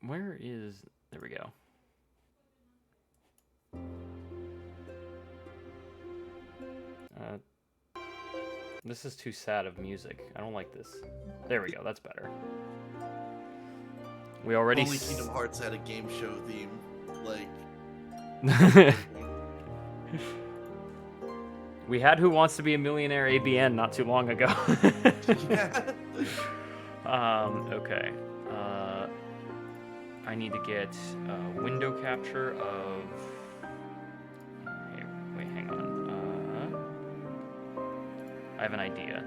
Where is... There we go. This is too sad of music. I don't like this. There we go. That's better. We already... Only Kingdom Hearts had a game show theme. Like... We had Who Wants to Be a Millionaire ABN not too long ago. Yeah. Okay. I need to get window capture of... Wait, hang on. I have an idea.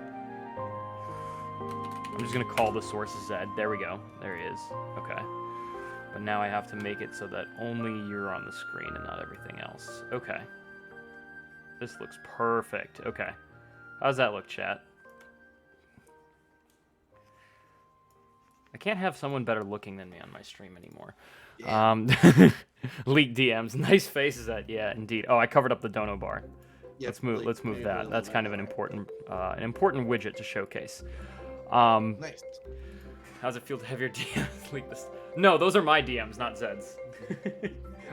I'm just gonna call the source Zed. There we go. There he is. Okay. But now I have to make it so that only you're on the screen and not everything else. Okay. This looks perfect. Okay. How's that look, chat? I can't have someone better looking than me on my stream anymore. Yeah. Leaked DMs. Nice faces that. Yeah, indeed. Oh, I covered up the dono bar. Yep, let's move that. That's kind of an important widget to showcase. Nice. How's it feel to have your DMs leak this? No, those are my DMs, not Zed's.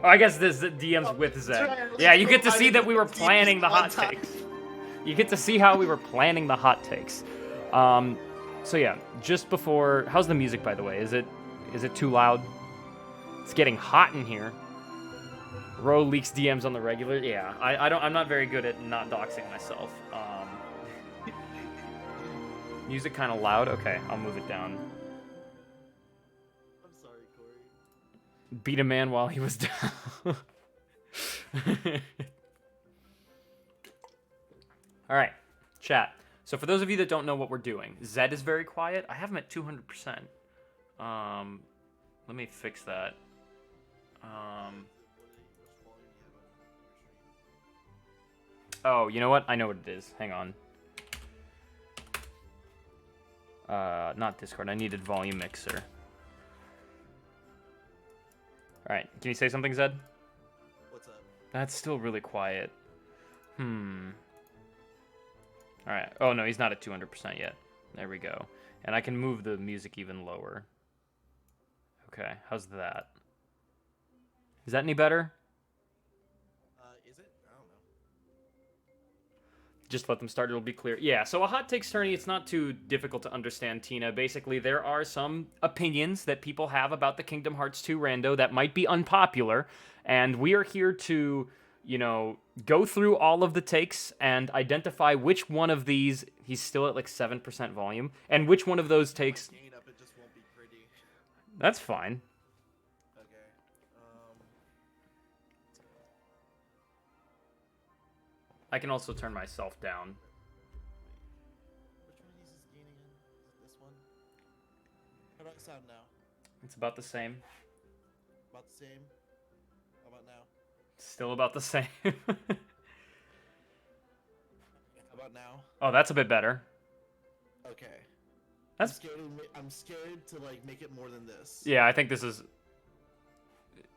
Oh, I guess this DMs with Zed. Right. Yeah, you get to see that we were planning the hot takes. You get to see how we were planning the hot takes. So yeah, just before, how's the music, by the way? Is it too loud? It's getting hot in here. Ro leaks DMs on the regular. Yeah, I'm not very good at not doxing myself. Music kind of loud. Okay, I'll move it down. I'm sorry, Corey. Beat a man while he was down. All right, chat. So for those of you that don't know what we're doing, Zed is very quiet. I have him at 200%. Let me fix that. Oh, you know what? I know what it is. Hang on. Not Discord. I needed volume mixer. All right. Can you say something, Zed? What's up? That's still really quiet. All right. Oh, no, he's not at 200% yet. There we go. And I can move the music even lower. Okay. How's that? Is that any better? Is it? I don't know. Just let them start. It'll be clear. Yeah, so a hot takes tourney, it's not too difficult to understand, Tina. Basically, there are some opinions that people have about the Kingdom Hearts 2 rando that might be unpopular, and we are here to, go through all of the takes and identify which one of these, he's still at like 7% volume, and which one of those takes... Gain up, it just won't be pretty. That's fine. I can also turn myself down. Which one uses gain again? Is it this one? How about the sound now? It's about the same. About the same? How about now? Still about the same. How about now? Oh, that's a bit better. Okay. That's... I'm scared to make it more than this. Yeah, I think this is...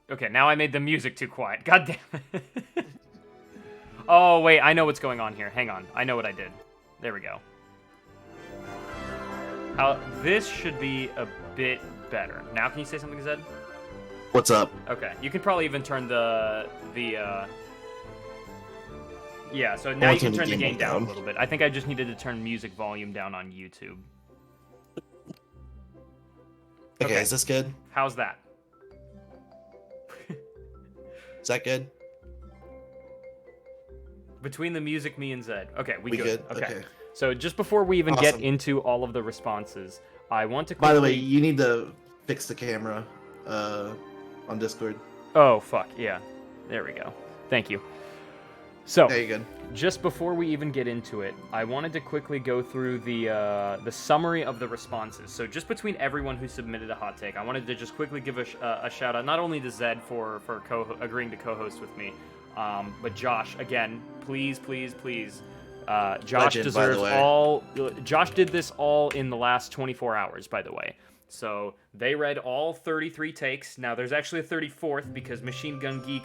Okay, now I made the music too quiet. God damn it. Oh, wait, I know what's going on here. Hang on. I know what I did. There we go. This should be a bit better. Now, can you say something, Zed? What's up? Okay. You can probably even turn Yeah, so now you can turn the gain down a little bit. I think I just needed to turn music volume down on YouTube. Okay, is this good? How's that? Is that good? Between the music, me and Zed. Okay, we good. Okay. So just before we even get into all of the responses, I want to quickly... By the way, you need to fix the camera on Discord. Oh, fuck, yeah. There we go. Thank you. So, there you go. Just before we even get into it, I wanted to quickly go through the summary of the responses. So just between everyone who submitted a hot take, I wanted to just quickly give a shout out, not only to Zed for agreeing to co-host with me, but Josh, again, please. Josh deserves all... Josh did this all in the last 24 hours, by the way. So they read all 33 takes. Now, there's actually a 34th because Machine Gun Geek...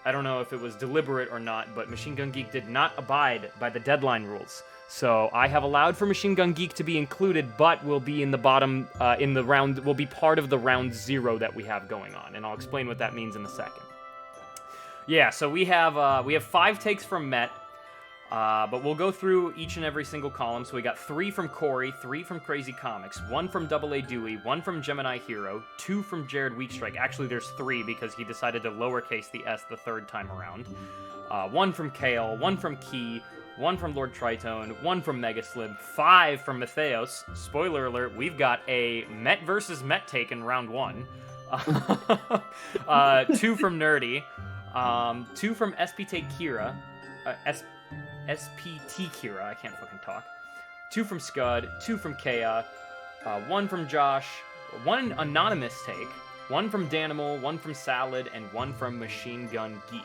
I don't know if it was deliberate or not, but Machine Gun Geek did not abide by the deadline rules. So I have allowed for Machine Gun Geek to be included, but will be in the bottom, in the round, will be part of the round 0 that we have going on, and I'll explain what that means in a second. Yeah, so we have 5 takes from Mett, but we'll go through each and every single column. So we got 3 from Corey, 3 from Crazy Comics, 1 from AA Dewey, 1 from Gemini Hero, 2 from Jared Wheatstrike. Actually, there's 3 because he decided to lowercase the S the 3rd time around. 1 from Kale, 1 from Key, 1 from Lord Tritone, 1 from Megaslib, 5 from Matheos. Spoiler alert, we've got a Mett versus Mett take in round 1. 2 from Nerdy, 2 from SPT Kira, SPT Kira, I can't fucking talk. 2 from Scud, 2 from Kea, 1 from Josh, 1 anonymous take, 1 from Danimal, 1 from Salad, and 1 from Machine Gun Geek.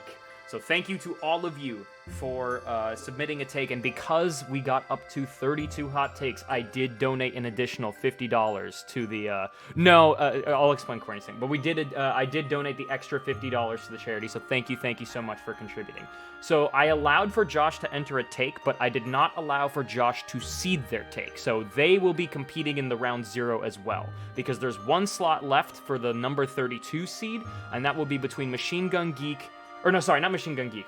So thank you to all of you for submitting a take, and because we got up to 32 hot takes, I did donate an additional $50 to the, I'll explain Corey's thing, but I did donate the extra $50 to the charity, so thank you so much for contributing. So I allowed for Josh to enter a take, but I did not allow for Josh to seed their take, so they will be competing in the round 0 as well, because there's 1 slot left for the number 32 seed, and that will be between Machine Gun Geek, or no, sorry, not Machine Gun Geek.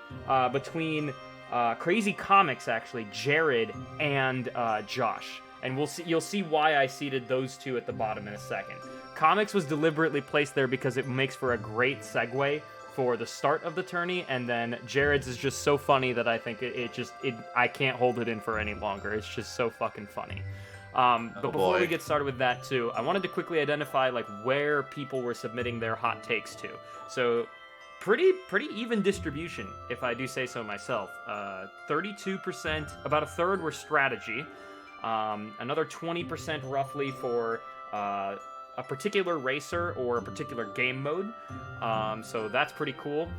Between Crazy Comics, actually, Jared and Josh. And you'll see why I seeded those 2 at the bottom in a second. Comics was deliberately placed there because it makes for a great segue for the start of the tourney, and then Jared's is just so funny that I think I can't hold it in for any longer. It's just so fucking funny. But before we get started with that too, I wanted to quickly identify like where people were submitting their hot takes to. So pretty even distribution, if I do say so myself. 32%, about a third were strategy. Another 20% roughly for a particular racer or a particular game mode. So that's pretty cool.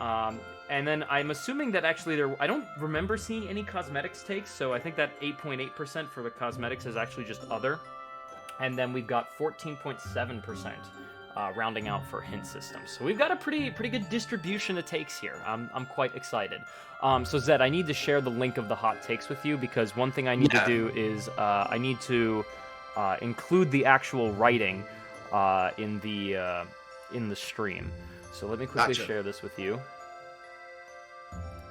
And then I'm assuming that actually I don't remember seeing any cosmetics takes, so I think that 8.8% for the cosmetics is actually just other. And then we've got 14.7%. Rounding out for hint systems. So we've got a pretty good distribution of takes here. I'm quite excited. So Zed, I need to share the link of the hot takes with you, because one thing I need to do is I need to include the actual writing in the stream. So let me quickly share this with you.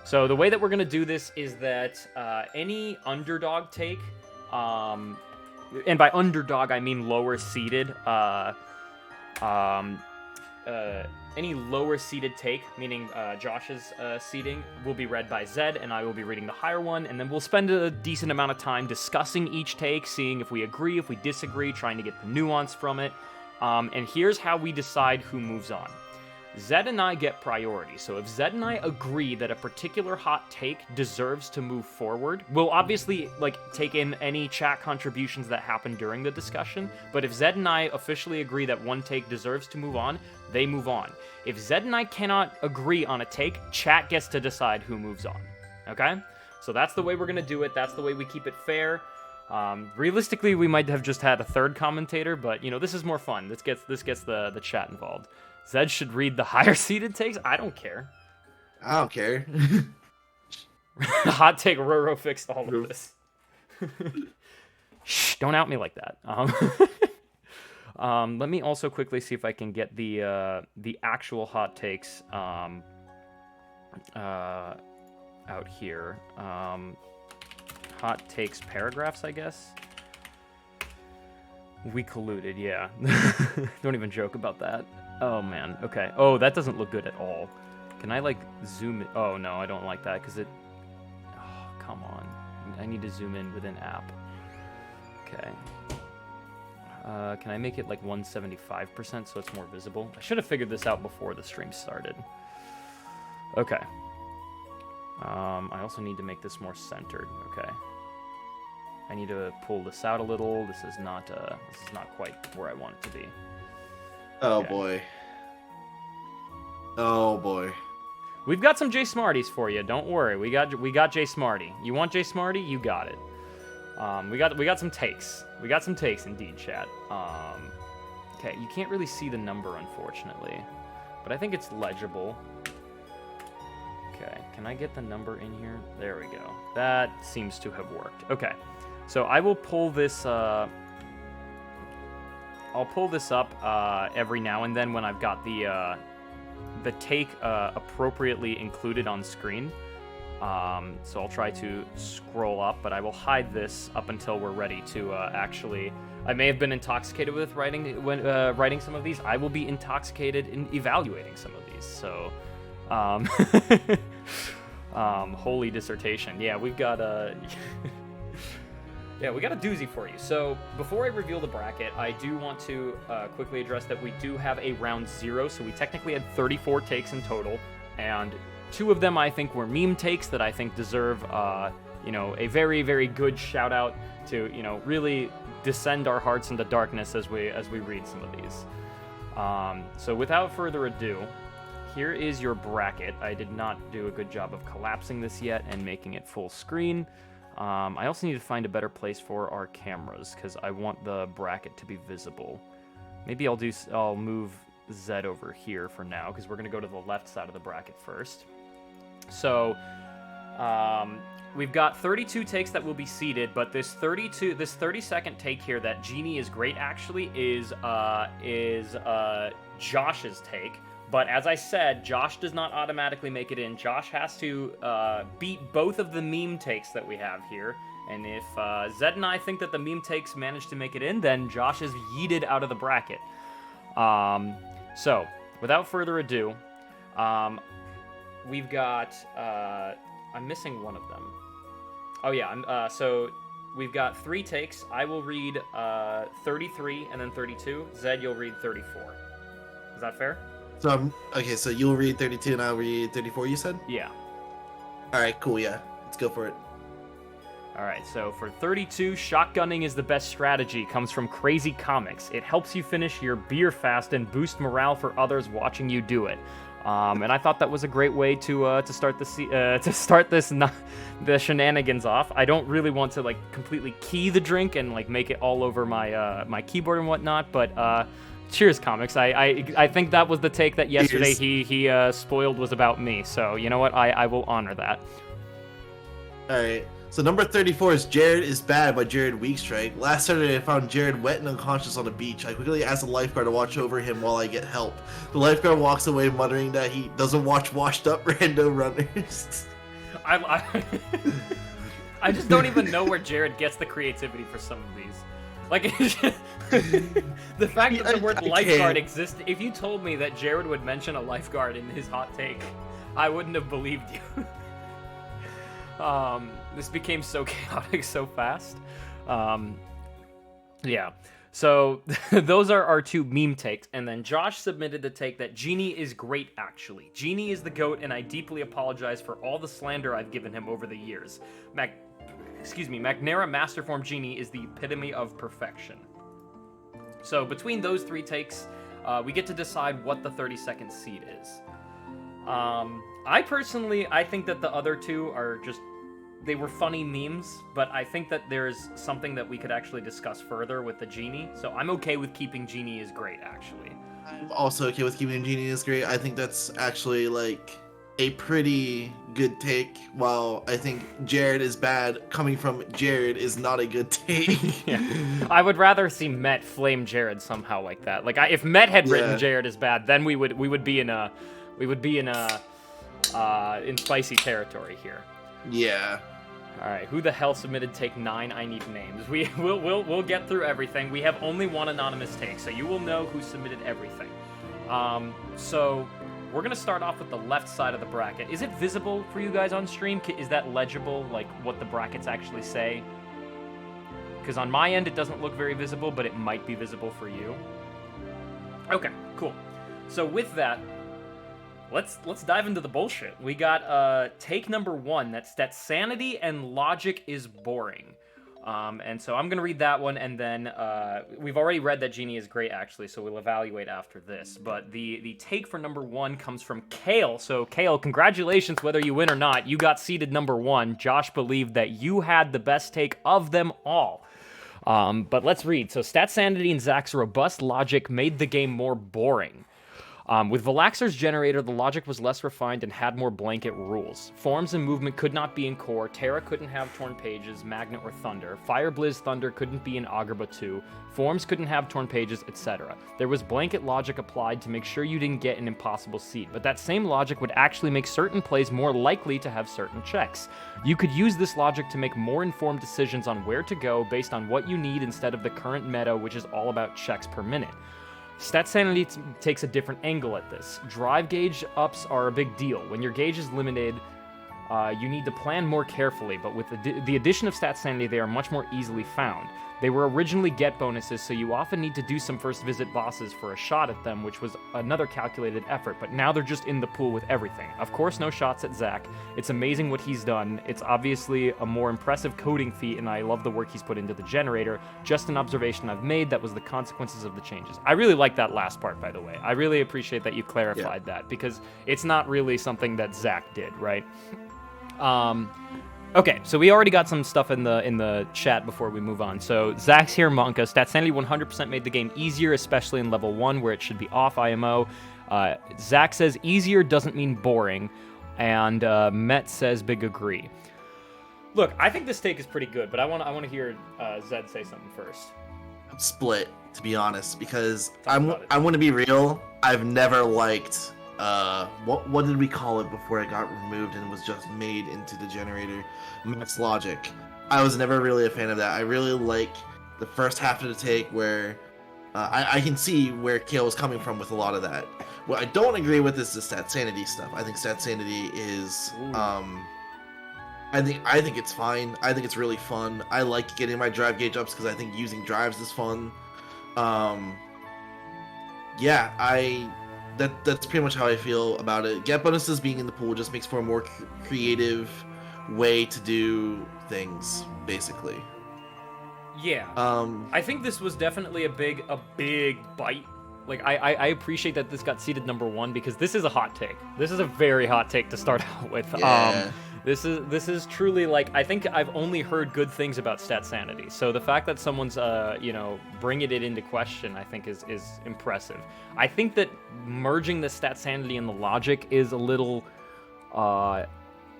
So the way that we're going to do this is that any underdog take, and by underdog I mean lower seeded, any lower seeded take, meaning Josh's seeding, will be read by Zed, and I will be reading the higher one, and then we'll spend a decent amount of time discussing each take, seeing if we agree, if we disagree, trying to get the nuance from it. And here's how we decide who moves on. Zed and I get priority, so if Zed and I agree that a particular hot take deserves to move forward, we'll obviously take in any chat contributions that happen during the discussion, but if Zed and I officially agree that one take deserves to move on, they move on. If Zed and I cannot agree on a take, chat gets to decide who moves on, okay? So that's the way we're gonna do it, that's the way we keep it fair. Realistically, we might have just had a third commentator, but this is more fun. This gets the chat involved. Zed should read the higher seeded takes? I don't care. I don't care. Hot take, Roro fixed all of this. Shh, don't out me like that. Let me also quickly see if I can get the actual hot takes out here. Hot takes paragraphs, I guess. We colluded, yeah. Don't even joke about that. Oh, man. Okay. Oh, that doesn't look good at all. Can I, zoom in? Oh, no, I don't like that, because it... Oh, come on. I need to zoom in within app. Okay. Can I make it, 175% so it's more visible? I should have figured this out before the stream started. Okay. I also need to make this more centered. Okay. I need to pull this out a little. This is not quite where I want it to be. Oh, okay. Boy. Oh, boy. We've got some JSmartees for you. Don't worry. We got JSmartee. You want JSmartee? You got it. We got some takes. We got some takes indeed, chat. Okay, you can't really see the number, unfortunately, but I think it's legible. Okay, can I get the number in here? There we go. That seems to have worked. Okay, so I will pull this. I'll pull this up every now and then when I've got the take appropriately included on screen. So I'll try to scroll up, but I will hide this up until we're ready to actually. I may have been intoxicated with writing some of these. I will be intoxicated in evaluating some of these. So, holy dissertation. Yeah, we've got a. Yeah, we got a doozy for you. So before I reveal the bracket, I do want to quickly address that we do have a round 0. So we technically had 34 takes in total, and 2 of them I think were meme takes that I think deserve, a very, very good shout out to, really descend our hearts into darkness as we read some of these. So without further ado, here is your bracket. I did not do a good job of collapsing this yet and making it full screen. I also need to find a better place for our cameras because I want the bracket to be visible. Maybe I'll move Zed over here for now because we're going to go to the left side of the bracket first. So, we've got 32 takes that will be seeded, but this 30-second take here that Genie is great actually is Josh's take. But as I said, Josh does not automatically make it in. Josh has to beat both of the meme takes that we have here. And if Zed and I think that the meme takes manage to make it in, then Josh is yeeted out of the bracket. So, without further ado, we've got... I'm missing one of them. Oh yeah, so we've got 3 takes. I will read 33 and then 32. Zed, you'll read 34. Is that fair? So so you'll read 32 and I'll read 34, you said? Yeah. Alright, cool, yeah. Let's go for it. Alright, so for 32, shotgunning is the best strategy, comes from Crazy Comics. It helps you finish your beer fast and boost morale for others watching you do it. And I thought that was a great way to start the shenanigans off. I don't really want to completely key the drink and make it all over my keyboard and whatnot, but cheers, Comics. I think that was the take that yesterday he spoiled was about me. So you know what? I will honor that. All right. So number 34 is Jared is Bad by Jared Weekstrike. Last Saturday, I found Jared wet and unconscious on a beach. I quickly asked the lifeguard to watch over him while I get help. The lifeguard walks away muttering that he doesn't watch washed up rando runners. I just don't even know where Jared gets the creativity for some of these. The fact that the word lifeguard exists, if you told me that Jared would mention a lifeguard in his hot take, I wouldn't have believed you. This became so chaotic so fast. Yeah. So those are our 2 meme takes, and then Josh submitted the take that Genie is great actually. Genie is the GOAT, and I deeply apologize for all the slander I've given him over the years. Magnera Masterform Genie is the epitome of perfection. So between those 3 takes, we get to decide what the 30-second seed is. I think that the other 2 are just... They were funny memes, but I think that there's something that we could actually discuss further with the Genie. So I'm okay with keeping Genie is great, actually. I'm also okay with keeping Genie is great. I think that's actually a pretty good take, while I think Jared is Bad coming from Jared is not a good take. Yeah. I would rather see Mett flame Jared somehow like that. If Mett had written Jared is Bad, then we would be in spicy territory here. Yeah. All right, who the hell submitted take 9? I need names. We'll get through everything. We have only one anonymous take, so you will know who submitted everything. So we're gonna start off with the left side of the bracket. Is it visible for you guys on stream? Is that legible, what the brackets actually say? Because on my end, it doesn't look very visible, but it might be visible for you. Okay, cool. So with that, let's dive into the bullshit. We got take number 1, that's Statsanity and logic is boring. And so I'm going to read that one, and then we've already read that Genie is great, actually, so we'll evaluate after this. But the take for number 1 comes from Kale. So, Kale, congratulations, whether you win or not. You got seeded number 1. Josh believed that you had the best take of them all. But let's read. So, Statsanity and Zach's robust logic made the game more boring. With Velaxor's generator, the logic was less refined and had more blanket rules. Forms and movement could not be in Core, Terra couldn't have Torn Pages, Magnet, or Thunder, Fire Blizz Thunder couldn't be in Agrabah 2, Forms couldn't have Torn Pages, etc. There was blanket logic applied to make sure you didn't get an impossible seed, but that same logic would actually make certain plays more likely to have certain checks. You could use this logic to make more informed decisions on where to go based on what you need instead of the current meta, which is all about checks per minute. Statsanity takes a different angle at this. Drive gauge ups are a big deal. When your gauge is limited, you need to plan more carefully, but with the addition of Statsanity, they are much more easily found. They were originally get bonuses, so you often need to do some first visit bosses for a shot at them, which was another calculated effort, but now they're just in the pool with everything. Of course, no shots at Zach. It's amazing what he's done. It's obviously a more impressive coding feat, and I love the work he's put into the generator. Just an observation I've made, that was the consequences of the changes. I really like that last part, by the way. I really appreciate that you clarified that, because it's not really something that Zach did, right? Okay, so we already got some stuff in the chat before we move on. So Zach's here, Monka. Statsanity 100% made the game easier, especially in level 1 where it should be off IMO. Zach says easier doesn't mean boring, and Mett says big agree. Look, I think this take is pretty good, but I want to hear Zed say something first. I'm split, to be honest, because I want to be real. I've never liked what did we call it before it got removed and was just made into the generator? Max Logic. I was never really a fan of that. I really like the first half of the take where I can see where Kale was coming from with a lot of that. What I don't agree with is the Statsanity stuff. I think Statsanity is I think it's fine. I think it's really fun. I like getting my drive gauge ups because I think using drives is fun. Yeah, that's pretty much how I feel about it. Get bonuses being in the pool just makes for a more creative way to do things, basically. Yeah. I think this was definitely a big bite. Like, I appreciate that this got seeded number 1 because this is a hot take. This is a very hot take to start out with. Yeah. This is truly, like, I think I've only heard good things about Statsanity. So the fact that someone's, bringing it into question, I think is impressive. I think that merging the Statsanity and the logic is a little,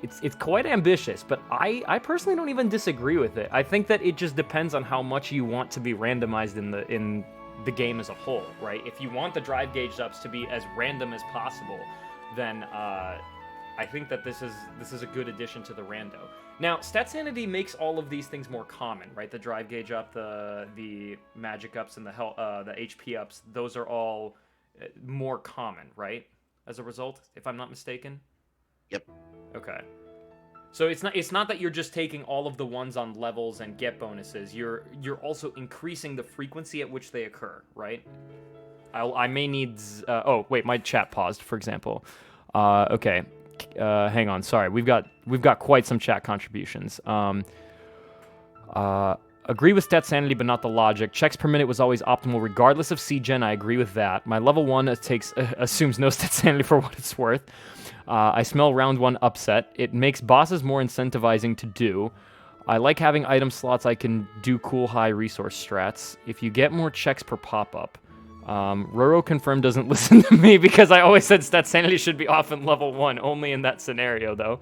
it's quite ambitious, but I personally don't even disagree with it. I think that it just depends on how much you want to be randomized in the game as a whole, right? If you want the drive gauge ups to be as random as possible, then, I think that this is a good addition to the rando. Now, Statsanity makes all of these things more common, right? The drive gauge up, the magic ups, and the HP ups. Those are all more common, right? As a result, if I'm not mistaken. Yep. Okay. So it's not that you're just taking all of the ones on levels and get bonuses. You're also increasing the frequency at which they occur, right? I may need. Oh wait, my chat paused. For example. Okay. Hang on, sorry. We've got quite some chat contributions. Agree with Statsanity, but not the logic. Checks per minute was always optimal, regardless of C-Gen. I agree with that. My level 1 assumes no Statsanity for what it's worth. I smell round 1 upset. It makes bosses more incentivizing to do. I like having item slots I can do cool high resource strats. If you get more checks per pop-up. Roro confirmed doesn't listen to me because I always said Statsanity should be off in level 1, only in that scenario, though.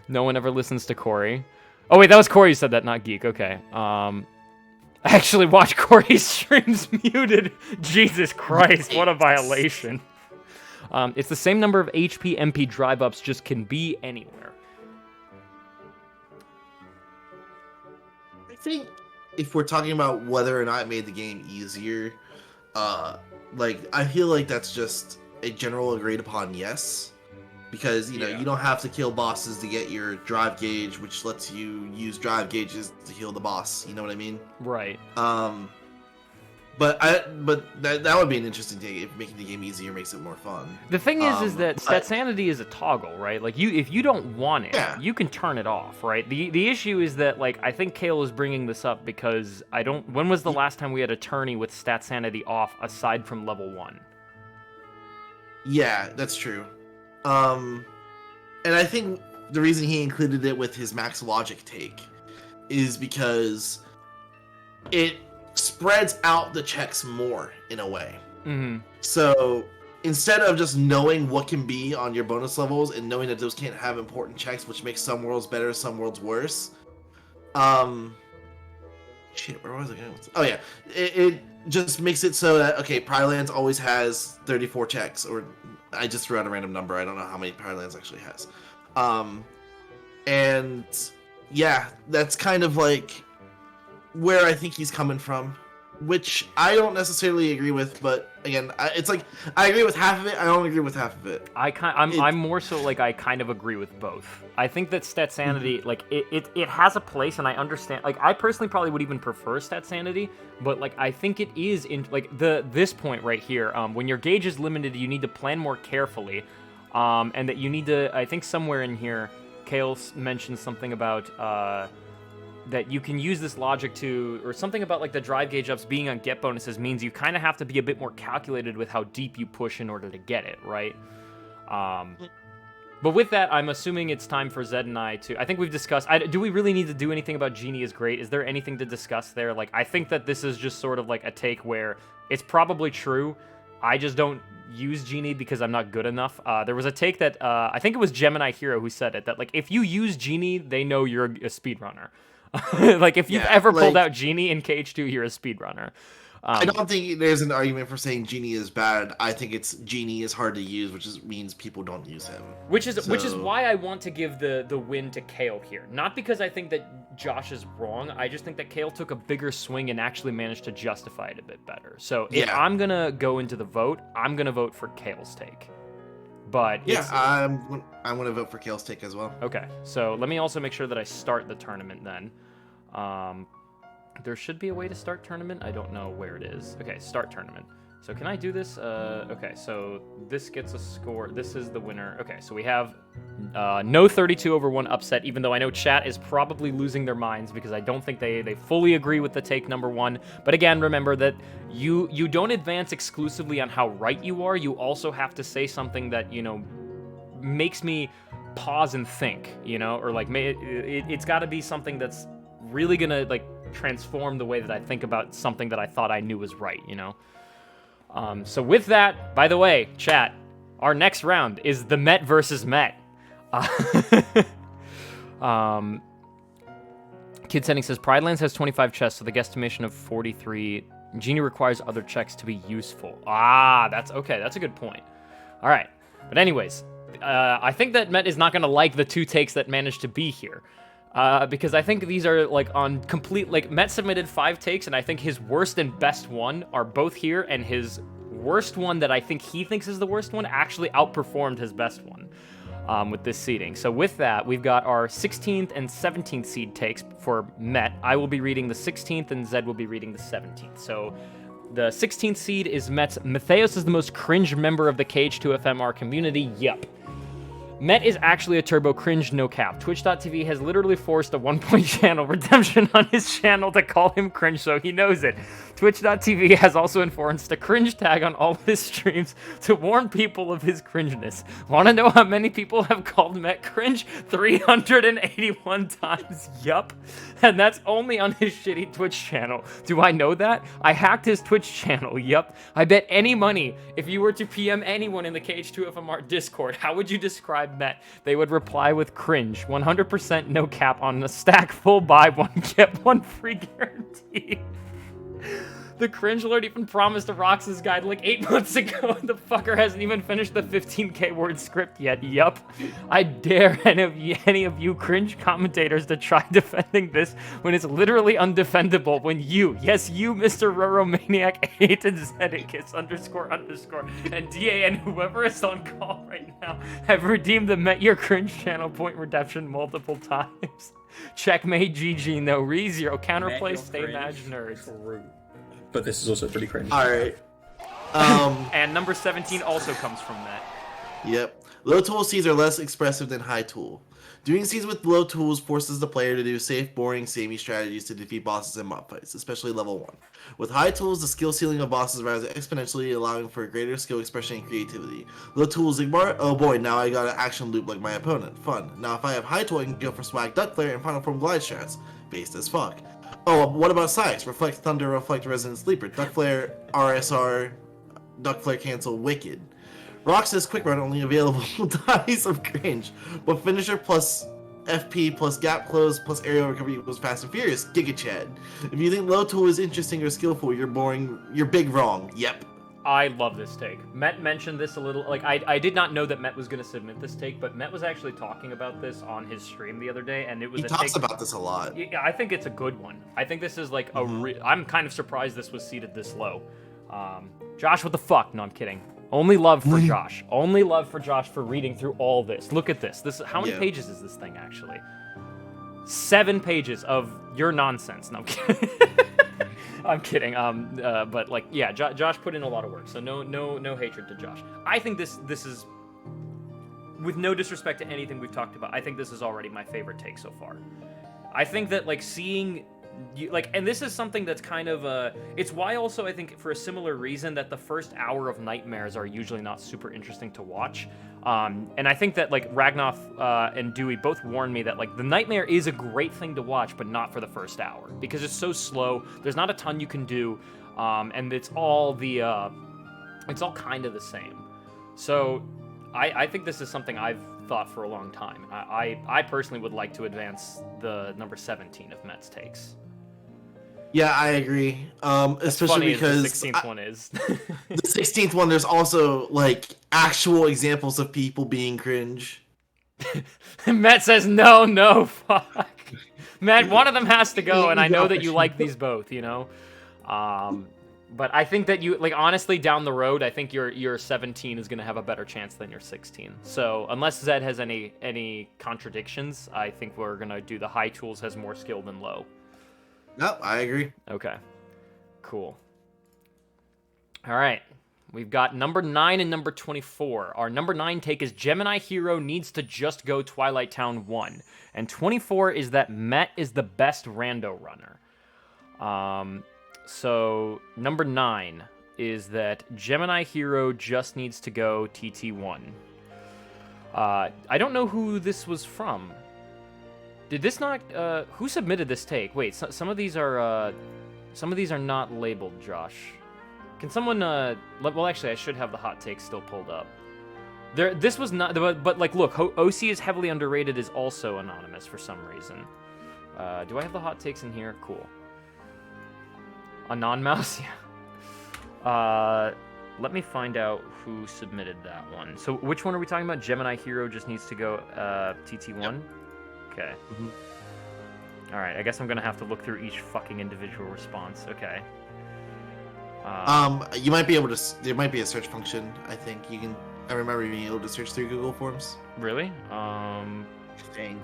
No one ever listens to Corey. Oh, wait, that was Corey who said that, not Geek. Okay. I actually watch Corey's streams muted. Jesus Christ, what a violation. It's the same number of HP MP drive-ups, just can be anywhere. I think if we're talking about whether or not it made the game easier, I feel like that's just a general agreed upon yes, because you don't have to kill bosses to get your drive gauge, which lets you use drive gauges to heal the boss. You know what I mean? Right. But that would be an interesting thing if making the game easier makes it more fun. The thing is that Statsanity is a toggle, right? Like if you don't want it, you can turn it off, right? The issue is that I think Kale is bringing this up because when was the last time we had a tourney with Statsanity off aside from level 1? Yeah, that's true. And I think the reason he included it with his Max Logic take is because it spreads out the checks more in a way. Mm-hmm. So instead of just knowing what can be on your bonus levels and knowing that those can't have important checks, which makes some worlds better, some worlds worse. Shit, where was I going? Oh yeah, it just makes it so that okay, Pylands always has 34 checks, or I just threw out a random number. I don't know how many Pylands actually has. And yeah, that's kind of like where I think he's coming from, which I don't necessarily agree with, but again, it's like I agree with half of it. I don't agree with half of it. I'm more so like I kind of agree with both. I think that Statsanity, like it has a place, and I understand. Like I personally probably would even prefer Statsanity, but like I think it is in like this point right here. When your gauge is limited, you need to plan more carefully, and that you need to. I think somewhere in here, Kale mentioned something about that you can use this logic to, or something about like the drive gauge ups being on get bonuses means you kind of have to be a bit more calculated with how deep you push in order to get it, right? But with that, I'm assuming it's time for Zed and I to... I think we've discussed... do we really need to do anything about Genie is great? Is there anything to discuss there? Like, I think that this is just sort of like a take where it's probably true. I just don't use Genie because I'm not good enough. There was a take that... I think it was Gemini Hero who said it, that like if you use Genie, they know you're a speedrunner. Like if you've ever pulled out Genie in KH2, you're a speedrunner. I don't think there's an argument for saying Genie is bad. I think it's Genie is hard to use, which means people don't use him. Which is why I want to give the win to Kale here. Not because I think that Josh is wrong. I just think that Kale took a bigger swing and actually managed to justify it a bit better. So if I'm gonna go into the vote, I'm gonna vote for Kale's take. But I'm gonna vote for Kale's take as well. Okay, so let me also make sure that I start the tournament then. There should be a way to start tournament. I don't know where it is. Okay, start tournament. So can I do this? Okay, so this gets a score. This is the winner. Okay, so we have no 32/1 upset, even though I know chat is probably losing their minds because I don't think they fully agree with the take number one. But again, remember that you don't advance exclusively on how right you are. You also have to say something that, you know, makes me pause and think, you know, or like it's got to be something that's really gonna like transform the way that I think about something that I thought I knew was right, you know. So with that, by the way, chat, our next round is the Mett versus Mett. Kid Setting says Pridelands has 25 chests, so the guesstimation of 43. Genie requires other checks to be useful. That's okay. That's a good point. All right, but anyways, I think that Mett is not gonna like the two takes that managed to be here. Because I think these are like on complete, like Mett submitted 5 takes, and I think his worst and best one are both here, and his worst one that I think he thinks is the worst one actually outperformed his best one with this seeding. So with that, we've got our 16th and 17th seed takes for Mett. I will be reading the 16th, and Zed will be reading the 17th. So the 16th seed is Mett's Matthias is the most cringe member of the KH2FMR community. Yep. Mett is actually a turbo cringe, no cap. Twitch.tv has literally forced a 1-point channel redemption on his channel to call him cringe, so he knows it. Twitch.tv has also enforced a cringe tag on all of his streams to warn people of his cringeness. Want to know how many people have called Mett cringe? 381 times, yup. And that's only on his shitty Twitch channel. Do I know that? I hacked his Twitch channel, yup. I bet any money, if you were to PM anyone in the KH2FMR Discord, how would you describe Mett? They would reply with cringe. 100% no cap on the stack, full buy one, get one free guarantee. The cringe lord even promised a Roxas guide like 8 months ago, and the fucker hasn't even finished the 15k word script yet. Yup. I dare any of you cringe commentators to try defending this when it's literally undefendable. When you, yes you, Mr. Roromaniac 8 and Zedicus __ and DAN, whoever is on call right now, have redeemed the Met Your Cringe channel point redemption multiple times. Checkmate GG, no re-zero, counterplay, stay mad nerds. But this is also pretty cringe. Alright. And number 17 also comes from that. Yep. Low tool seeds are less expressive than high tool. Doing seeds with low tools forces the player to do safe, boring, samey strategies to defeat bosses in mob fights, especially level 1. With high tools, the skill ceiling of bosses rises exponentially, allowing for greater skill expression and creativity. Low tool Zigbar, oh boy, now I got an action loop like my opponent. Fun. Now if I have high tool, I can go for swag duck flare and final form glide strats. Based as fuck. Oh, what about size? Reflect Thunder, Reflect Resonant Sleeper, Duck Flare, RSR, Duck Flare Cancel, Wicked. Rock says quick run only available dies of cringe, but finisher plus FP plus gap close plus aerial recovery equals fast and furious. Giga Chad. If you think low tool is interesting or skillful, you're boring. You're big wrong. Yep. I love this take. Mett mentioned this a little. Like, I did not know that Mett was going to submit this take, but Mett was actually talking about this on his stream the other day, and it was He talks about this a lot. Yeah, I think it's a good one. I think this is like I'm kind of surprised this was seated this low. Josh, what the fuck? No, I'm kidding. Only love for Josh. Only love for Josh for reading through all this. Look at this. How many pages is this thing, actually? 7 pages of your nonsense. No, I'm kidding. I'm kidding. But like, yeah, Josh put in a lot of work, so no hatred to Josh. I think this is, with no disrespect to anything we've talked about, I think this is already my favorite take so far. I think that like seeing, and this is something that's kind of it's why also I think for a similar reason that the first hour of nightmares are usually not super interesting to watch. And I think that like Ragnoff and Dewey both warned me that like the nightmare is a great thing to watch, but not for the first hour because it's so slow. There's not a ton you can do, and it's all kind of the same. So I think this is something I've thought for a long time. I personally would like to advance the number 17 of Mett's takes. Yeah, I agree. Especially because the 16th one is. The 16th one, there's also like actual examples of people being cringe. Mett says no, fuck. Mett, one of them has to go, and I know that you like these both, you know. But I think that you like honestly down the road, I think your 17 is gonna have a better chance than your 16. So unless Zed has any contradictions, I think we're gonna do the high tools has more skill than low. No, I agree. Okay. Cool. All right. We've got number 9 and number 24. Our number 9 take is Gemini Hero needs to just go Twilight Town 1. And 24 is that Mett is the best rando runner. So number 9 is that Gemini Hero just needs to go TT1. I don't know who this was from. Did this not? Who submitted this take? Wait, some of these are not labeled. Josh, can someone? Well, actually, I should have the hot take still pulled up. This was not. But like, look, OC is heavily underrated is also anonymous for some reason. Do I have the hot takes in here? Cool. Anon Mouse, yeah. Let me find out who submitted that one. So, which one are we talking about? Gemini Hero just needs to go TT1. Yep. Okay. Mm-hmm. All right. I guess I'm gonna have to look through each fucking individual response. Okay. You might be able to. There might be a search function. I think you can. I remember being able to search through Google Forms. Really? I think.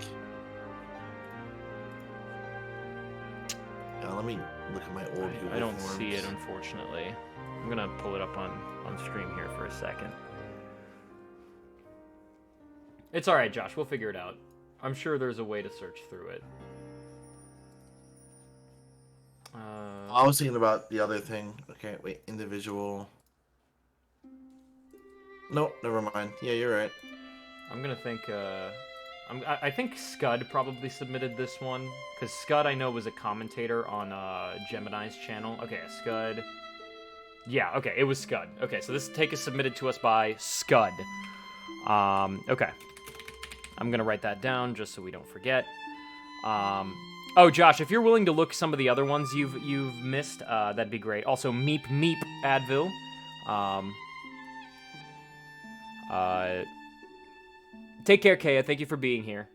Let me look at my old Google I don't Forms. see it, unfortunately. I'm gonna pull it up on stream here for a second. It's all right, Josh. We'll figure it out. I'm sure there's a way to search through it. I was thinking about the other thing. Okay, wait. Individual. Nope, never mind. Yeah, you're right. I'm gonna think. I think Scud probably submitted this one because Scud I know was a commentator on Gemini's channel. Okay, Scud. Yeah. Okay, it was Scud. Okay, so this take is submitted to us by Scud. Okay. I'm gonna write that down just so we don't forget. Oh, Josh, if you're willing to look some of the other ones you've missed, that'd be great. Also, Meep Advil. Take care, Kaya. Thank you for being here.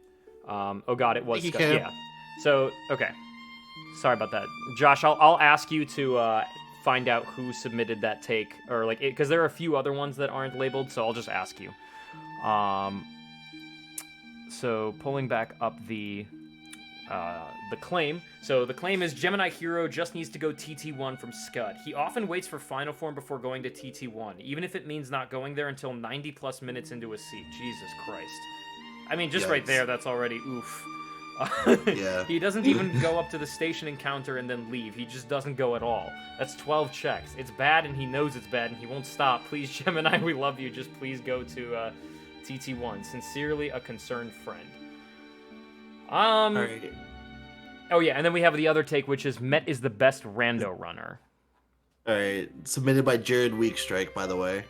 Oh God, it was Scott. Yeah. So okay. Sorry about that, Josh. I'll ask you to find out who submitted that take, or like, because there are a few other ones that aren't labeled. So I'll just ask you. So pulling back up the claim. So the claim is Gemini Hero just needs to go TT1 from Scud. He often waits for final form before going to TT1, even if it means not going there until 90 plus minutes into a seat. Jesus Christ. I mean, just right there, that's already oof. Yeah. He doesn't even go up to the station encounter and then leave. He just doesn't go at all. That's 12 checks. It's bad and he knows it's bad and he won't stop. Please, Gemini, we love you. Just please go to TT1. Sincerely, a concerned friend. Alright. Oh yeah, and then we have the other take, which is Mett is the best rando runner. Alright, submitted by Jared Weekstrike, by the way.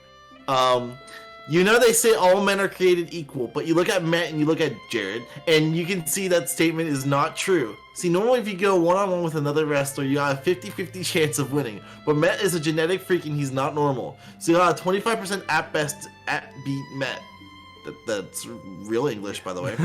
You know they say all men are created equal, but you look at Mett and you look at Jared, and you can see that statement is not true. See, normally if you go one-on-one with another wrestler, you got a 50-50 chance of winning. But Mett is a genetic freak and he's not normal. So you got a 25% at best at beat Mett. That's real English, by the way.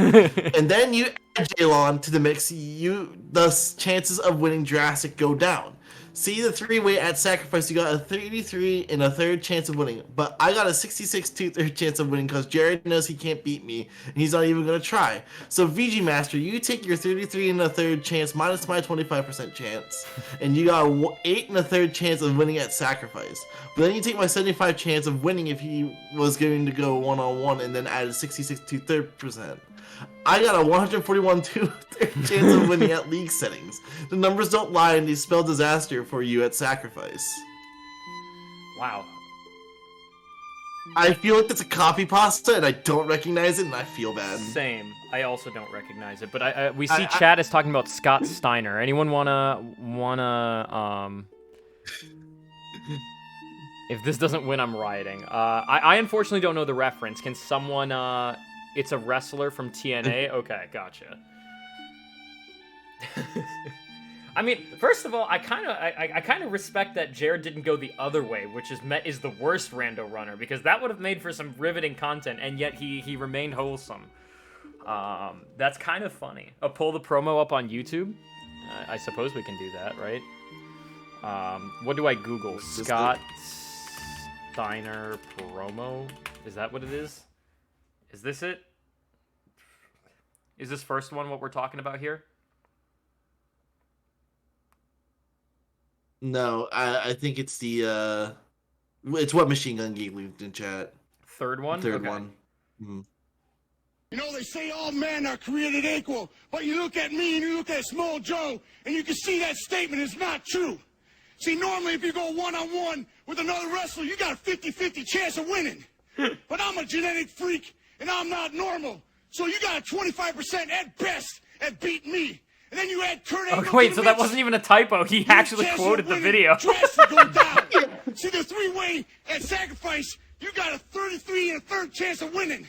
And then you add Jalon to the mix, the chances of winning drastic go down. See the three-way at sacrifice, you got a 33 and a third chance of winning, but I got a 66 2/3 chance of winning because Jared knows he can't beat me, and he's not even gonna try. So VG Master, you take your 33 and a third chance minus my 25% chance, and you got a 8 and a third chance of winning at sacrifice. But then you take my 75 chance of winning if he was going to go one-on-one, and then add a 66 2/3%. I got a 141 2/3 chance of winning at league settings. The numbers don't lie and they spell disaster for you at sacrifice. Wow. I feel like it's a copy pasta and I don't recognize it and I feel bad. Same. I also don't recognize it, but we see chat is talking about Scott Steiner. Anyone wanna if this doesn't win, I'm rioting. I unfortunately don't know the reference. Can someone It's a wrestler from TNA? Okay, gotcha. I mean, first of all, I kind of respect that Jared didn't go the other way, which is Mett is the worst rando runner, because that would have made for some riveting content, and yet he remained wholesome. That's kind of funny. Pull the promo up on YouTube? I suppose we can do that, right? What do I Google? Scott Steiner promo? Is that what it is? Is this it? Is this first one what we're talking about here? No, I think it's the it's what Machine Gun gave linked in chat. Third one? Third okay. one. Mm-hmm. You know, they say all men are created equal, but you look at me and you look at Small Joe, and you can see that statement is not true. See, normally if you go one-on-one with another wrestler, you got a 50-50 chance of winning. But I'm a genetic freak, and I'm not normal. So you got a 25% at best at beating me. And then you add Kurt Angle. Oh, wait, so that wasn't even a typo. He actually quoted the video. Go down. See, the three-way at sacrifice, you got a 33 and a third chance of winning.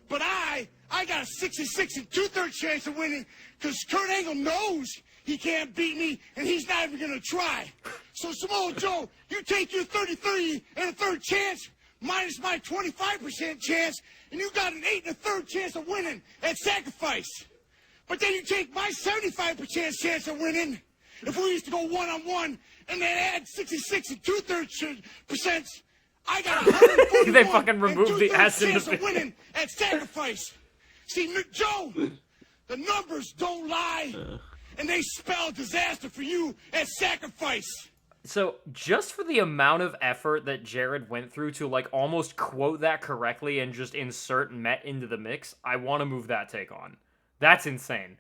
But I got a 66 and 2/3 chance of winning because Kurt Angle knows he can't beat me, and he's not even going to try. So, Samoa Joe, you take your 33 and a third chance minus my 25% chance, and you got an 8 and a third chance of winning at sacrifice. But then you take my 75% chance of winning if we used to go one-on-one, and then add 66 and 2/3%. I got 141 They fucking removed the S in the chance of winning at sacrifice. See, Joe, the numbers don't lie, and they spell disaster for you at sacrifice. So, just for the amount of effort that Jared went through to, like, almost quote that correctly and just insert Mett into the mix, I want to move that take on. That's insane.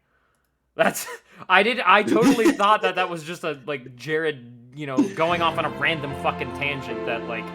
I totally thought that was just a, like, Jared, you know, going off on a random fucking tangent that, like...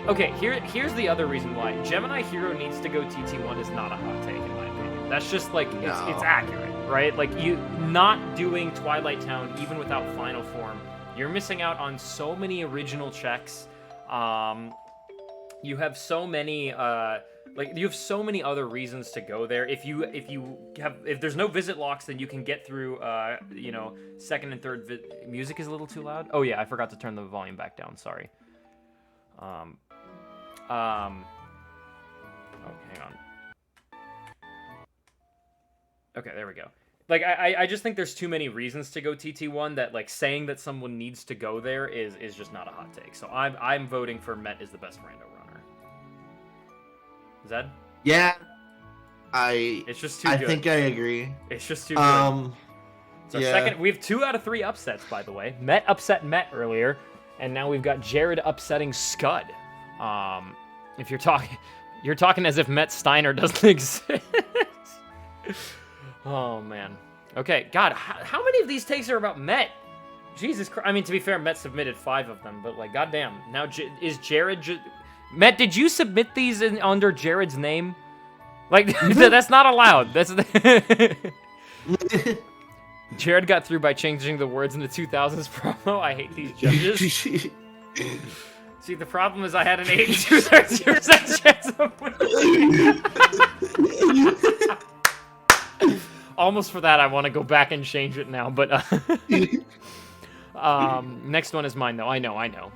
Okay, here's the other reason why. Gemini Hero needs to go TT1 is not a hot take, in my opinion. That's just, like, it's accurate, right? Like, you not doing Twilight Town, even without Final Form, you're missing out on so many original checks. You have so many, you have so many other reasons to go there. If there's no visit locks, then you can get through, you know, second and third music is a little too loud. Oh yeah, I forgot to turn the volume back down. Sorry. Oh, hang on. Okay, there we go. Like, I just think there's too many reasons to go TT1 that, like, saying that someone needs to go there is just not a hot take. So I'm voting for Mett is the best rando runner. Zed? Yeah. It's just too good. I think I agree. It's just too good. So yeah. Second, we have 2 out of 3 upsets, by the way. Mett upset Mett earlier, and now we've got Jared upsetting Scud. If you're talking as if Mett Steiner doesn't exist. Oh, man. Okay, God, how many of these takes are about Mett? Jesus Christ. I mean, to be fair, Mett submitted 5 of them, but, like, goddamn. Now, is Jared... Mett, did you submit these under Jared's name? Like, that's not allowed. That's... Jared got through by changing the words in the 2000s promo. I hate these judges. See, the problem is I had an 82% chance of winning. Almost for that, I want to go back and change it now, but... next one is mine, though. I know.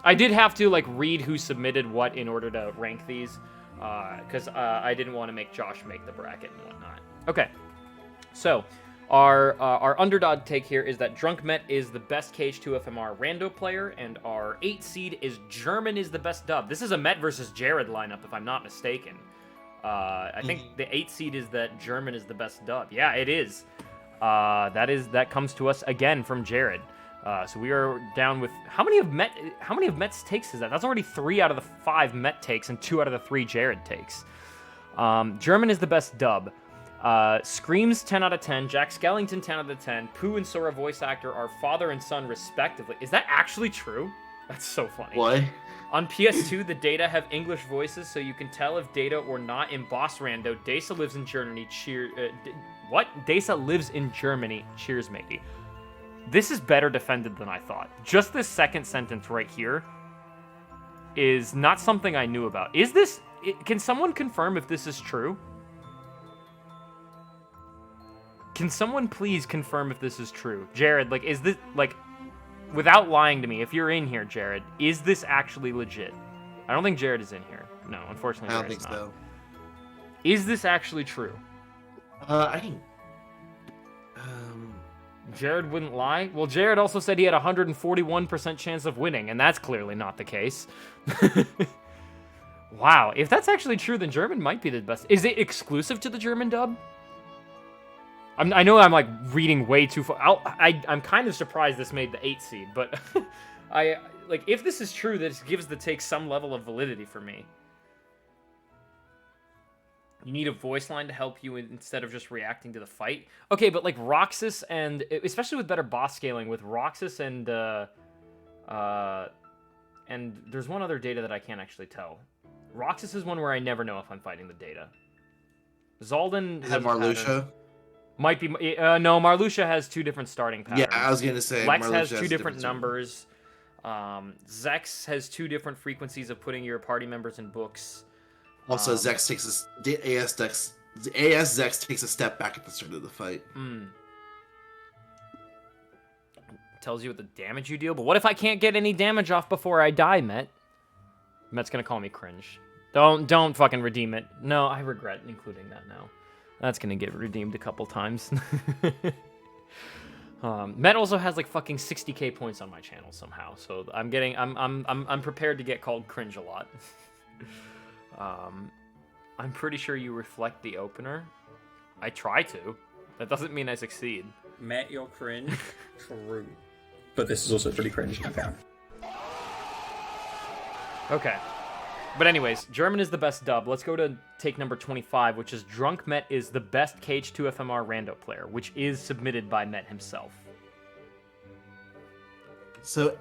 I did have to, like, read who submitted what in order to rank these, because I didn't want to make Josh make the bracket and whatnot. Okay, so... Our underdog take here is that Drunk Mett is the best KH2FMR rando player, and our 8 seed is German is the best dub. This is a Mett versus Jared lineup, if I'm not mistaken. I think the 8 seed is that German is the best dub. Yeah, it is. That comes to us again from Jared. So we are down with how many of Mett's takes is that? That's already 3 out of the 5 Mett takes and 2 out of the 3 Jared takes. German is the best dub. Screams 10 out of 10, Jack Skellington 10 out of 10, Pooh and Sora voice actor are father and son respectively. Is that actually true? That's so funny. What? On PS2, the Data have English voices, so you can tell if Data or not in Boss Rando. Dasa lives in Germany. What? Dasa lives in Germany. Cheers, matey. This is better defended than I thought. Just this second sentence right here is not something I knew about. Is this... Can someone confirm if this is true? Can someone please confirm if this is true? Jared, like, is this, like, without lying to me, if you're in here, Jared, is this actually legit? I don't think Jared is in here. No, unfortunately, I don't Jared's think not. so. Is this actually true? I think... Jared wouldn't lie? Well, Jared also said he had a 141% chance of winning, and that's clearly not the case. Wow, if that's actually true, then German might be the best. Is it exclusive to the German dub? I know I'm, like, reading way too far. I'm kind of surprised this made the 8 seed, but like, if this is true, this gives the take some level of validity for me. You need a voice line to help you instead of just reacting to the fight. Okay, but, like, Roxas and... Especially with better boss scaling, with Roxas and there's one other Data that I can't actually tell. Roxas is one where I never know if I'm fighting the Data. Zaldan... Is it Marluxia? Might be... no, Marluxia has 2 different starting patterns. Yeah, I was gonna say Lex Marluxia has has 2 a different different numbers. Zex has 2 different frequencies of putting your party members in books. Also, Zex takes Zex takes a step back at the start of the fight. Tells you what the damage you deal, but what if I can't get any damage off before I die, Mett? Mett's gonna call me cringe. Don't fucking redeem it. No, I regret including that now. That's gonna get redeemed a couple times. Mett also has like fucking 60k points on my channel somehow, so I'm prepared to get called cringe a lot. I'm pretty sure you reflect the opener. I try to. That doesn't mean I succeed. Mett, you're cringe. True. But this is also pretty cringe. Okay. But anyways, German is the best dub. Let's go to take number 25, which is Drunk Mett is the best KH2FMR rando player, which is submitted by Mett himself. So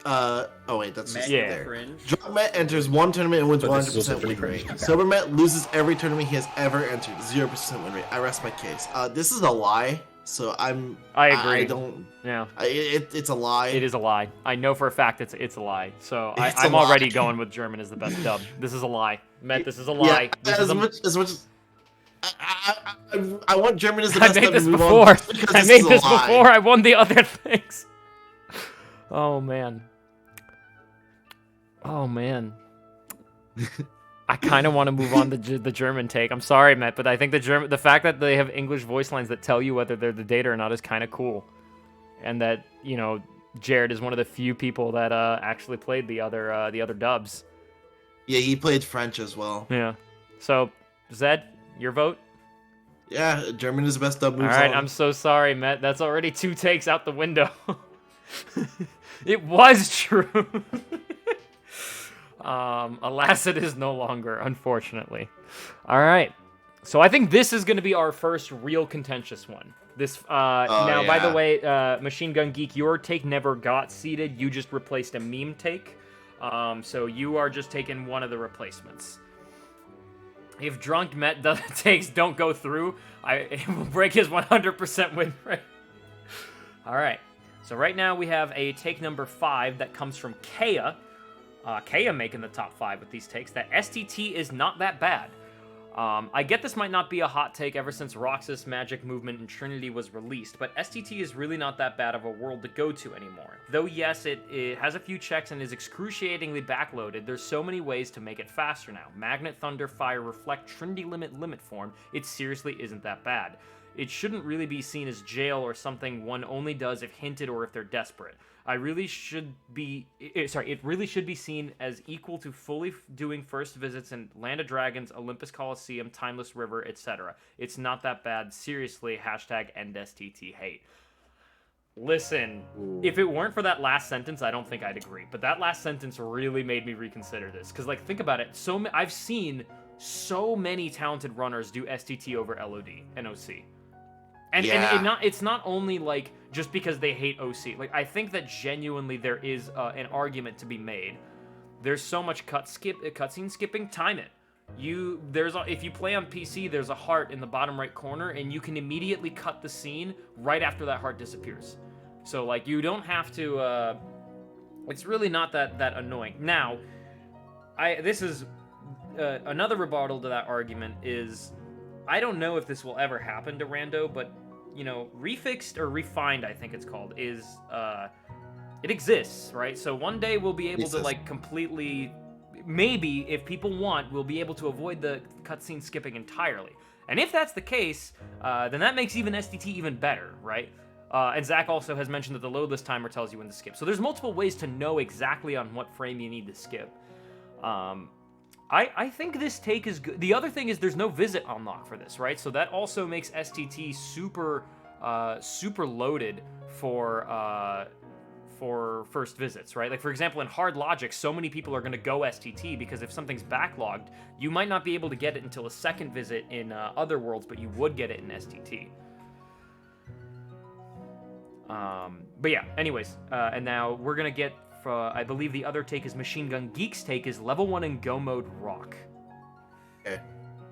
oh wait, that's just Yeah. there. Cringe. Drunk Mett enters one tournament and wins But this is 100% also win pretty rate. cringe. Sober Mett loses every tournament he has ever entered, 0% win rate. I rest my case. This is a lie, so I agree. I don't. Yeah. It's a lie. It is a lie. I know for a fact it's a lie. So It's a I'm already lie. going with German as the best dub. This is a lie. Mett, this is a lie. Yeah, This is as much as I want German as the I best made dub this to move before. on. because I this made is a this lie. before. I won the other things. Oh man. Oh man. I kind of want to move on to the German take. I'm sorry, Mett, but I think the fact that they have English voice lines that tell you whether they're the data or not is kind of cool, and that Jared is one of the few people that actually played the other dubs. Yeah, he played French as well. Yeah. So, Zed, your vote. Yeah, German is the best dub. All Moves right, on. I'm so sorry, Mett. That's already 2 takes out the window. It was true. Alas, it is no longer, unfortunately. All right. So I think this is going to be our first real contentious one. This now, by the yeah. way, Machine Gun Geek, your take never got seeded. You just replaced a meme take. So you are just taking one of the replacements. If Drunk Mett takes don't go through, it will break his 100% win rate. All right. So right now we have a take number 5 that comes from Kea, Kea making the top 5 with these takes, that STT is not that bad. I get this might not be a hot take ever since Roxas, Magic Movement, and Trinity was released, but STT is really not that bad of a world to go to anymore. Though yes, it has a few checks and is excruciatingly backloaded, there's so many ways to make it faster now. Magnet, Thunder, Fire, Reflect, Trinity Limit form, it seriously isn't that bad. It shouldn't really be seen as jail or something one only does if hinted or if they're desperate. It really should be seen as equal to fully doing first visits in Land of Dragons, Olympus Coliseum, Timeless River, etc. It's not that bad. Seriously, #end STT hate. Listen, if it weren't for that last sentence, I don't think I'd agree. But that last sentence really made me reconsider this. Because, like, think about it. I've seen so many talented runners do STT over LOD and OC. And it's not only, like, just because they hate OC. Like, I think that genuinely there is an argument to be made. There's so much cutscene skipping, time it. If you play on PC, there's a heart in the bottom right corner, and you can immediately cut the scene right after that heart disappears. So, like, you don't have to, it's really not that annoying. Now, this is, another rebuttal to that argument is, I don't know if this will ever happen to Rando, but, you know, Refixed, or Refined, I think it's called, is, it exists, right? So one day we'll be able to, like, completely, maybe, if people want, we'll be able to avoid the cutscene skipping entirely. And if that's the case, then that makes even STT even better, right? And Zach also has mentioned that the loadless timer tells you when to skip. So there's multiple ways to know exactly on what frame you need to skip. I think this take is good. The other thing is there's no visit unlock for this, right? So that also makes STT super loaded for first visits, right? Like, for example, in Hard Logic, so many people are going to go STT because if something's backlogged, you might not be able to get it until a second visit in other worlds, but you would get it in STT. But yeah, anyways, and now we're going to get... I believe the other take is Machine Gun Geek's take is level 1 in Go mode rock. Okay.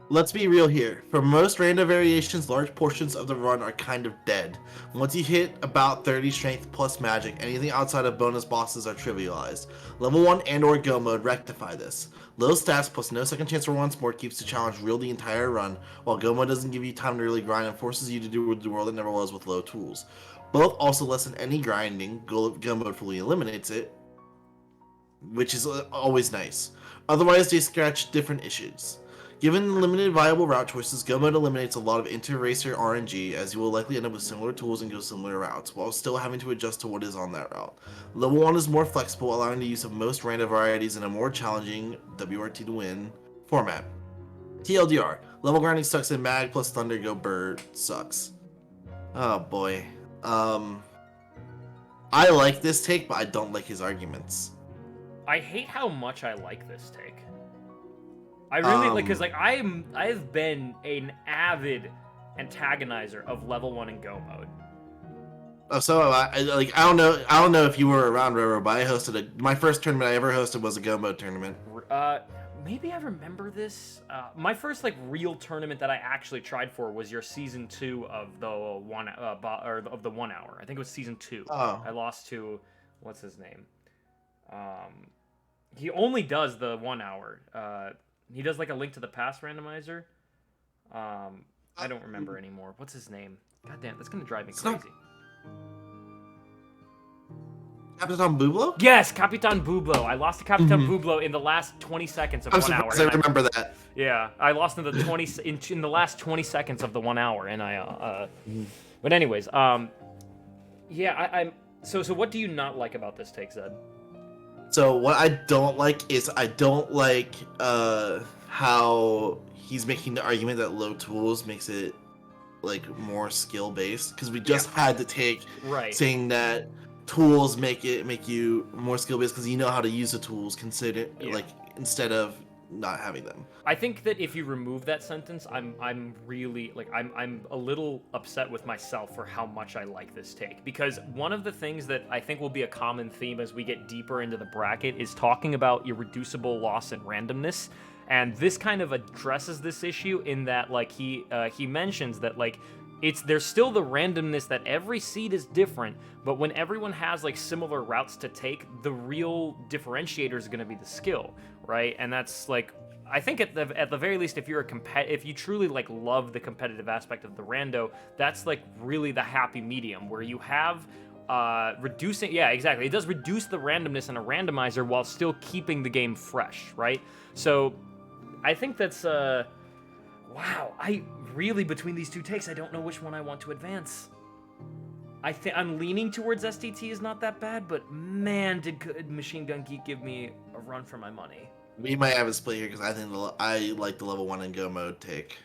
Let's be real here. For most random variations, large portions of the run are kind of dead. Once you hit about 30 strength plus magic, anything outside of bonus bosses are trivialized. Level 1 and or Go mode rectify this. Low stats plus no second chance for once more keeps the challenge real the entire run, while Go mode doesn't give you time to really grind and forces you to do the world that never was with low tools. Both also lessen any grinding. Go mode fully eliminates it, which is always nice. Otherwise, they scratch different issues. Given limited viable route choices, Go mode eliminates a lot of inter-racer RNG, as you will likely end up with similar tools and go similar routes, while still having to adjust to what is on that route. Level 1 is more flexible, allowing the use of most random varieties in a more challenging WRT to win format. TLDR, level grinding sucks and Mag plus Thunder Go Bird sucks. Oh boy. I like this take, but I don't like his arguments. I hate how much I like this take. I really like, because like I've been an avid antagonizer of level 1 in Go mode. So I don't know if you were around, River, but I hosted my first tournament I ever hosted was a Go mode tournament. Maybe I remember this. My first like real tournament that I actually tried for was your season 2 of the of the 1 hour. I think it was season 2. Oh. I lost to what's his name. He only does the 1 hour. He does like a Link to the Past randomizer. I don't remember anymore. What's his name? God damn, that's gonna drive me crazy. Capitan Bublo? Yes, Capitan Bublo. I lost to Capitan Bublo in the last 20 seconds of 1 hour. I remember that. Yeah, I lost in the in the last 20 seconds of the 1 hour, and I. But anyways, yeah, I'm. So what do you not like about this take, Zed? So what I don't like is I don't like how he's making the argument that low tools makes it like more skill based, because we just had the take saying that tools make you more skill based because you know how to use the tools, like instead of not having them. I think that if you remove that sentence, I'm really like I'm a little upset with myself for how much I like this take, because one of the things that I think will be a common theme as we get deeper into the bracket is talking about irreducible loss and randomness, and this kind of addresses this issue in that like he mentions that like there's still the randomness that every seed is different, but when everyone has like similar routes to take, the real differentiator is going to be the skill, right? And that's like, I think at the very least, if you truly like love the competitive aspect of the rando, that's like really the happy medium where you have reducing, yeah, exactly. It does reduce the randomness in a randomizer while still keeping the game fresh, right? So I think that's wow. I really, between these two takes, I don't know which one I want to advance. I'm leaning towards STT is not that bad, but man, did Machine Gun Geek give me a run for my money. We might have a split here because I think I like the level 1 and go mode take.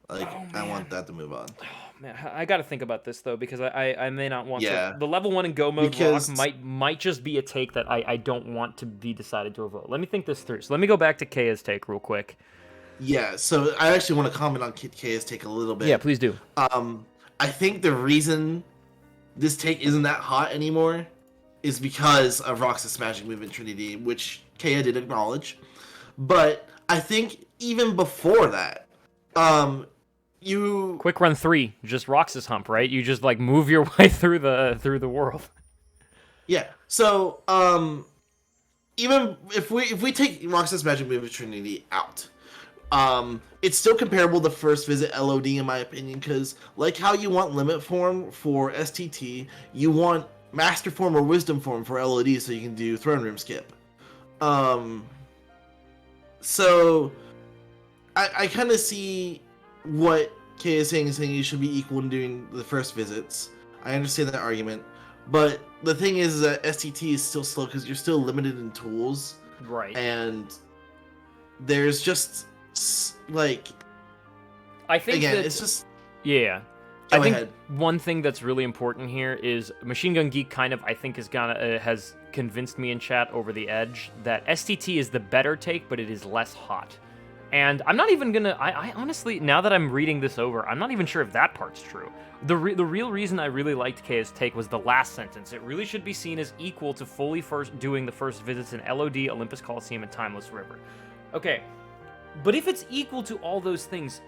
Like, I want that to move on. Oh, man, I got to think about this though because I may not want to. The level 1 and go mode rock might just be a take that I don't want to be decided to vote. Let me think this through. So let me go back to Kaya's take real quick. Yeah, so I actually want to comment on Kaya's take a little bit. Yeah, please do. I think the reason this take isn't that hot anymore is because of Roxas' magic move in Trinity, which Kaya did acknowledge. But I think even before that, you quick run 3, just Roxas hump, right? You just like move your way through the world. Yeah. So even if we take Roxas' magic move in Trinity out, it's still comparable to first visit LOD in my opinion, because like how you want limit form for STT, you want master form or wisdom form for LOD so you can do throne room skip. So I kind of see what Kay is saying you should be equal in doing the first visits. I understand that argument, but the thing is that STT is still slow because you're still limited in tools. Right. And there's just like, I think again, that, it's just yeah. Go I think ahead. One thing that's really important here is Machine Gun Geek kind of, I think, has convinced me in chat over the edge that STT is the better take, but it is less hot. And I'm not even gonna, I honestly, now that I'm reading this over, I'm not even sure if that part's true. The real reason I really liked Kaya's take was the last sentence. It really should be seen as equal to fully doing the first visits in LOD, Olympus Coliseum, and Timeless River. Okay, but if it's equal to all those things,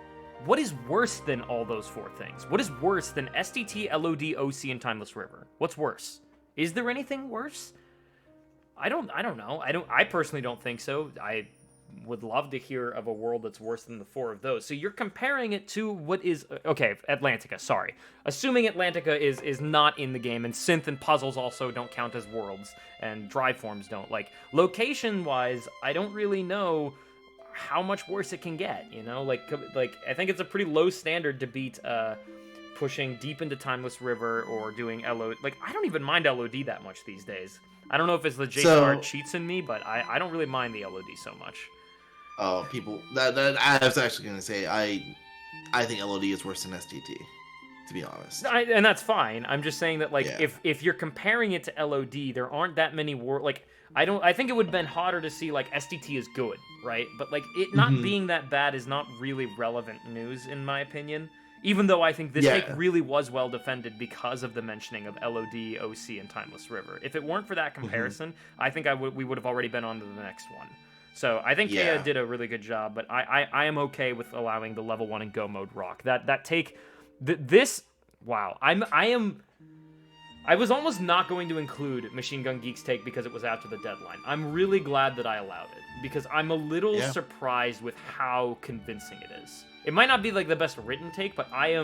what is worse than all those 4 things? What is worse than STT, LOD, OC, and Timeless River? What's worse? Is there anything worse? I don't know. I personally don't think so. I would love to hear of a world that's worse than the 4 of those. So you're comparing it to what is... Okay, Atlantica, sorry. Assuming Atlantica is not in the game, and Synth and Puzzles also don't count as worlds, and Drive Forms don't. Like, location-wise, I don't really know how much worse it can get, you know? Like I think it's a pretty low standard to beat pushing deep into Timeless River or doing LOD. Like, I don't even mind LOD that much these days. I don't know if it's the JSmartee cheats in me, but I don't really mind the LOD so much. Oh, people, that I was actually going to say, I think LOD is worse than STT, to be honest. And that's fine. I'm just saying that, like, Yeah. if you're comparing it to LOD, there aren't that many like, I think it would have been hotter to see, like, STT is good, right? But, like, it not being that bad is not really relevant news, in my opinion. Even though I think this take really was well defended because of the mentioning of LOD, OC, and Timeless River. If it weren't for that comparison, I think we would have already been on to the next one. So I think Kaya did a really good job, but I am okay with allowing the level 1 and go mode rock. That take, this, wow. I was almost not going to include Machine Gun Geek's take because it was after the deadline. I'm really glad that I allowed it because I'm a little surprised with how convincing it is. It might not be like the best written take, but I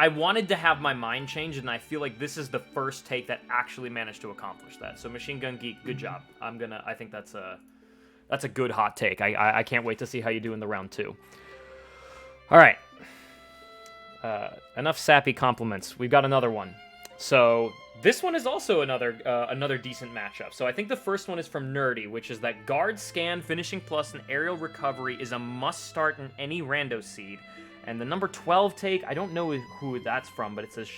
wanted to have my mind changed, and I feel like this is the first take that actually managed to accomplish that. So Machine Gun Geek, good job. I think that's a good hot take. I can't wait to see how you do in the round 2. All right. Enough sappy compliments. We've got another one. So this one is also another decent matchup. So I think the first one is from Nerdy, which is that Guard, Scan, Finishing Plus, and Aerial Recovery is a must-start in any rando seed. And the number 12 take, I don't know who that's from, but it says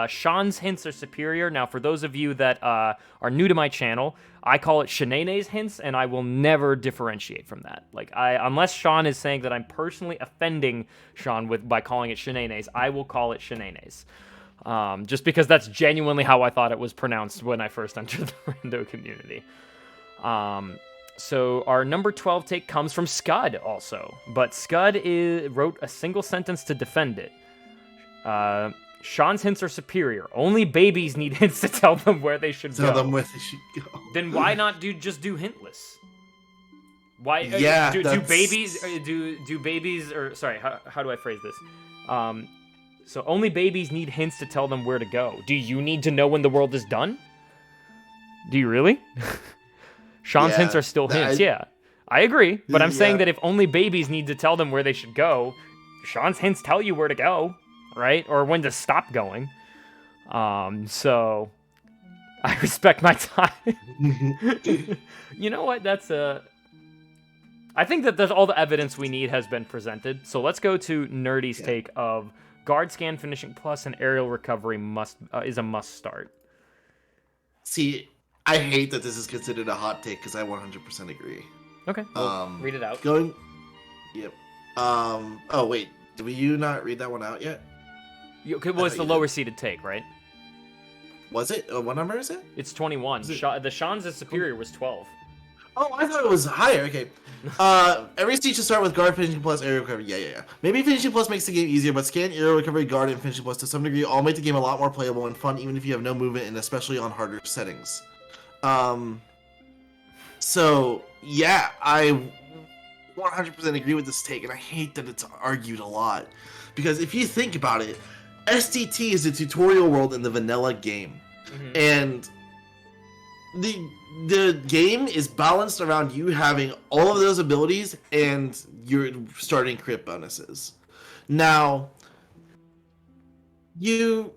Shan's hints are superior. Now, for those of you that are new to my channel, I call it Shanane's hints, and I will never differentiate from that. Like, unless Shan is saying that I'm personally offending Shan by calling it Shanane's, I will call it Shanane's. Just because that's genuinely how I thought it was pronounced when I first entered the rando community. So our number 12 take comes from Scud also, but Scud wrote a single sentence to defend it. Shan's hints are superior. Only babies need hints to tell them where they should go. Tell them where they should go. Then why not just do hintless? Why? Yeah, do that's... babies do babies or sorry? How do I phrase this? So only babies need hints to tell them where to go. Do you need to know when the world is done? Do you really? Shan's hints are still hints. Yeah, I agree. But I'm saying that if only babies need to tell them where they should go, Shan's hints tell you where to go, right? Or when to stop going. So I respect my time. You know what? I think that all the evidence we need has been presented. So let's go to Nerdy's take of guard scan, finishing plus, and aerial recovery is a must start. See, I hate that this is considered a hot take because I 100% agree. Okay, well, read it out. Yep. Oh wait, did you not read that one out yet? Well, it's the lower seeded take, right? Was it? What number is it? It's 21. The Shan's superior was 12. Oh, I thought it was higher. Okay. Every stage should start with guard, finishing plus, aerial recovery. Yeah. Maybe finishing plus makes the game easier, but scan, aerial recovery, guard, and finishing plus to some degree all make the game a lot more playable and fun, even if you have no movement, and especially on harder settings. So yeah, I 100% agree with this take, and I hate that it's argued a lot, because if you think about it, STT is a tutorial world in the vanilla game, and the game is balanced around you having all of those abilities and your starting crit bonuses. Now, I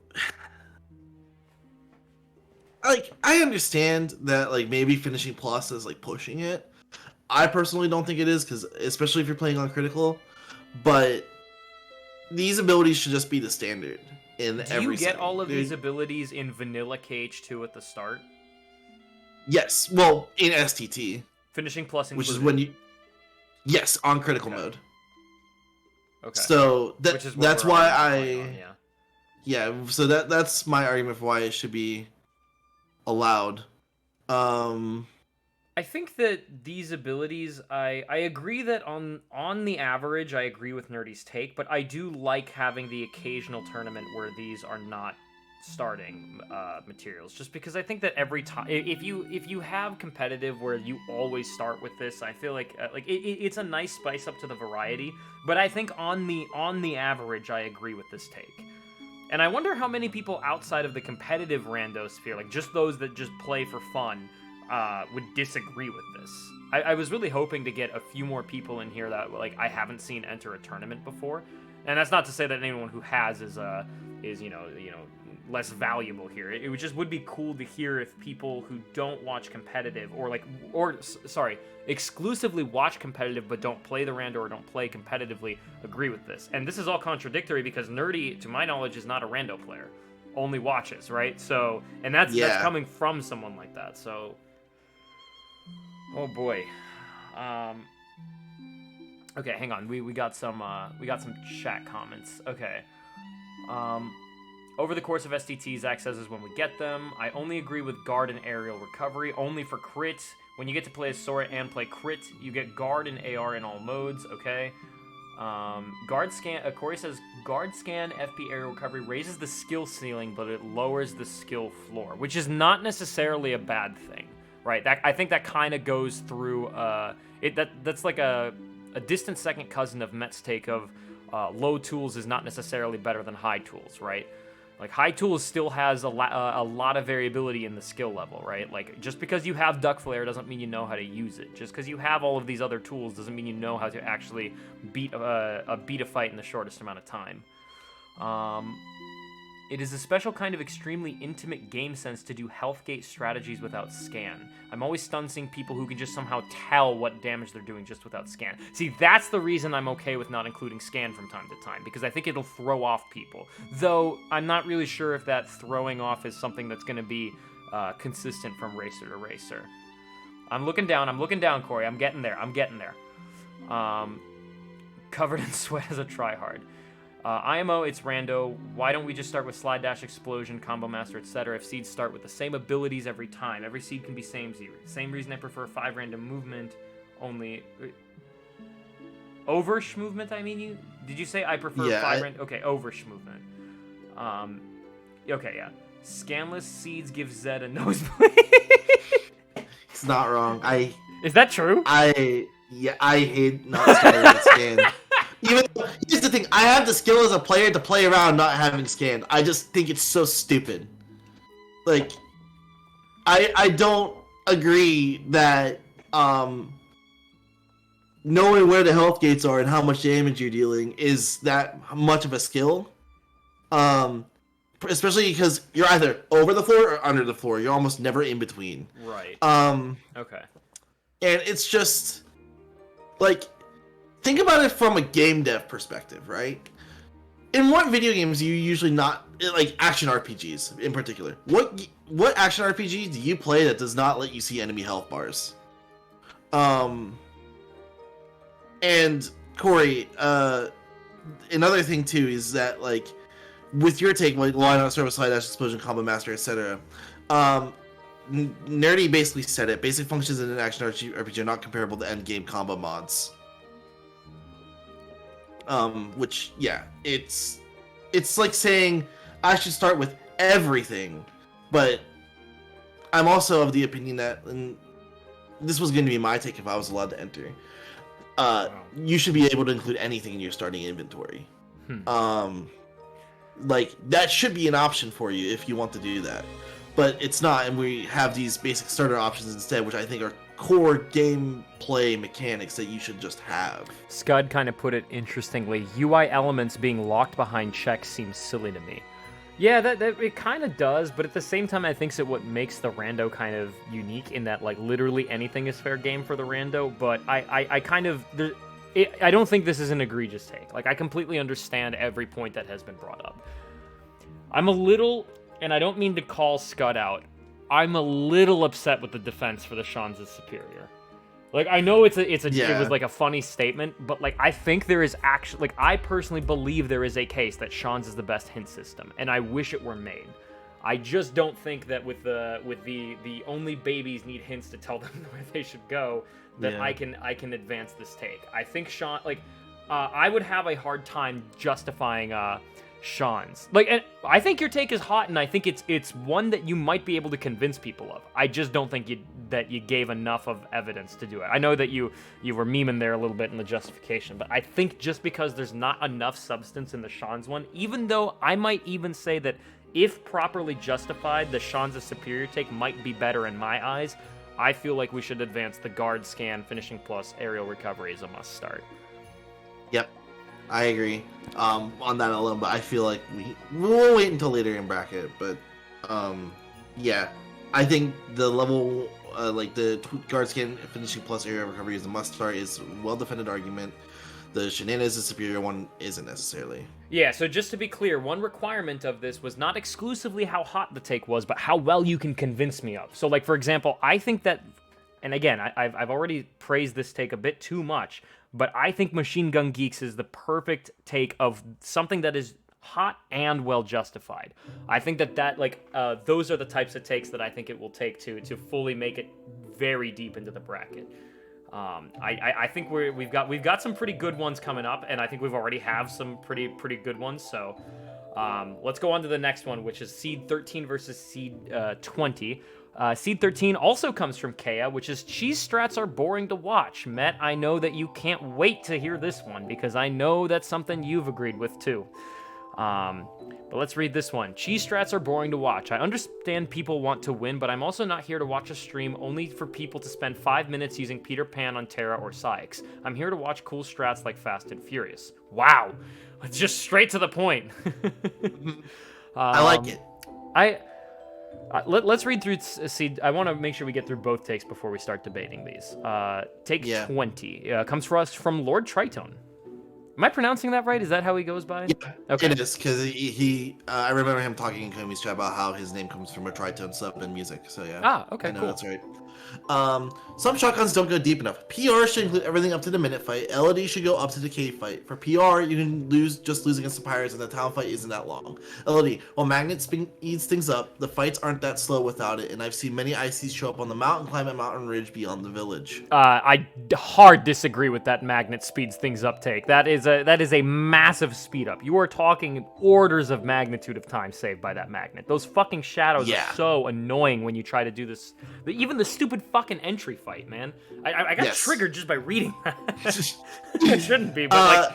understand that maybe finishing plus is pushing it. I personally don't think it is, because especially if you're playing on critical, but these abilities should just be the standard in every. Do you get all of these abilities in vanilla KH2 at the start? Yes, well, in STT. Finishing plus included. Which is when you... Yes, on critical mode. Okay. So that's why I... Yeah, so that's my argument for why it should be allowed. I think that these abilities, I agree that on the average, I agree with Nerdy's take, but I do like having the occasional tournament where these are not starting materials, just because I think that every time if you have competitive where you always start with this, I feel like it's a nice spice up to the variety, but I think on the average I agree with this take. And I wonder how many people outside of the competitive rando sphere, just those that just play for fun, would disagree with this. I was really hoping to get a few more people in here that I haven't seen enter a tournament before, and that's not to say that anyone who has is less valuable here. It would be cool to hear if people who don't watch competitive exclusively watch competitive but don't play the rando or don't play competitively agree with this. And this is all contradictory because Nerdy, to my knowledge, is not a rando player, only watches, right? So, and that's coming from someone like that. So, oh boy. Okay, hang on. We got some chat comments. Okay. Over the course of STT, Zach says is when we get them. I only agree with guard and aerial recovery, only for crit. When you get to play a Sora and play crit, you get guard and AR in all modes, okay? Guard scan, Corey says, guard scan, FP aerial recovery raises the skill ceiling, but it lowers the skill floor, which is not necessarily a bad thing, right? I think that kind of goes through, that's like a distant second cousin of Mett's take of low tools is not necessarily better than high tools, right? High tools still has a lot of variability in the skill level, right? Just because you have Duck Flare doesn't mean you know how to use it. Just because you have all of these other tools doesn't mean you know how to actually beat a fight in the shortest amount of time. It is a special kind of extremely intimate game sense to do health gate strategies without scan. I'm always stunned seeing people who can just somehow tell what damage they're doing just without scan. See, that's the reason I'm okay with not including scan from time to time, because I think it'll throw off people. Though, I'm not really sure if that throwing off is something that's going to be consistent from racer to racer. I'm looking down, Corey. I'm getting there. Covered in sweat as a tryhard. IMO, it's Rando. Why don't we just start with Slide Dash, Explosion, Combo Master, etc. if seeds start with the same abilities every time? Every seed can be same reason I prefer 5 random movement, only... Oversh movement, I mean? Did you say I prefer 5 random... Okay, Oversh movement. Okay, yeah. Scanless seeds give Zed a nosebleed. It's not wrong. Is that true? I hate not starting with scan. Even though, here's the thing, I have the skill as a player to play around not having scan. I just think it's so stupid. Like, I don't agree that knowing where the health gates are and how much damage you're dealing is that much of a skill. Especially because you're either over the floor or under the floor. You're almost never in between. Right. Okay. And it's just like, think about it from a game dev perspective, right? In what video games do you usually not, like action RPGs in particular? What action RPG do you play that does not let you see enemy health bars? And Corey, another thing too is that, like, with your take, like, why not start with Slide Dash, Explosion, Combo Master, etc. Nerdy basically said it. Basic functions in an action RPG are not comparable to end game combo mods. Which, yeah, it's like saying I should start with everything, but I'm also of the opinion that, and this was going to be my take if I was allowed to enter, you should be able to include anything in your starting inventory. Like, that should be an option for you if you want to do that. But it's not, and we have these basic starter options instead, which I think are core gameplay mechanics that you should just have. Scud kind of put it interestingly. UI elements being locked behind checks seems silly to me. Yeah, that it kind of does, but at the same time, I think it's what makes the Rando kind of unique in that, like, literally anything is fair game for the Rando, but I don't think this is an egregious take. Like, I completely understand every point that has been brought up. I'm a little, and I don't mean to call Scud out, I'm a little upset with the defense for the Shan's is superior. Like, I know it was like a funny statement, but like, I think there is actually, like, I personally believe there is a case that Shan's is the best hint system, and I wish it were made. I just don't think that with the only babies need hints to tell them where they should go, that I can advance this take. I think Shan, like, I would have a hard time justifying Shan's. Like, and I think your take is hot, and I think it's one that you might be able to convince people of. I just don't think you gave enough of evidence to do it. I know that you were memeing there a little bit in the justification, but I think just because there's not enough substance in the Shan's one, even though I might even say that if properly justified, the Shan's superior take might be better in my eyes, I feel like we should advance the guard, scan, finishing plus, aerial recovery as a must start. Yep, I agree on that alone, but I feel like we'll wait until later in bracket. But yeah, I think the level, like the guard scan, finishing plus, aerial recovery as a must start is a well-defended argument. The shenanigans, the superior one, isn't necessarily. Yeah, so just to be clear, one requirement of this was not exclusively how hot the take was, but how well you can convince me of. So, like, for example, I think that, and again, I've already praised this take a bit too much, but I think Machine Gun Geeks is the perfect take of something that is hot and well justified. I think that like, those are the types of takes that I think it will take to fully make it very deep into the bracket. I think we've got some pretty good ones coming up, and I think we've already have some pretty good ones. So let's go on to the next one, which is Seed 13 versus Seed 20. Seed 13 also comes from Kea, which is cheese strats are boring to watch. Mett, I know that you can't wait to hear this one because I know that's something you've agreed with too. But let's read this one. Cheese strats are boring to watch. I understand people want to win, but I'm also not here to watch a stream only for people to spend 5 minutes using Peter Pan on Terra or Sykes. I'm here to watch cool strats like Fast and Furious. Wow. Let's just straight to the point. I like it. Let's read through Seed. I want to make sure we get through both takes before we start debating these. Take 20 comes for us from Lord Tritone. Am I pronouncing that right? Is that how he goes by? Yeah, okay. It is, because he I remember him talking in Komi's chat about how his name comes from a tritone sub in music, so yeah. Okay, I know cool. That's right. Some shotguns don't go deep enough. PR should include everything up to the minute fight. LOD should go up to the cave fight. For PR, you can lose against the pirates, and the town fight isn't that long. LOD, while Magnet speeds things up, the fights aren't that slow without it, and I've seen many ICs show up on the mountain, climb a mountain ridge beyond the village. I hard disagree with that Magnet speeds things up take. That is a massive speed up. You are talking orders of magnitude of time saved by that Magnet. Those fucking shadows are so annoying when you try to do this. Even the stupid fucking entry fight, man. I got triggered just by reading that. It shouldn't be, but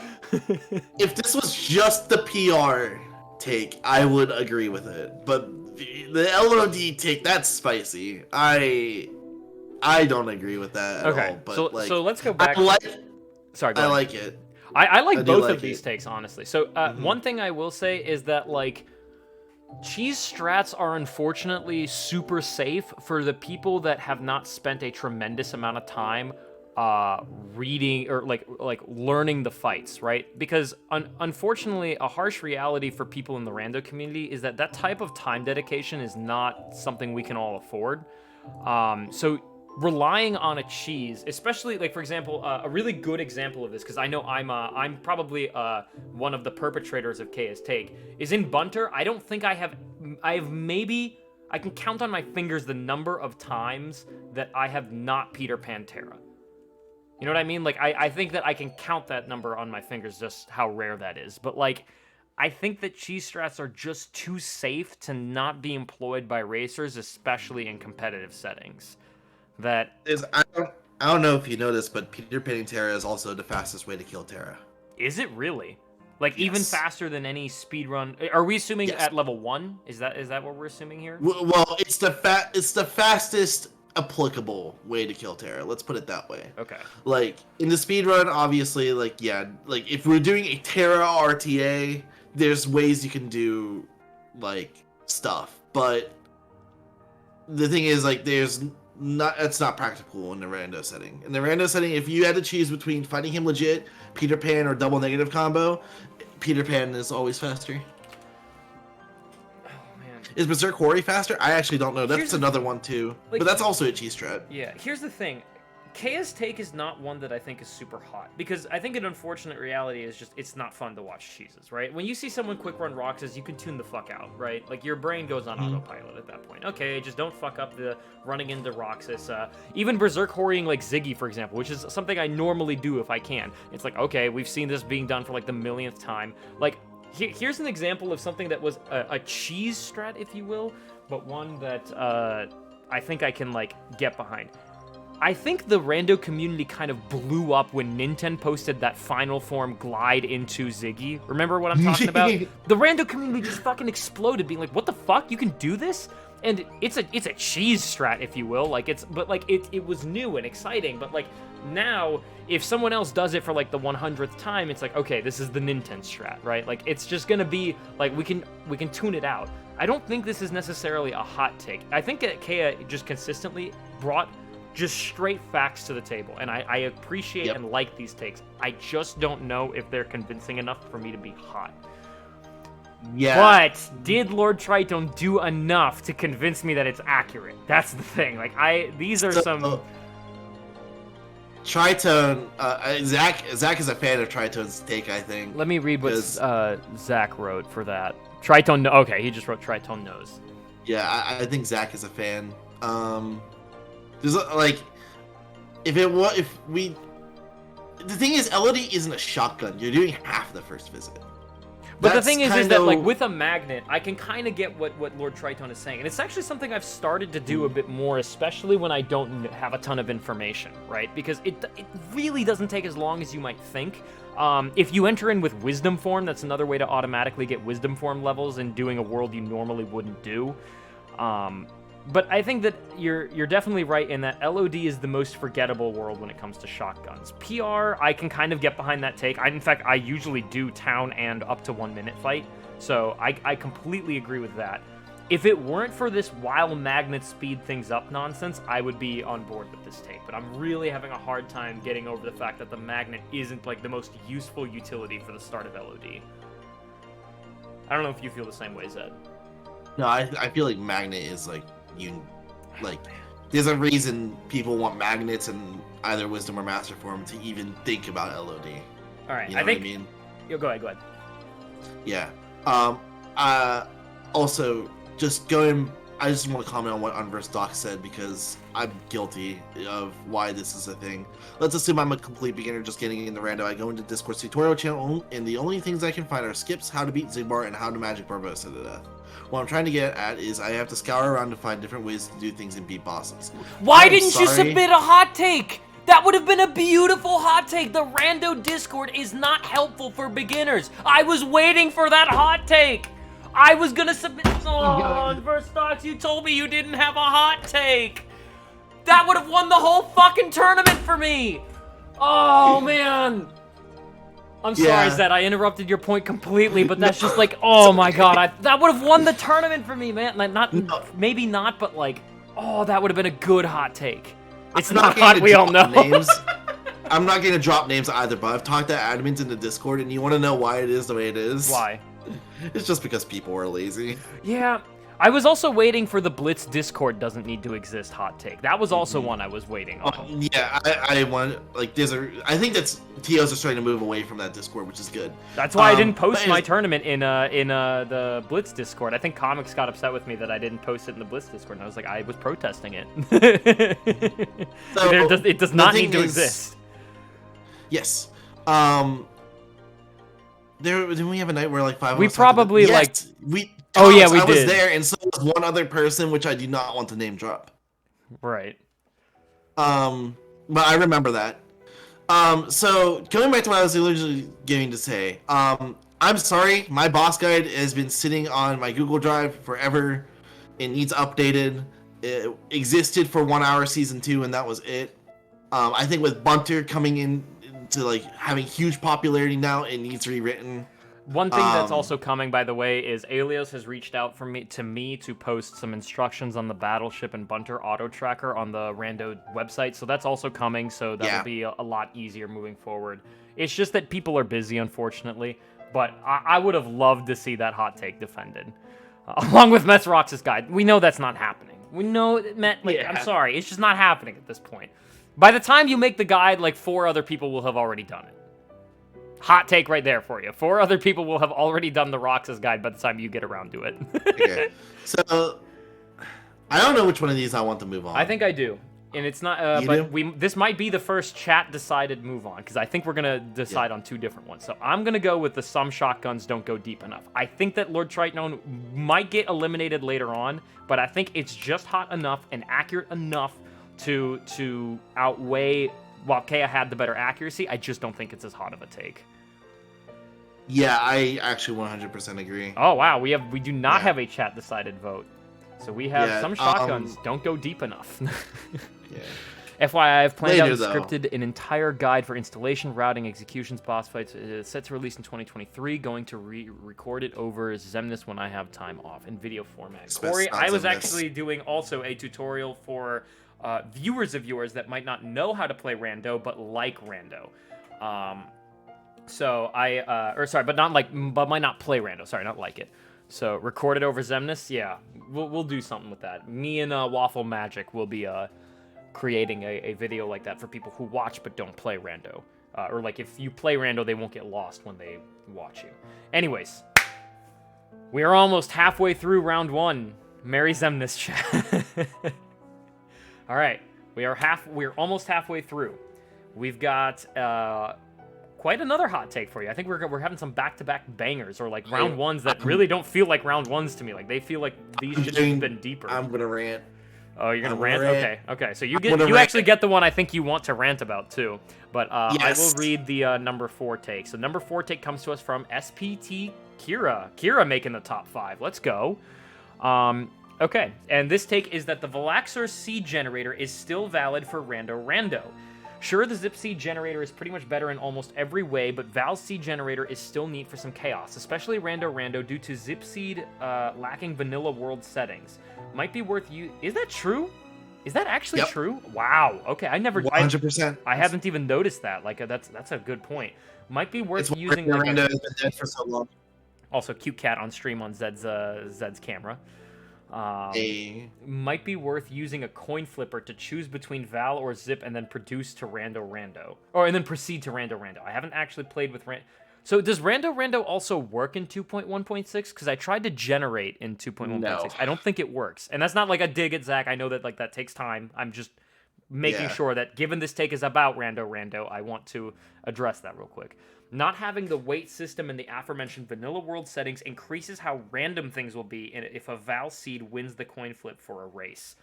if this was just the PR take, I would agree with it. But the LOD take, that's spicy. I don't agree with that at all. But so let's go back. Sorry, I like it. I like both of these takes, honestly. So one thing I will say is that, like, cheese strats are unfortunately super safe for the people that have not spent a tremendous amount of time reading or like learning the fights, right? Because unfortunately, a harsh reality for people in the rando community is that type of time dedication is not something we can all afford. So relying on a cheese, especially, like, for example, a really good example of this, because I know I'm probably one of the perpetrators of KS Take, is in Bunter. I don't think I have maybe, I can count on my fingers the number of times that I have not Peter Pantera. You know what I mean? Like, I think that I can count that number on my fingers, just how rare that is. But, like, I think that cheese strats are just too safe to not be employed by racers, especially in competitive settings. That is, I don't know if you know this, but Peter Pantera is also the fastest way to kill Terra. Is it really? Like, even faster than any speedrun? Are we assuming at level 1? Is that what we're assuming here? Well, it's the fastest applicable way to kill Terra. Let's put it that way. Okay. Like, in the speedrun, obviously, like, if we're doing a Terra RTA, there's ways you can do, like, stuff. But the thing is, like, it's not practical in the rando setting. In the rando setting, if you had to choose between fighting him legit, Peter Pan, or double negative combo, Peter Pan is always faster. Oh man. Is Berserk Hori faster? I actually don't know. That's another one too. Like, but that's also a cheese strat. Yeah, here's the thing. KS Take is not one that I think is super hot, because I think an unfortunate reality is just it's not fun to watch cheeses, right? When you see someone quick run Roxas, you can tune the fuck out, right? Like, your brain goes on autopilot at that point. Okay, just don't fuck up the running into Roxas. Even Berserk Horying like Ziggy, for example, which is something I normally do if I can. It's like, okay, we've seen this being done for like the millionth time. Like, here's an example of something that was a cheese strat, if you will, but one that I think I can, like, get behind. I think the rando community kind of blew up when Nintendo posted that final form glide into Ziggy. Remember what I'm talking about? The rando community just fucking exploded, being like, what the fuck? You can do this? And it's a cheese strat, if you will. Like, it was new and exciting, but, like, now, if someone else does it for, like, the 100th time, it's like, okay, this is the Nintendo strat, right? Like, it's just gonna be, like, we can tune it out. I don't think this is necessarily a hot take. I think that Kea just consistently brought just straight facts to the table, and I appreciate and like these takes. I just don't know if they're convincing enough for me to be hot. Yeah. But did Lord Tritone do enough to convince me that it's accurate? That's the thing. Like, these are some... Tritone, Zach is a fan of Tritone's take, I think. Let me read what Zach wrote for that. Tritone, okay, he just wrote Tritone knows. Yeah, I think Zach is a fan. There's like, the thing is, LOD isn't a shotgun. You're doing half the first visit. But the thing is that, like, with a magnet, I can kind of get what Lord Tritone is saying. And it's actually something I've started to do a bit more, especially when I don't have a ton of information, right? Because it really doesn't take as long as you might think. If you enter in with Wisdom Form, that's another way to automatically get Wisdom Form levels in doing a world you normally wouldn't do. But I think that you're definitely right in that LOD is the most forgettable world when it comes to shotguns. PR, I can kind of get behind that take. In fact, I usually do town and up to 1 minute fight, so I completely agree with that. If it weren't for this while magnet speed things up nonsense, I would be on board with this take. But I'm really having a hard time getting over the fact that the magnet isn't, like, the most useful utility for the start of LOD. I don't know if you feel the same way, Zed. No, I feel like magnet is, like, there's a reason people want magnets and either wisdom or master form to even think about LOD. All right, You know I think. what I mean? Yo, go ahead. Yeah. Also, I just want to comment on what Unverse Doc said because I'm guilty of why this is a thing. Let's assume I'm a complete beginner just getting into Rando. I go into Discord's tutorial channel, and the only things I can find are skips, how to beat Zigbar, and how to magic Barbosa to death. What I'm trying to get at is I have to scour around to find different ways to do things and beat bosses. Why I'm didn't you sorry. submit a hot take? That would have been a beautiful hot take. The Rando Discord is not helpful for beginners. I was waiting for that hot take. I was gonna submit. Oh, Unverse Stocks, you told me you didn't have a hot take. That would have won the whole fucking tournament for me. Oh man. I'm sorry, Yeah. Zed. I interrupted your point completely, but that's just like, oh my god, that would have won the tournament for me, man. Like, maybe not, but like, oh, that would have been a good hot take. It's I'm not going hot, to we all drop know. Names. I'm not going to drop names either, but I've talked to admins in the Discord, and you want to know why it is the way it is? Why? It's just because people are lazy. Yeah. I was also waiting for the Blitz Discord doesn't need to exist hot take. That was also one I was waiting on. Yeah, I want, like, I think that's, TOs are starting to move away from that Discord, which is good. That's why I didn't post but my tournament in the Blitz Discord. I think Comics got upset with me that I didn't post it in the Blitz Discord, and I was like, I was protesting it. So, it does the not thing need to is- exist. Yes. Didn't we have a night where like 5 of We us probably, yes, we. Oh, yeah, Thomas, we I was did. there, and so was one other person, which I do not want to name drop. Right. But I remember that. So going back to what I was originally going to say, I'm sorry, my boss guide has been sitting on my Google Drive forever. It needs updated. It existed for 1 hour season 2, and that was it. I think with Bunter coming in to like having huge popularity now, it needs rewritten. One thing that's also coming, by the way, is Alios has reached out to me to post some instructions on the Battleship and Bunter auto tracker on the Rando website. So that's also coming. So that'll be a lot easier moving forward. It's just that people are busy, unfortunately. But I would have loved to see that hot take defended, along with Mett's Roxas guide. We know that's not happening. We know that Mett. Like, I'm sorry, it's just not happening at this point. By the time you make the guide, like 4 other people will have already done it. Hot take right there for you. 4 other people will have already done the Roxas guide by the time you get around to it. Okay. So I don't know which one of these I want to move on. I think I do. And it's not, this might be the first chat decided move on, because I think we're gonna decide on 2 different ones. So I'm gonna go with the some shotguns don't go deep enough. I think that Lord Triton might get eliminated later on, but I think it's just hot enough and accurate enough to outweigh. While Kea had the better accuracy, I just don't think it's as hot of a take. Yeah, I actually 100% agree. Oh wow, we do not have a chat decided vote. So we have some shotguns don't go deep enough. FYI, I've planned out and scripted an entire guide for installation, routing, executions, boss fights. It's set to release in 2023. Going to record it over Xemnas when I have time off in video format. Corey, I was actually doing also a tutorial for viewers of yours that might not know how to play Rando but like Rando. But might not play Rando. Sorry, not like it. So recorded over Xemnas. Yeah, we'll do something with that. Me and Waffle Magic will be creating a video like that for people who watch but don't play Rando. Or like if you play Rando, they won't get lost when they watch you. Anyways, we are almost halfway through round 1. Merry Xemnas chat. All right, we're almost halfway through. We've got quite another hot take for you. I think we're having some back-to-back bangers, or like round 1s that really don't feel like round 1s to me. Like they feel like these should have been deeper. I'm gonna rant. Oh, you're gonna rant? Okay. So you actually get the one I think you want to rant about too. But I will read the number 4 take. So number 4 take comes to us from SPT Kira. Kira making the top 5. Let's go. Okay, and this take is that the Valaxor seed generator is still valid for Rando. Sure, the Zip seed generator is pretty much better in almost every way, but Val's seed generator is still neat for some chaos, especially Rando due to Zip seed lacking vanilla world settings. Might be worth you. Is that true? Is that actually true? Wow. Okay, I never. 100%. I haven't even noticed that. Like that's a good point. Might be worth using. Rando has been dead for so long. Also, cute cat on stream on Zed's camera. Might be worth using a coin flipper to choose between Val or Zip and then produce to Rando. And then proceed to Rando. I haven't actually played with So does Rando also work in 2.1.6? Because I tried to generate in 2.1.6. No. I don't think it works. And that's not like a dig at Zach. I know that that takes time. I'm just making sure that given this take is about Rando, I want to address that real quick. Not having the weight system in the aforementioned vanilla world settings increases how random things will be if a Val seed wins the coin flip for a race.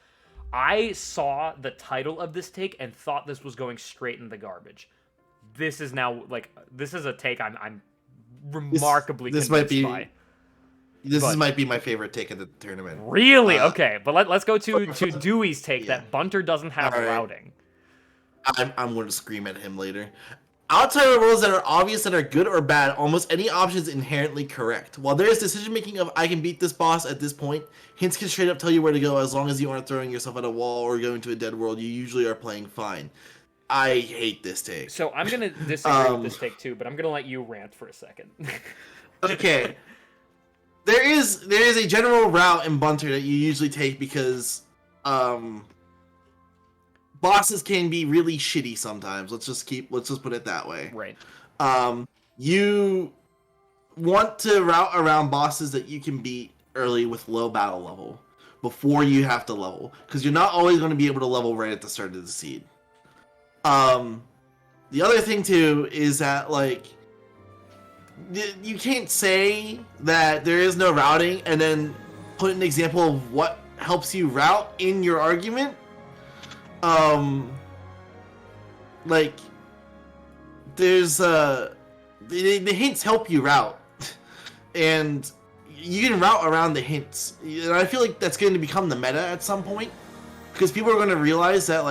I saw the title of this take and thought this was going straight in the garbage. This is now, this is a take I'm remarkably convinced by. This might be my favorite take of the tournament. Really? Okay, but let's go to Dewey's take that Bunter doesn't have routing. I'm going to scream at him later. Outside of rules that are obvious and are good or bad, almost any option is inherently correct. While there is decision-making of I can beat this boss at this point, hints can straight up tell you where to go as long as you aren't throwing yourself at a wall or going to a dead world, you usually are playing fine. I hate this take. So I'm going to disagree with this take too, but I'm going to let you rant for a second. Okay. There is a general route in Bunter that you usually take because bosses can be really shitty sometimes. Let's just put it that way. Right. You want to route around bosses that you can beat early with low battle level before you have to level, because you're not always going to be able to level right at the start of the seed. The other thing too is that you can't say that there is no routing and then put an example of what helps you route in your argument. There's the hints help you route, and you can route around the hints. And I feel like that's going to become the meta at some point, because people are going to realize that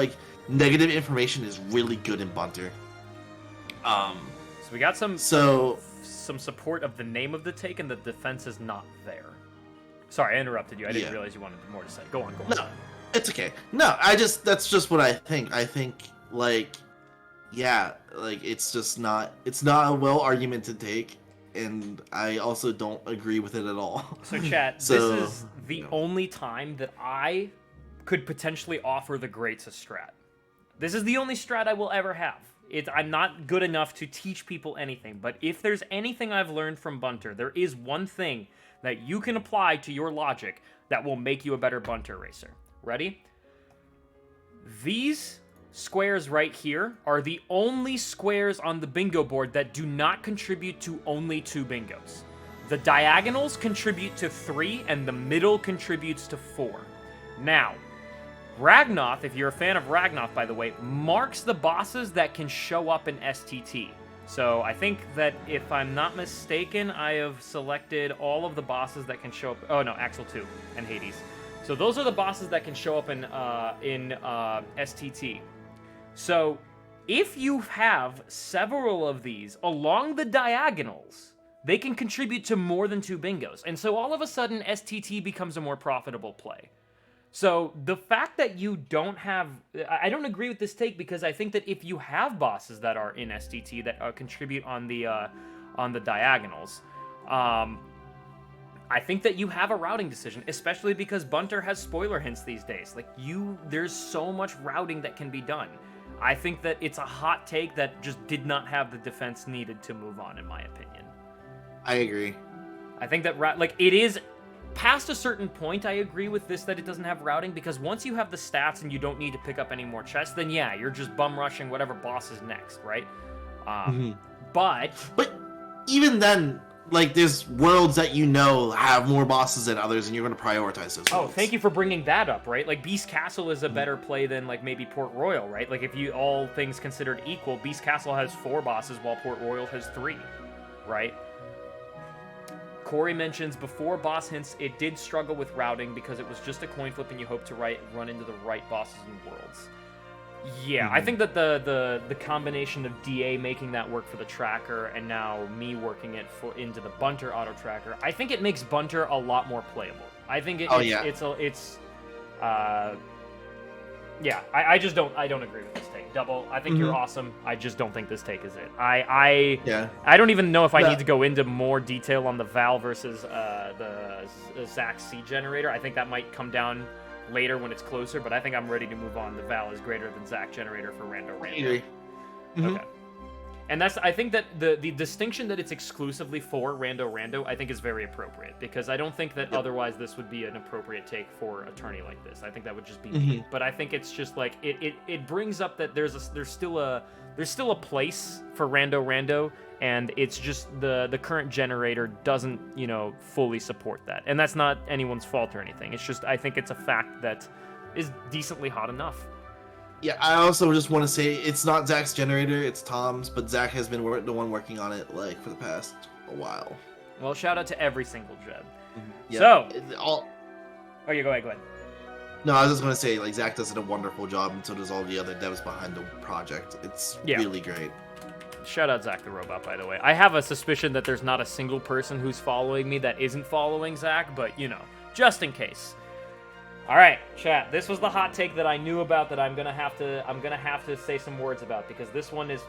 negative information is really good in Bunter. So we got some support of the name of the take, and the defense is not there. Sorry, I interrupted you. I didn't realize you wanted more to say. Go on. No, it's okay. No, that's just what I think. I think it's just not. It's not a well argumented take, and I also don't agree with it at all. So, chat. This is the only time that I could potentially offer the greats a strat. This is the only strat I will ever have. I'm not good enough to teach people anything, but if there's anything I've learned from Bunter, there is one thing that you can apply to your logic that will make you a better Bunter racer. Ready? These squares right here are the only squares on the bingo board that do not contribute to only 2 bingos. The diagonals contribute to 3, and the middle contributes to 4. Now, Ragnoth, if you're a fan of Ragnoth, by the way, marks the bosses that can show up in STT. So I think that if I'm not mistaken, I have selected all of the bosses that can show up. Oh no, Axel 2 and Hades. So those are the bosses that can show up in STT. So if you have several of these along the diagonals, they can contribute to more than 2 bingos. And so all of a sudden, STT becomes a more profitable play. So the fact that you don't have... I don't agree with this take, because I think that if you have bosses that are in STT that contribute on the diagonals, I think that you have a routing decision, especially because Bunter has spoiler hints these days. There's so much routing that can be done. I think that it's a hot take that just did not have the defense needed to move on, in my opinion. I agree. I think that, it is... Past a certain point, I agree with this that it doesn't have routing, because once you have the stats and you don't need to pick up any more chests, then yeah, you're just bum rushing whatever boss is next, right? But even then, there's worlds that have more bosses than others, and you're going to prioritize those. Oh, thank you for bringing that up, right? Beast Castle is a better play than maybe Port Royal, right? If you all things considered equal, Beast Castle has 4 bosses while Port Royal has 3, right? Corey mentions, before boss hints, it did struggle with routing because it was just a coin flip and you hope to run into the right bosses and worlds. Yeah, I think that the combination of DA making that work for the tracker and now me working it into the Bunter auto tracker, I think it makes Bunter a lot more playable. I think I just don't agree with this take. Double. I think you're awesome. I just don't think this take is it. I don't even know if I Yeah. need to go into more detail on the Val versus the Zach C generator. I think that might come down later when it's closer, but I think I'm ready to move on. The Val is greater than Zach generator for Rando. I agree. Okay. And I think that the distinction that it's exclusively for Rando, I think is very appropriate, because I don't think that otherwise this would be an appropriate take for a tourney like this. I think that would just be mean. But I think it's just like it brings up that there's still a place for Rando, and it's just the current generator doesn't, fully support that. And that's not anyone's fault or anything. It's just I think it's a fact that is decently hot enough. Yeah, I also just want to say it's not Zach's generator, it's Tom's, but Zach has been the one working on it for the past a while. Well, shout out to every single Jeb. Yeah. So, all. Oh, yeah, go ahead. No, I was just gonna say Zach does a wonderful job, and so does all the other devs behind the project. It's really great. Shout out Zach the Robot, by the way. I have a suspicion that there's not a single person who's following me that isn't following Zach, but just in case. All right, chat. This was the hot take that I knew about that I'm gonna have to say some words about, because this one is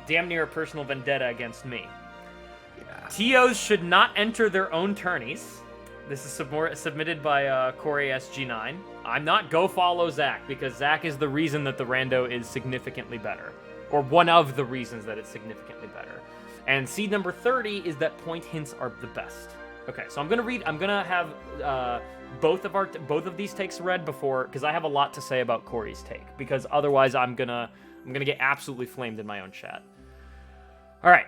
damn near a personal vendetta against me. Yeah. TOs should not enter their own tourneys. This is submitted by Corey SG9. I'm not go follow Zach, because Zach is the reason that the Rando is significantly better, or one of the reasons that it's significantly better. And seed number 30 is that point hints are the best. Okay, so I'm gonna have both of these takes read before, because I have a lot to say about Corey's take, because otherwise I'm gonna get absolutely flamed in my own chat. All right,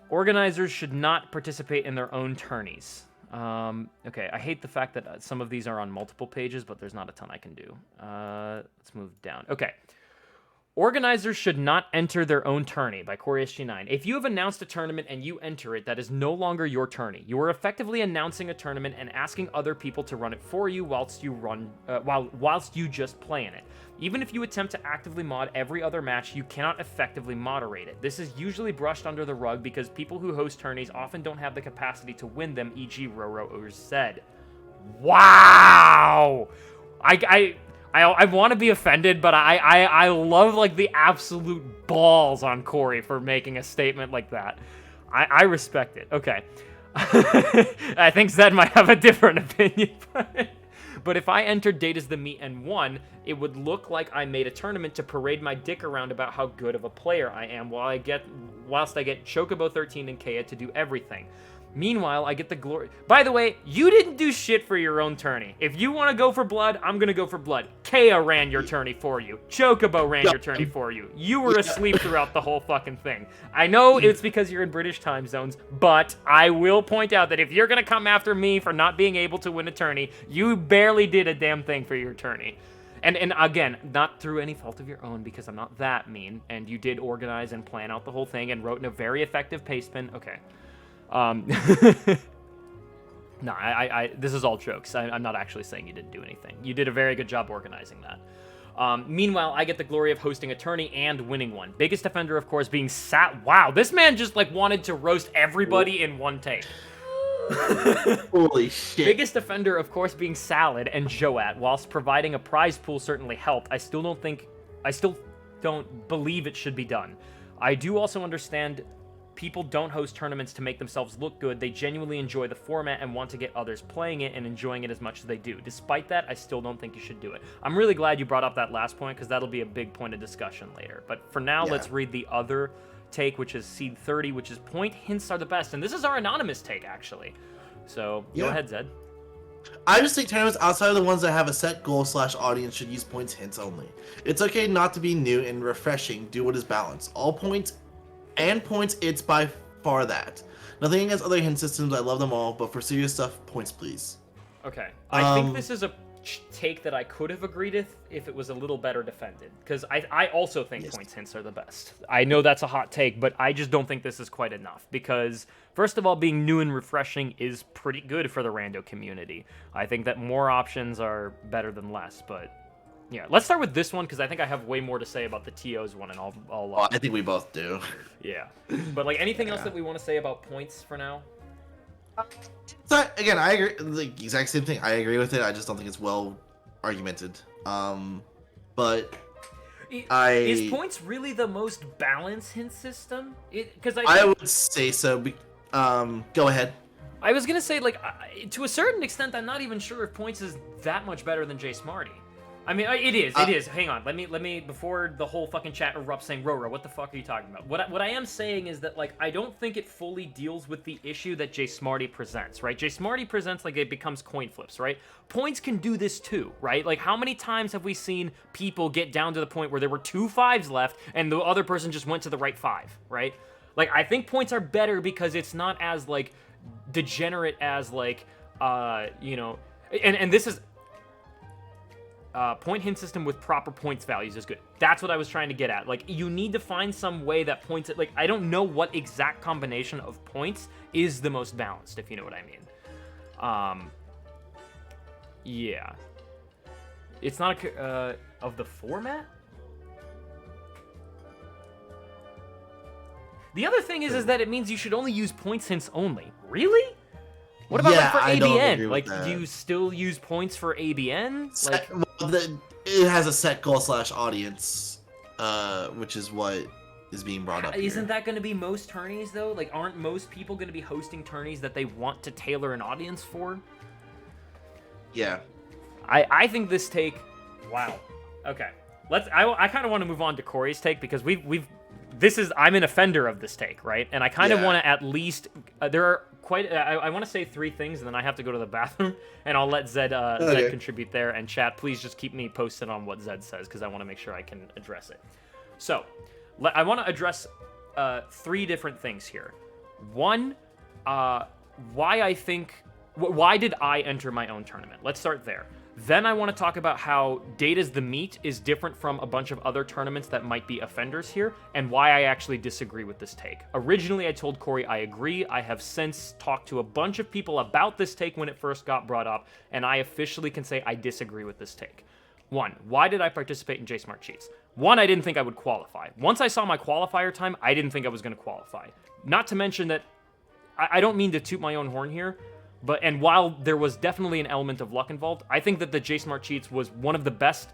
organizers should not participate in their own tourneys. Okay, I hate the fact that some of these are on multiple pages, but there's not a ton I can do. Let's move down. Okay. Organizers should not enter their own tourney by Corey SG9. If you have announced a tournament and you enter it, that is no longer your tourney. You are effectively announcing a tournament and asking other people to run it for you whilst you just play in it. Even if you attempt to actively mod every other match, you cannot effectively moderate it. This is usually brushed under the rug because people who host tourneys often don't have the capacity to win them, e.g. Roro or Zed. Wow! I want to be offended, but I love the absolute balls on Corey for making a statement like that. I respect it. Okay. I think Zed might have a different opinion. But if I entered Data's the Meat and won, it would look like I made a tournament to parade my dick around about how good of a player I am whilst I get Chocobo 13 and Kea to do everything. Meanwhile, I get the glory. By the way, you didn't do shit for your own tourney. If you want to go for blood, I'm going to go for blood. Kea ran your tourney for you. Chocobo ran your tourney for you. You were asleep throughout the whole fucking thing. I know it's because you're in British time zones, but I will point out that if you're going to come after me for not being able to win a tourney, you barely did a damn thing for your tourney. And again, not through any fault of your own, because I'm not that mean, and you did organize and plan out the whole thing and wrote in a very effective paste pen. Okay. No, this is all jokes. I'm not actually saying you didn't do anything. You did a very good job organizing that. Meanwhile, I get the glory of hosting a tourney and winning one. Biggest offender, of course, being Wow, this man just wanted to roast everybody in one take. Holy shit. Biggest offender, of course, being Salad and Joat. Whilst providing a prize pool certainly helped, I still don't believe it should be done. I do also understand people don't host tournaments to make themselves look good. They genuinely enjoy the format and want to get others playing it and enjoying it as much as they do. Despite that, I still don't think you should do it. I'm really glad you brought up that last point, because that'll be a big point of discussion later. But for now, let's read the other take, which is seed 30, which is point hints are the best. And this is our anonymous take, actually. So go ahead, Zed. I just think tournaments outside of the ones that have a set goal / audience should use points hints only. It's okay not to be new and refreshing. Do what is balanced. All points and points, it's by far that. Nothing against other hint systems, I love them all, but for serious stuff, points please. Okay. I think this is a take that I could have agreed with if it was a little better defended, because I also think points hints are the best. I know that's a hot take, but I just don't think this is quite enough, because first of all, being new and refreshing is pretty good for the Rando community. I think that more options are better than less, but yeah, let's start with this one, because I think I have way more to say about the TOs one, and I'll I think we both do. Yeah. But anything else that we want to say about points for now? So again, I agree. The exact same thing. I agree with it. I just don't think it's well argumented. But Is points really the most balanced hint system? Because I would say so. Go ahead. I was gonna say, like, to a certain extent, I'm not even sure if points is that much better than JSmartee. I mean, it is. It is. Hang on. Let me. Before the whole fucking chat erupts saying, Roro, what the fuck are you talking about? What I am saying is that, like, I don't think it fully deals with the issue that JSmartee presents, right? JSmartee presents, like, it becomes coin flips, right? Points can do this too, right? Like, how many times have we seen people get down to the point where there were 2 5s left and the other person just went to the right 5, right? Like, I think points are better because it's not as, like, degenerate as, like, you know, and this is point hint system with proper points values is good. That's what I was trying to get at. Like, you need to find some way that points, like, I don't know what exact combination of points is the most balanced, if you know what I mean. Yeah, it's not a of the format. The other thing is that it means you should only use points hints only. Really? What about, like, for ABN? Like, do you still use points for ABN? Like, it has a set goal / audience, which is what is being brought up. Isn't that going to be most tourneys though? Like, aren't most people going to be hosting tourneys that they want to tailor an audience for? Yeah. I think this take. Wow. Okay. I kind of want to move on to Corey's take because I'm an offender of this take, right? And I kind of want to at least, there are quite, I want to say 3 things, and then I have to go to the bathroom, and I'll let Zed contribute there. And chat, please just keep me posted on what Zed says, because I want to make sure I can address it. So, I want to address 3 different things here. One, why did I enter my own tournament? Let's start there. Then I want to talk about how Data's the Meat is different from a bunch of other tournaments that might be offenders here, and why I actually disagree with this take. Originally, I told Corey I agree. I have since talked to a bunch of people about this take when it first got brought up, and I officially can say I disagree with this take. 1, why did I participate in JSmart Cheats? 1, I didn't think I would qualify. Once I saw my qualifier time, I didn't think I was going to qualify. Not to mention that, I don't mean to toot my own horn here, and while there was definitely an element of luck involved, I think that the JSmart Cheats was one of the best,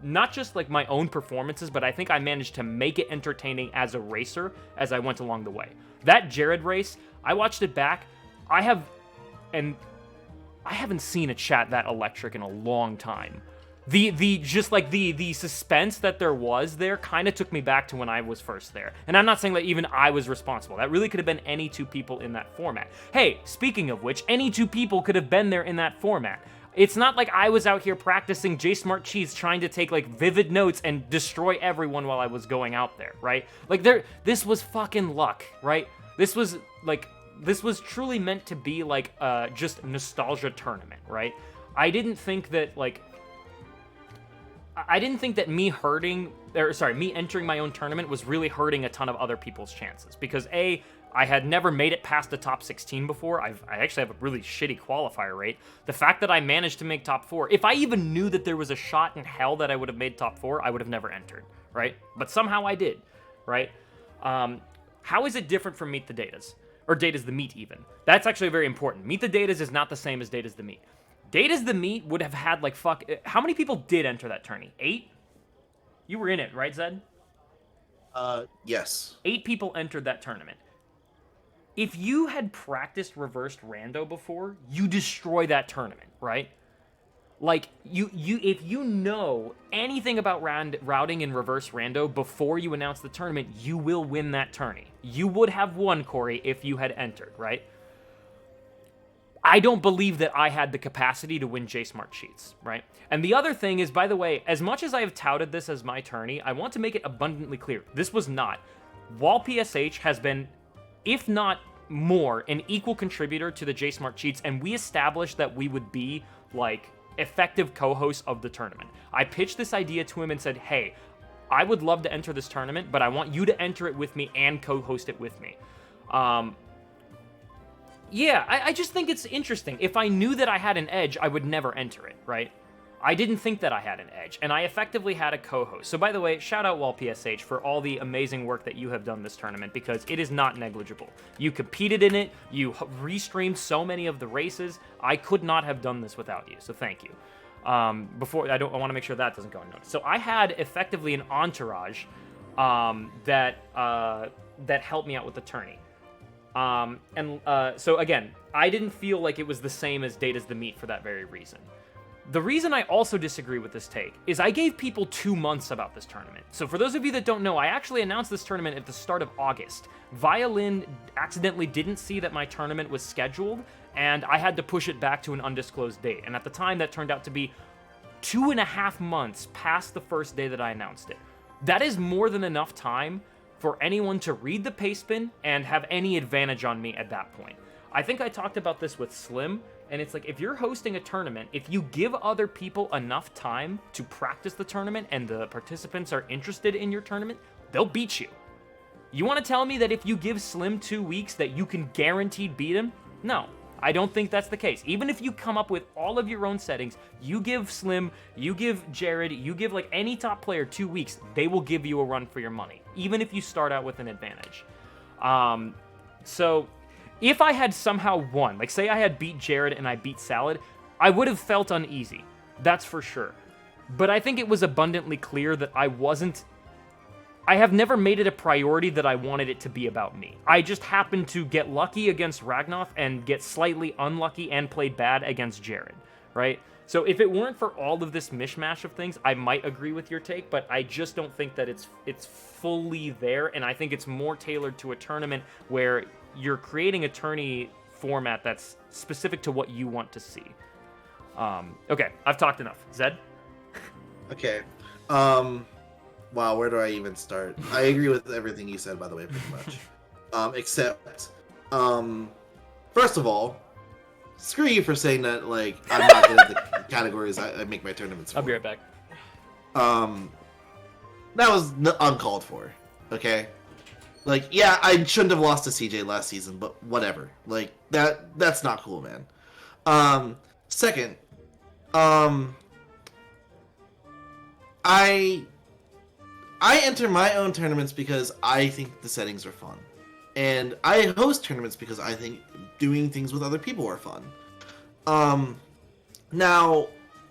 not just like my own performances, but I think I managed to make it entertaining as a racer as I went along the way. That Jared race, I watched it back. I haven't seen a chat that electric in a long time. The suspense that there was there kind of took me back to when I was first there. And I'm not saying that even I was responsible. That really could have been any 2 people in that format. Hey, speaking of which, any 2 people could have been there in that format. It's not like I was out here practicing JSmart Cheats trying to take, like, vivid notes and destroy everyone while I was going out there, right? Like, this was fucking luck, right? This was truly meant to be, like, just nostalgia tournament, right? I didn't think that me entering my own tournament was really hurting a ton of other people's chances. Because A, I had never made it past the top 16 before. I actually have a really shitty qualifier rate. The fact that I managed to make top 4, if I even knew that there was a shot in hell that I would have made top 4, I would have never entered, right? But somehow I did, right? How is it different from Meet the Datas? Or Data's the Meat, even? That's actually very important. Meet the Datas is not the same as Data's the Meat. Data's the Meat would have had, like, how many people did enter that tourney? 8? You were in it, right, Zed? Yes. 8 people entered that tournament. If you had practiced reversed rando before, you destroy that tournament, right? Like, if you know anything about routing in reverse rando before you announce the tournament, you will win that tourney. You would have won, Corey, if you had entered, right? I don't believe that I had the capacity to win JSmart Cheats, right? And the other thing is, by the way, as much as I have touted this as my tourney, I want to make it abundantly clear. This was not. Wall PSH has been, if not more, an equal contributor to the JSmart Cheats, and we established that we would be, like, effective co-hosts of the tournament. I pitched this idea to him and said, hey, I would love to enter this tournament, but I want you to enter it with me and co-host it with me. Yeah, I just think it's interesting. If I knew that I had an edge, I would never enter it, right? I didn't think that I had an edge, and I effectively had a co-host. So by the way, shout out Wall PSH for all the amazing work that you have done this tournament, because it is not negligible. You competed in it, you restreamed so many of the races. I could not have done this without you, so thank you. Before I want to make sure that doesn't go unnoticed. So I had effectively an entourage that helped me out with the tourney. So again, I didn't feel like it was the same as Data's the Meat for that very reason. The reason I also disagree with this take is I gave people 2 months about this tournament. So for those of you that don't know, I actually announced this tournament at the start of August. Violin accidentally didn't see that my tournament was scheduled, and I had to push it back to an undisclosed date. And at the time, that turned out to be 2.5 months past the first day that I announced it. That is more than enough time for anyone to read the pace spin and have any advantage on me at that point. I think I talked about this with Slim, and it's like, if you're hosting a tournament, if you give other people enough time to practice the tournament and the participants are interested in your tournament, they'll beat you. You want to tell me that if you give Slim 2 weeks that you can guaranteed beat him? No, I don't think that's the case. Even if you come up with all of your own settings, you give Slim, you give Jared, you give like any top player 2 weeks, they will give you a run for your money, even if you start out with an advantage. So if I had somehow won, like say I had beat Jared and I beat Salad, I would have felt uneasy. That's for sure. But I think it was abundantly clear that I have never made it a priority that I wanted it to be about me. I just happened to get lucky against Ragnoff and get slightly unlucky and played bad against Jared, right? So if it weren't for all of this mishmash of things, I might agree with your take, but I just don't think that it's fully there, and I think it's more tailored to a tournament where you're creating a tourney format that's specific to what you want to see. Okay, I've talked enough. Zed? Okay. Wow, where do I even start? I agree with everything you said, by the way, pretty much. Except, first of all, screw you for saying that, like, I'm not good at the categories I make my tournaments for. I'll be right back. That was uncalled for, okay? Like, yeah, I shouldn't have lost to CJ last season, but whatever. Like, that's not cool, man. Second, I enter my own tournaments because I think the settings are fun. And I host tournaments because I think doing things with other people are fun. Now,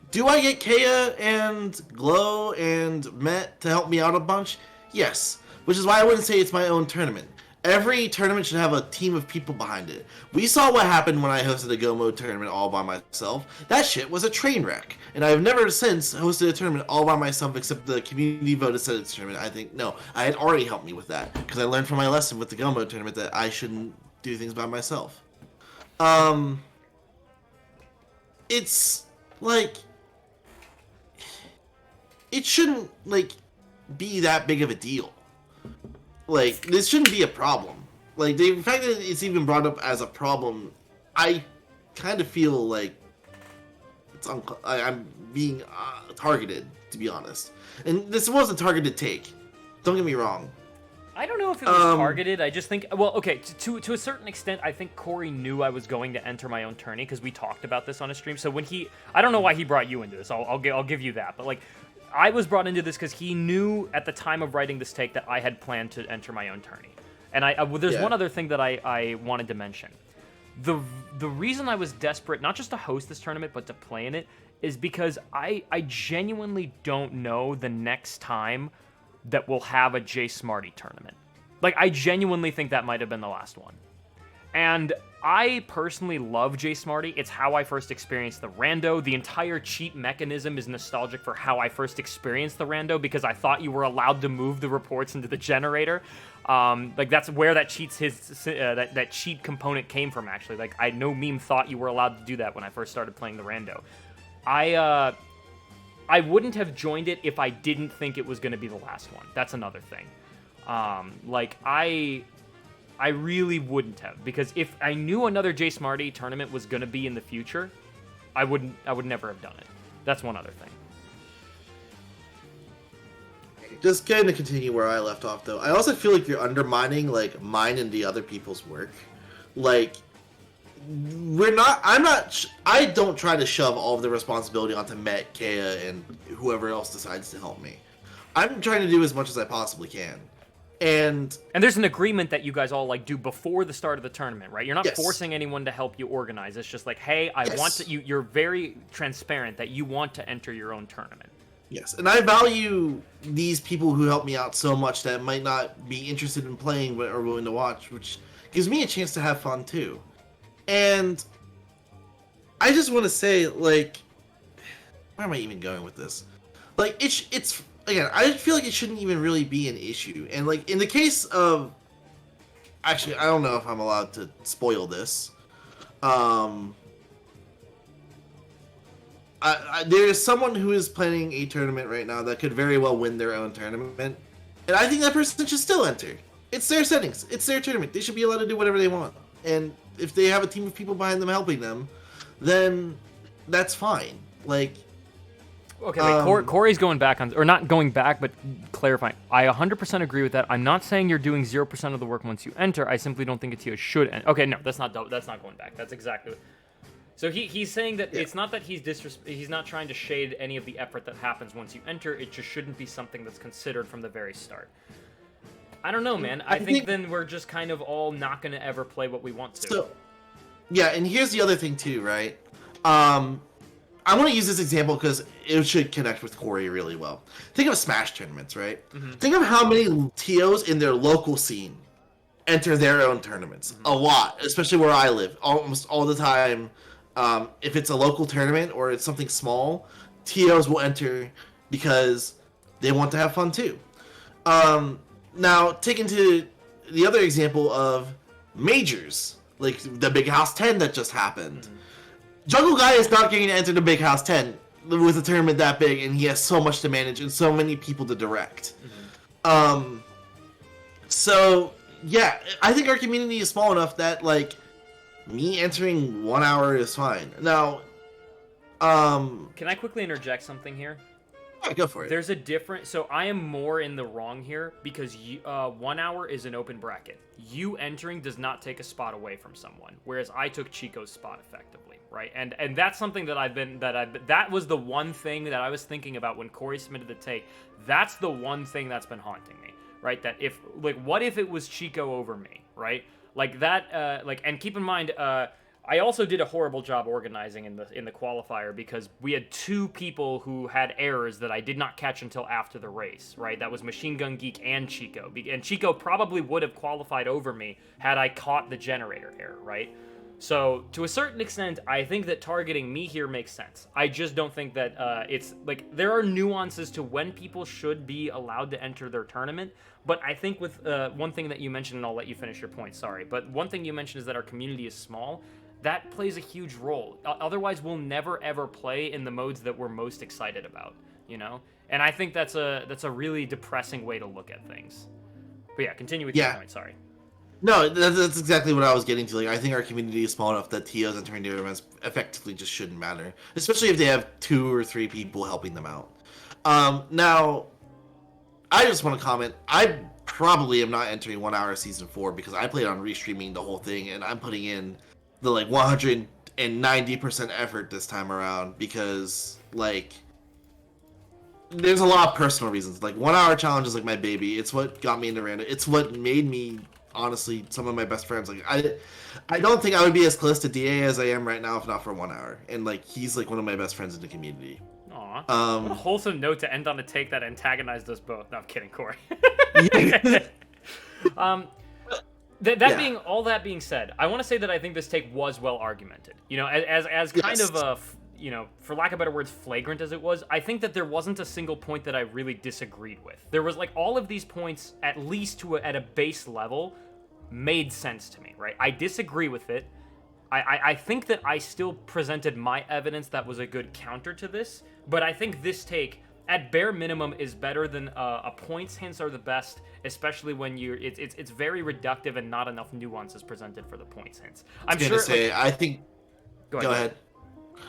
do I get Kea and Glow and Mett to help me out a bunch? Yes. Which is why I wouldn't say it's my own tournament. Every tournament should have a team of people behind it. We saw what happened when I hosted a Go Mode tournament all by myself. That shit was a train wreck. And I've never since hosted a tournament all by myself except the community voted said it's a tournament. I think, no, I had already helped me with that. Because I learned from my lesson with the Go Mode tournament that I shouldn't do things by myself. It's, like, it shouldn't, like, be that big of a deal. Like, this shouldn't be a problem. Like, the fact that it's even brought up as a problem, I kind of feel like I'm being targeted, to be honest. And this was a targeted take. Don't get me wrong. I don't know if it was targeted. I just think, well, okay, to a certain extent, I think Corey knew I was going to enter my own tourney because we talked about this on a stream. So when I don't know why he brought you into this. I'll give you that. But like, I was brought into this because he knew at the time of writing this take that I had planned to enter my own tourney. And there's one other thing that I wanted to mention. The reason I was desperate, not just to host this tournament, but to play in it, is because I genuinely don't know the next time that we'll have a JSmartee tournament. Like, I genuinely think that might have been the last one. And I personally love JSmartee. It's how I first experienced the Rando. The entire cheat mechanism is nostalgic for how I first experienced the Rando because I thought you were allowed to move the reports into the generator. Like, that's where that that cheat component came from, actually. Like, no meme thought you were allowed to do that when I first started playing the Rando. I wouldn't have joined it if I didn't think it was going to be the last one. That's another thing. I really wouldn't have, because if I knew another JSmartee tournament was going to be in the future, I would never have done it. That's one other thing. Just going to continue where I left off, though. I also feel like you're undermining, like, mine and the other people's work. Like, I don't try to shove all of the responsibility onto Mett, Kea, and whoever else decides to help me. I'm trying to do as much as I possibly can. And there's an agreement that you guys all like do before the start of the tournament, right? You're not Yes. forcing anyone to help you organize. It's just like, hey, I Yes. want to. You're very transparent that you want to enter your own tournament. yes, and I value these people who help me out so much that might not be interested in playing but are willing to watch, which gives me a chance to have fun too. And I just want to say, like, where am I even going with this? Like, it's again, I feel like it shouldn't even really be an issue. And like in the case of, actually, I don't know if I'm allowed to spoil this. There is someone who is planning a tournament right now that could very well win their own tournament, and I think that person should still enter. It's their settings. It's their tournament. They should be allowed to do whatever they want. And if they have a team of people behind them helping them, then that's fine. Like, Okay, wait, Corey's going back on, or not going back, but clarifying. I 100% agree with that. I'm not saying you're doing 0% of the work once you enter. I simply don't think a TO should enter. Okay, no, that's not going back. That's exactly what. So he's saying that it's not that he's not trying to shade any of the effort that happens once you enter. It just shouldn't be something that's considered from the very start. I don't know, man. I think then we're just kind of all not going to ever play what we want to. So, yeah, and here's the other thing too, right? I want to use this example because it should connect with Corey really well. Think of Smash tournaments, right? Mm-hmm. Think of how many TOs in their local scene enter their own tournaments. Mm-hmm. A lot, especially where I live. Almost all the time, if it's a local tournament or it's something small, TOs will enter because they want to have fun too. Now, taken to the other example of majors, like the Big House 10 that just happened. Mm-hmm. Jungle Guy is not getting to enter the Big House 10 with a tournament that big, and he has so much to manage and so many people to direct. Mm-hmm. So, yeah, I think our community is small enough that, like, me entering 1 hour is fine. Now, Can I quickly interject something here? Yeah, go for it. There's a different... So I am more in the wrong here because 1 hour is an open bracket. You entering does not take a spot away from someone, whereas I took Chico's spot effectively, right? And that's something that was the one thing that I was thinking about when Corey submitted the take. That's the one thing that's been haunting me, right? That if, like, what if it was Chico over me, right? Like that, and keep in mind, I also did a horrible job organizing in the qualifier because we had two people who had errors that I did not catch until after the race, right? That was Machine Gun Geek and Chico. And Chico probably would have qualified over me had I caught the generator error, right? So, to a certain extent, I think that targeting me here makes sense. I just don't think that it's, like, there are nuances to when people should be allowed to enter their tournament, but I think with one thing that you mentioned, and I'll let you finish your point, sorry, but one thing you mentioned is that our community is small. That plays a huge role. Otherwise, we'll never ever play in the modes that we're most excited about, you know? And I think that's a really depressing way to look at things. But yeah, continue with your point, sorry. No, that's exactly what I was getting to. Like, I think our community is small enough that TOs entering their events effectively just shouldn't matter, especially if they have 2 or 3 people helping them out. Now, I just want to comment. I probably am not entering 1 hour season 4 because I played on restreaming the whole thing, and I'm putting in the, like, 190% effort this time around because, like, there's a lot of personal reasons. Like, 1 hour challenge is like my baby. It's what got me into Rando. It's what made me, honestly, some of my best friends. Like, I don't think I would be as close to DA as I am right now if not for 1 hour. And, like, he's like one of my best friends in the community. Aw. What a wholesome note to end on a take that antagonized us both. No, I'm kidding, Corey. That being said, I want to say that I think this take was well argumented. You know, as kind of a, you know, for lack of better words, flagrant as it was, I think that there wasn't a single point that I really disagreed with. There was, like, all of these points, at least at a base level, made sense to me, right? I disagree with it. I think that I still presented my evidence that was a good counter to this, but I think this take, at bare minimum, is better than a points hints are the best, especially when it's very reductive and not enough nuances presented for the points hints. I think. Go ahead.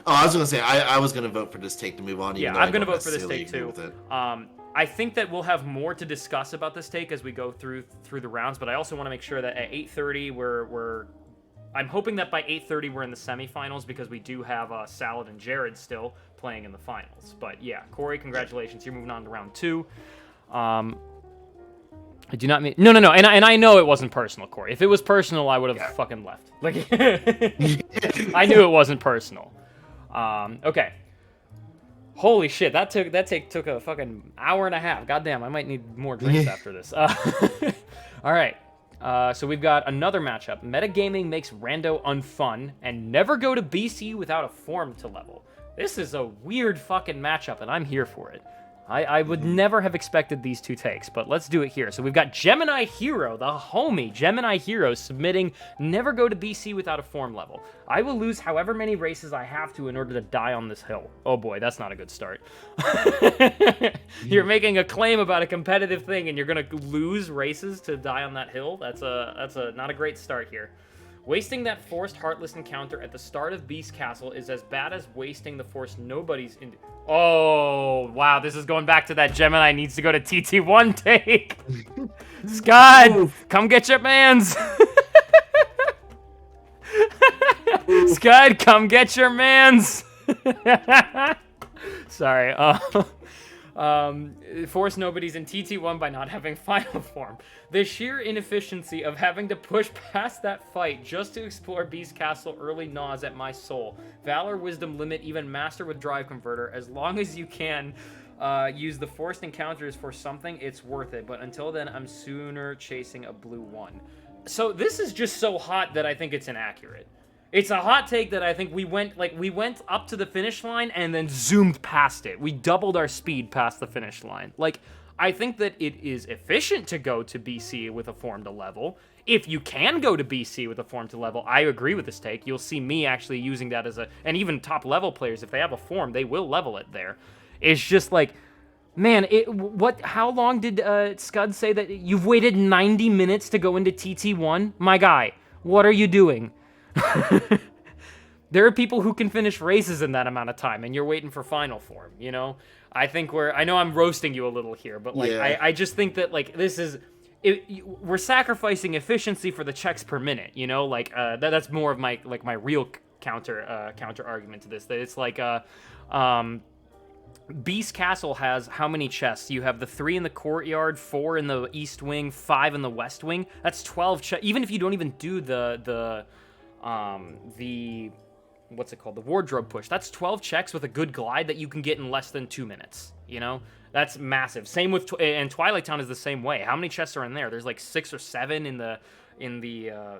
Oh, I was gonna say I was gonna vote for this take to move on. Yeah, I'm gonna vote for this take too. I think that we'll have more to discuss about this take as we go through the rounds, but I also want to make sure that at 8:30 I'm hoping that by 8:30 we're in the semifinals because we do have Salad and Jared still playing in the finals. But yeah, Corey, congratulations. You're moving on to round 2. I do not mean no, and I know it wasn't personal, Corey. If it was personal, I would have fucking left. Like, I knew it wasn't personal. Okay. Holy shit, that took a fucking hour and a half. Goddamn, I might need more drinks after this. All right. So we've got another matchup. MetaGaming makes Rando unfun and never go to BC without a form to level. This is a weird fucking matchup, and I'm here for it. I would never have expected these two takes, but let's do it here. So we've got Gemini Hero, the homie Gemini Hero, submitting never go to BC without a form level. I will lose however many races I have to in order to die on this hill. Oh boy, that's not a good start. You're making a claim about a competitive thing and you're gonna lose races to die on that hill? That's not a great start here. Wasting that forced Heartless encounter at the start of Beast Castle is as bad as wasting the forced Nobody's in... Oh, wow, this is going back to that Gemini needs to go to TT1 take. Scud, come get your mans. Scud, come get your mans. Sorry. Force Nobody's in TT1 by not having final form. The sheer inefficiency of having to push past that fight just to explore Beast Castle early gnaws at my soul. Valor, Wisdom, Limit, even Master with Drive Converter. As long as you can use the forced encounters for something, it's worth it. But until then, I'm sooner chasing a blue one. So this is just so hot that I think it's inaccurate. It's a hot take that I think we went up to the finish line and then zoomed past it. We doubled our speed past the finish line. Like, I think that it is efficient to go to BC with a form to level. If you can go to BC with a form to level, I agree with this take. You'll see me actually using that as and even top level players, if they have a form, they will level it there. It's just like, man, how long did Scud say that you've waited 90 minutes to go into TT1? My guy, what are you doing? There are people who can finish races in that amount of time, and you're waiting for final form, you know? I know I'm roasting you a little here, but like, yeah. I just think that like we're sacrificing efficiency for the checks per minute, you know? Like that's more of my real counter argument to this. That it's like Beast Castle has how many chests? You have the 3 in the courtyard, 4 in the east wing, 5 in the west wing. That's 12 chests. Even if you don't even do the what's it called? The wardrobe push. That's 12 checks with a good glide that you can get in less than 2 minutes. You know, that's massive. Same with and Twilight Town is the same way. How many chests are in there? There's like 6 or 7 in the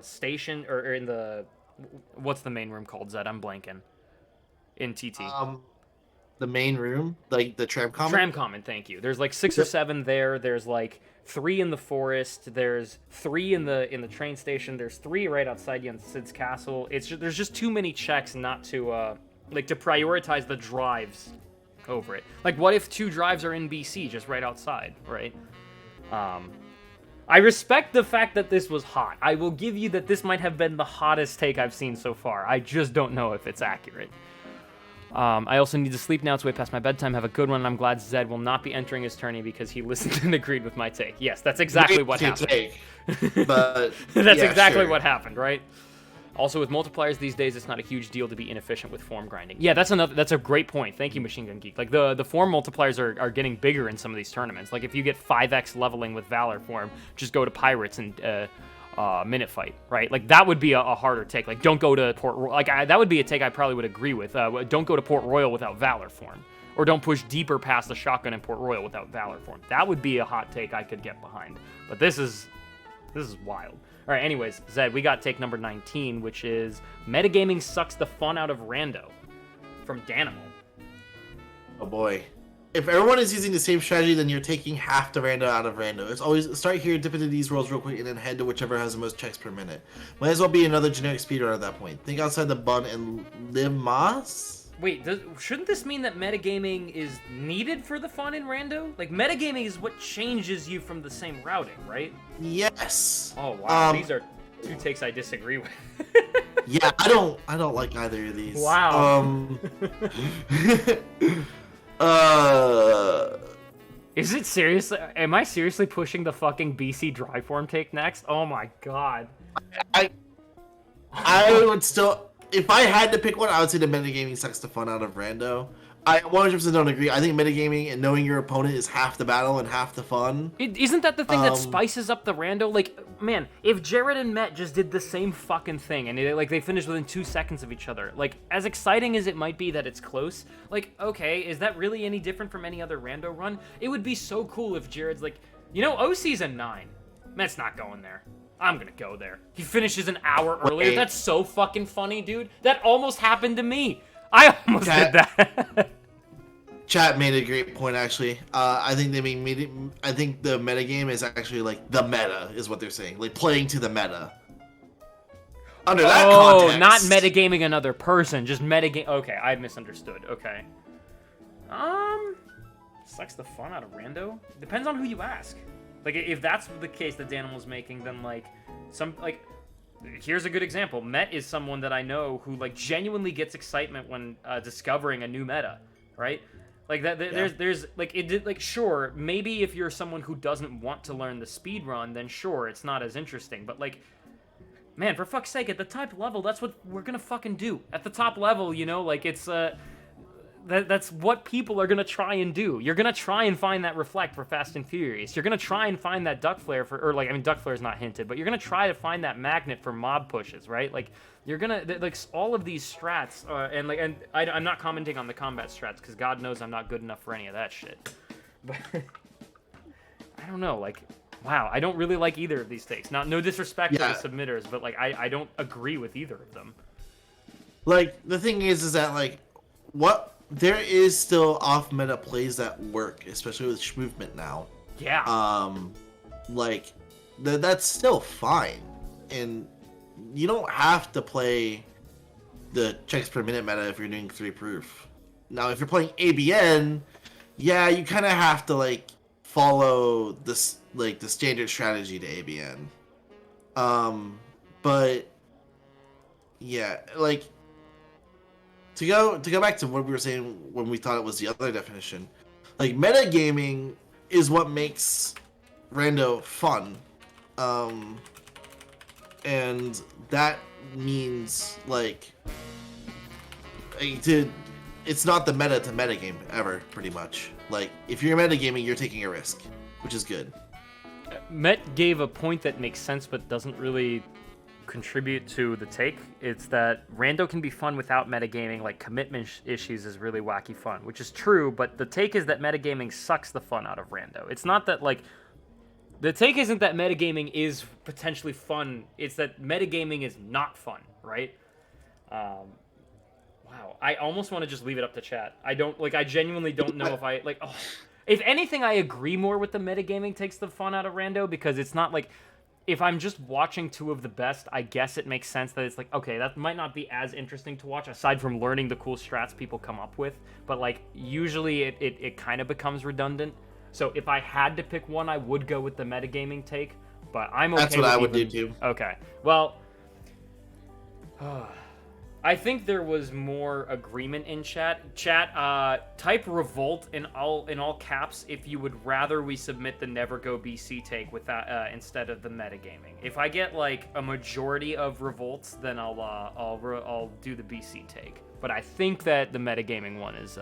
station or in the what's the main room called? Zed, I'm blanking. In TT. The main room, like the tram common. Tram common. Thank you. There's like 6 or 7 there. There's like 3 in the forest. There's 3 in the train station. There's 3 right outside Yen Sid's castle. There's just too many checks not to to prioritize the drives over it. Like, what if 2 drives are in BC just right outside, right? I respect the fact that this was hot. I will give you that this might have been the hottest take I've seen so far. I just don't know if it's accurate. I also need to sleep now. It's way past my bedtime. Have a good one. And I'm glad Zed will not be entering his tourney because he listened and agreed with my take. Yes, that's exactly what happened. But that's exactly what happened, right? Also, with multipliers these days, it's not a huge deal to be inefficient with form grinding. Yeah, that's a great point. Thank you, Machine Gun Geek. Like, the form multipliers are getting bigger in some of these tournaments. Like, if you get 5x leveling with Valor form, just go to Pirates and minute fight, right? Like, that would be a harder take. Like, don't go to Port Royal. Like, that would be a take I probably would agree with. Don't go to Port Royal without Valor form. Or don't push deeper past the shotgun in Port Royal without Valor form. That would be a hot take I could get behind. But this is wild. All right, anyways, Zed, we got take number 19, which is MetaGaming sucks the fun out of Rando from Danimal. Oh boy. If everyone is using the same strategy, then you're taking half the Rando out of Rando. It's always start here, dip into these rolls real quick, and then head to whichever has the most checks per minute. Might as well be another generic speedrun at that point. Think outside the bun and live Moss? Wait, shouldn't this mean that metagaming is needed for the fun in Rando? Like, metagaming is what changes you from the same routing, right? Yes. Oh wow, these are 2 takes I disagree with. Yeah, I don't like either of these. Wow. Is it seriously? Am I seriously pushing the fucking BC dry form take next? Oh my god. I would still, if I had to pick one, I would say the metagaming sucks the fun out of Rando. I 100% don't agree. I think metagaming and knowing your opponent is half the battle and half the fun. Isn't that the thing that spices up the rando? Like, man, if Jared and Mett just did the same fucking thing and they finished within 2 seconds of each other, like, as exciting as it might be that it's close, like, okay, is that really any different from any other rando run? It would be so cool if Jared's like, you know, OC's a 9. Mett's not going there. I'm gonna go there. He finishes an hour earlier. Wait. That's so fucking funny, dude. That almost happened to me. I almost did that. Chat made a great point, actually. I think I think the metagame is actually like the meta is what they're saying, like playing to the meta. Under that context. Not metagaming another person, just metagame. Okay, I misunderstood. Okay. Sucks the fun out of rando. Depends on who you ask. Like, if that's the case that Danimal's making, then like here's a good example. Mett is someone that I know who like genuinely gets excitement when discovering a new meta, right? Like that, there's like it did like sure maybe if you're someone who doesn't want to learn the speed run, then sure it's not as interesting. But like, man, for fuck's sake, at the top level, that's what we're gonna fucking do. At the top level, you know, like it's that's what people are gonna try and do. You're gonna try and find that reflect for Fast and Furious. You're gonna try and find that duck flare duck flare is not hinted, but you're gonna try to find that magnet for mob pushes, right? Like you're gonna like all of these strats, I'm not commenting on the combat strats because God knows I'm not good enough for any of that shit. But I don't know, like, wow, I don't really like either of these takes. No disrespect to the submitters, but like I don't agree with either of them. Like the thing is that like there is still off meta plays that work, especially with movement now. Yeah. Like that's still fine, and you don't have to play the checks per minute meta if you're doing 3 proof. Now, if you're playing ABN, yeah, you kind of have to like follow this like the standard strategy to ABN. But yeah, like. To go back to what we were saying when we thought it was the other definition, like metagaming is what makes rando fun, and that means like it's not the meta to metagame ever, pretty much. Like if you're metagaming, you're taking a risk, which is good. Mett gave a point that makes sense but doesn't really contribute to the take. It's that rando can be fun without metagaming, like commitment issues is really wacky fun, which is true, but the take is that metagaming sucks the fun out of rando. It's not that like the take isn't that metagaming is potentially fun, it's that metagaming is not fun, right? Wow, I almost want to just leave it up to chat. I genuinely don't know if I like if anything, I agree more with the metagaming takes the fun out of rando, because it's not like if I'm just watching 2 of the best, I guess it makes sense that it's like, okay, that might not be as interesting to watch, aside from learning the cool strats people come up with, but like, usually it kind of becomes redundant. So if I had to pick one, I would go with the metagaming take, but I'm okay with That's what I would do too. Okay, well, I think there was more agreement in chat. Type revolt in all caps if you would rather we submit the never go BC take with that instead of the metagaming. If I get like a majority of revolts, then I'll do the BC take. But I think that the metagaming one is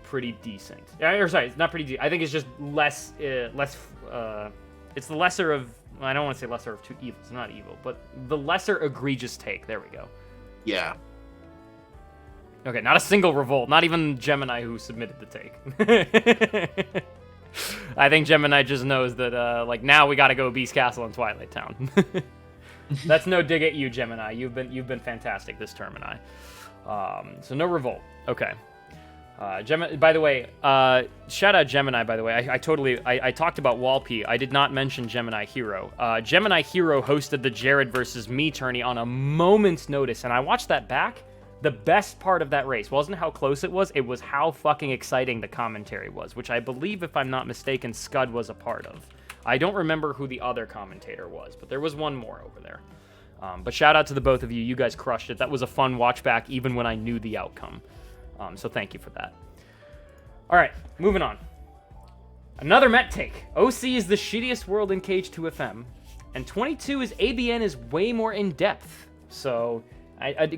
pretty decent. Or sorry, it's not pretty decent. I think it's just less. It's the lesser of. I don't want to say lesser of 2 evils. It's not evil, but the lesser egregious take. There we go. Yeah. Okay, not a single revolt. Not even Gemini who submitted the take. I think Gemini just knows that, like, now we gotta go Beast Castle and Twilight Town. That's no dig at you, Gemini. You've been fantastic this term, and so no revolt. Okay. Gemini, by the way, shout out Gemini, by the way. I talked about Walpy. I did not mention Gemini Hero. Gemini Hero hosted the Jared versus me tourney on a moment's notice, and I watched that back. The best part of that race wasn't how close it was how fucking exciting the commentary was, which I believe, if I'm not mistaken, Scud was a part of. I don't remember who the other commentator was, but there was one more over there. But shout out to the both of you. You guys crushed it. That was a fun watch back, even when I knew the outcome. So thank you for that. All right, moving on. Another Mett take. OC is the shittiest world in KH2FM, and 22 is ABN is way more in depth. So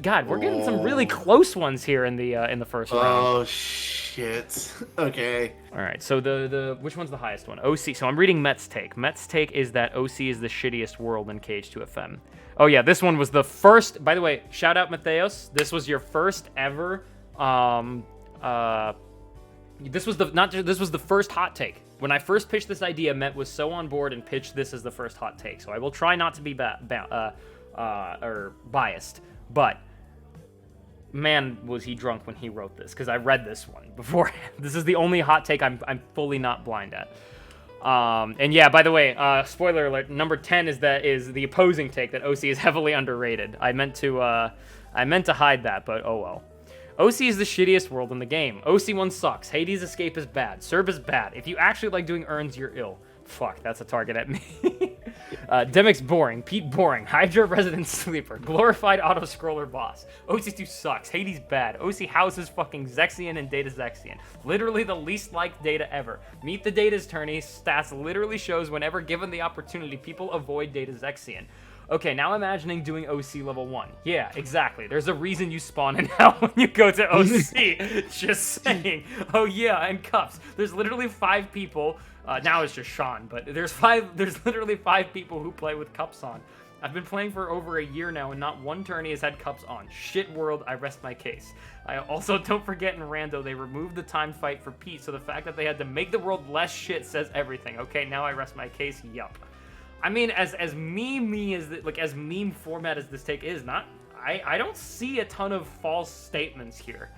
God, we're getting some really close ones here in the first round. Oh shit. Okay. All right, so the which one's the highest one? OC. So I'm reading Mett's take. Mett's take is that OC is the shittiest world in KH2FM. Oh yeah, this one was the first. By the way, shout out Mateos. This was your first ever. This was the first hot take. When I first pitched this idea, Mett was so on board and pitched this as the first hot take. So I will try not to be biased, but man, was he drunk when he wrote this, because I read this one beforehand. This is the only hot take I'm fully not blind at. And yeah, by the way, spoiler alert, number 10 is the opposing take that OC is heavily underrated. I meant to hide that, but oh well. OC is the shittiest world in the game. OC1 sucks. Hades Escape is bad. Serb is bad. If you actually like doing urns, you're ill. Fuck, that's a target at me. Demic's boring. Pete boring. Hydra Resident Sleeper. Glorified auto-scroller boss. OC2 sucks. Hades bad. OC houses fucking Zexian and Data Zexian. Literally the least liked Data ever. Meet the Data's tourney. Stats literally shows whenever given the opportunity, people avoid Data Zexian. Okay, now imagining doing OC level 1. Yeah, exactly. There's a reason you spawn in hell when you go to OC. Just saying. Oh yeah, and cups. There's literally 5 people. Now it's just Shan, but there's literally 5 people who play with cups on. I've been playing for over a year now, and not one tourney has had cups on. Shit world, I rest my case. I also don't forget in Rando, they removed the time fight for Pete, so the fact that they had to make the world less shit says everything. Okay, now I rest my case, yup. I mean, as meme format as this take is, I don't see a ton of false statements here.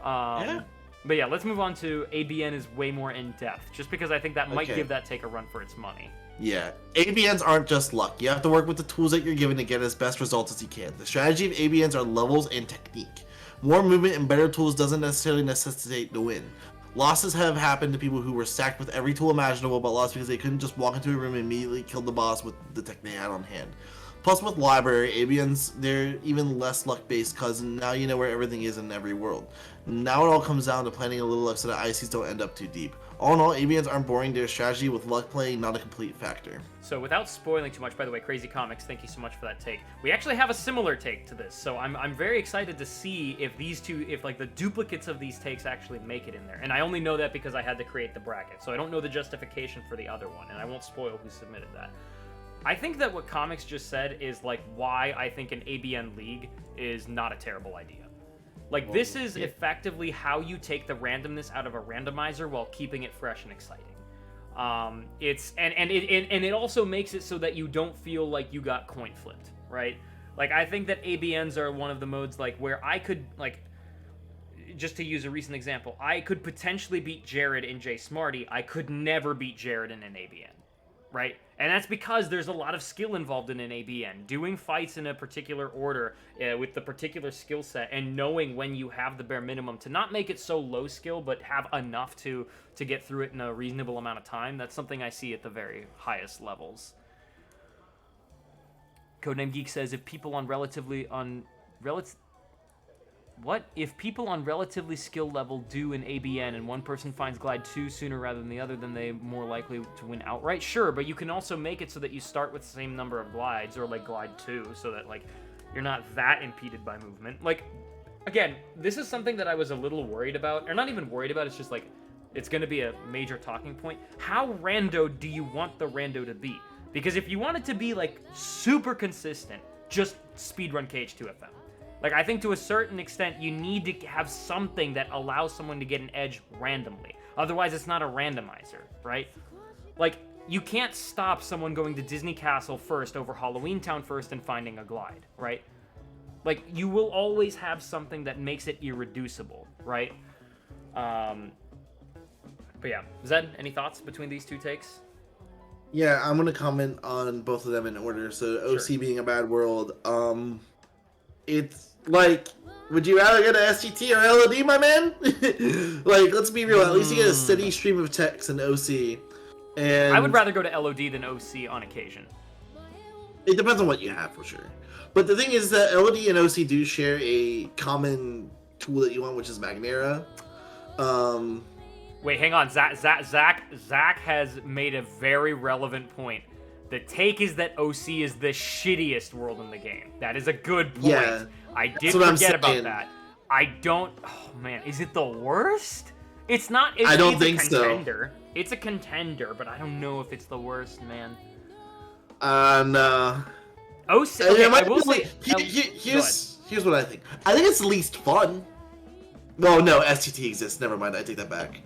Yeah. But yeah, let's move on to ABN is way more in-depth, just because I think that might give that take a run for its money. Yeah, ABNs aren't just luck. You have to work with the tools that you're given to get as best results as you can. The strategy of ABNs are levels and technique. More movement and better tools doesn't necessarily necessitate the win. Losses have happened to people who were stacked with every tool imaginable, but lost because they couldn't just walk into a room and immediately kill the boss with the tech they had on hand. Plus, with library, ABNs, they're even less luck-based because now you know where everything is in every world. Now it all comes down to planning a little luck so that ICs don't end up too deep. All in all, ABNs aren't boring, they're strategy with luck playing not a complete factor. So without spoiling too much, by the way, Crazy Comics, thank you so much for that take. We actually have a similar take to this, so I'm very excited to see if these two, if like the duplicates of these takes actually make it in there. And I only know that because I had to create the bracket, so I don't know the justification for the other one, and I won't spoil who submitted that. I think that what Comics just said is like why I think an ABN league is not a terrible idea. Like, this is effectively how you take the randomness out of a randomizer while keeping it fresh and exciting. It also makes it so that you don't feel like you got coin flipped, right? Like, I think that ABNs are one of the modes like where I could, like, just to use a recent example, I could potentially beat Jared in JSmartee. I could never beat Jared in an ABN, right? And that's because there's a lot of skill involved in an ABN. Doing fights in a particular order with the particular skill set and knowing when you have the bare minimum to not make it so low skill, but have enough to get through it in a reasonable amount of time, that's something I see at the very highest levels. Codename Geek says, if people on relatively skill level do an ABN and one person finds Glide 2 sooner rather than the other, then they're more likely to win outright? Sure, but you can also make it so that you start with the same number of glides, or like Glide 2, so that like you're not that impeded by movement. Like, again, this is something that I was a little worried about, or not even worried about, it's just like, it's going to be a major talking point. How rando do you want the rando to be? Because if you want it to be like super consistent, just speedrun KH2FM. Like, I think to a certain extent, you need to have something that allows someone to get an edge randomly. Otherwise, it's not a randomizer, right? Like, you can't stop someone going to Disney Castle first over Halloween Town first and finding a glide, right? Like, you will always have something that makes it irreducible, right? But yeah, Zed, any thoughts between these two takes? Yeah, I'm gonna comment on both of them in order. So OC being a bad world, it's like, would you rather get an SGT or LOD, my man? Like, let's be real. At least you get a steady stream of text in OC. And I would rather go to LOD than OC on occasion. It depends on what you have, for sure. But the thing is that LOD and OC do share a common tool that you want, which is Magnera. Wait, hang on. Zach has made a very relevant point. The take is that OC is the shittiest world in the game. That is a good point. Yeah, I did what I'm forget about saying. that. I don't. Oh man, is it the worst? It's not. I don't it's think a so. contender. It's a contender, but I don't know if it's the worst, man. No. OC. Okay, I will say. Here's what I think. I think it's the least fun. Well, no, STT exists. Never mind. I take that back.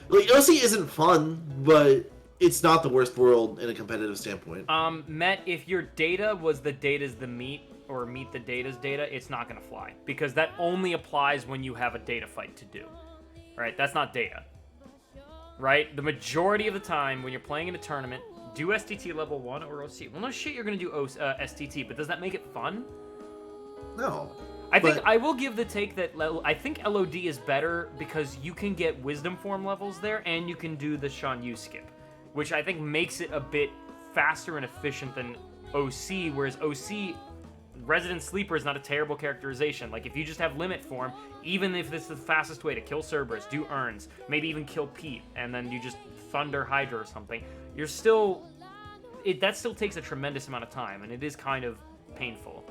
Like, OC isn't fun, but it's not the worst world in a competitive standpoint. Mett, if your data was the data's the meat, or meet the data's data, it's not gonna fly. Because that only applies when you have a data fight to do. Right? That's not data. Right? The majority of the time, when you're playing in a tournament, do STT level 1 or OC. Well, no shit, you're gonna do STT, but does that make it fun? No. I think I will give the take that I think LOD is better because you can get wisdom form levels there, and you can do the Shan skip, which I think makes it a bit faster and efficient than OC, whereas OC, Resident Sleeper is not a terrible characterization. Like, if you just have limit form, even if this is the fastest way to kill Cerberus, do Urns, maybe even kill Pete, and then you just Thunder Hydra or something, you're still... that still takes a tremendous amount of time, and it is kind of painful.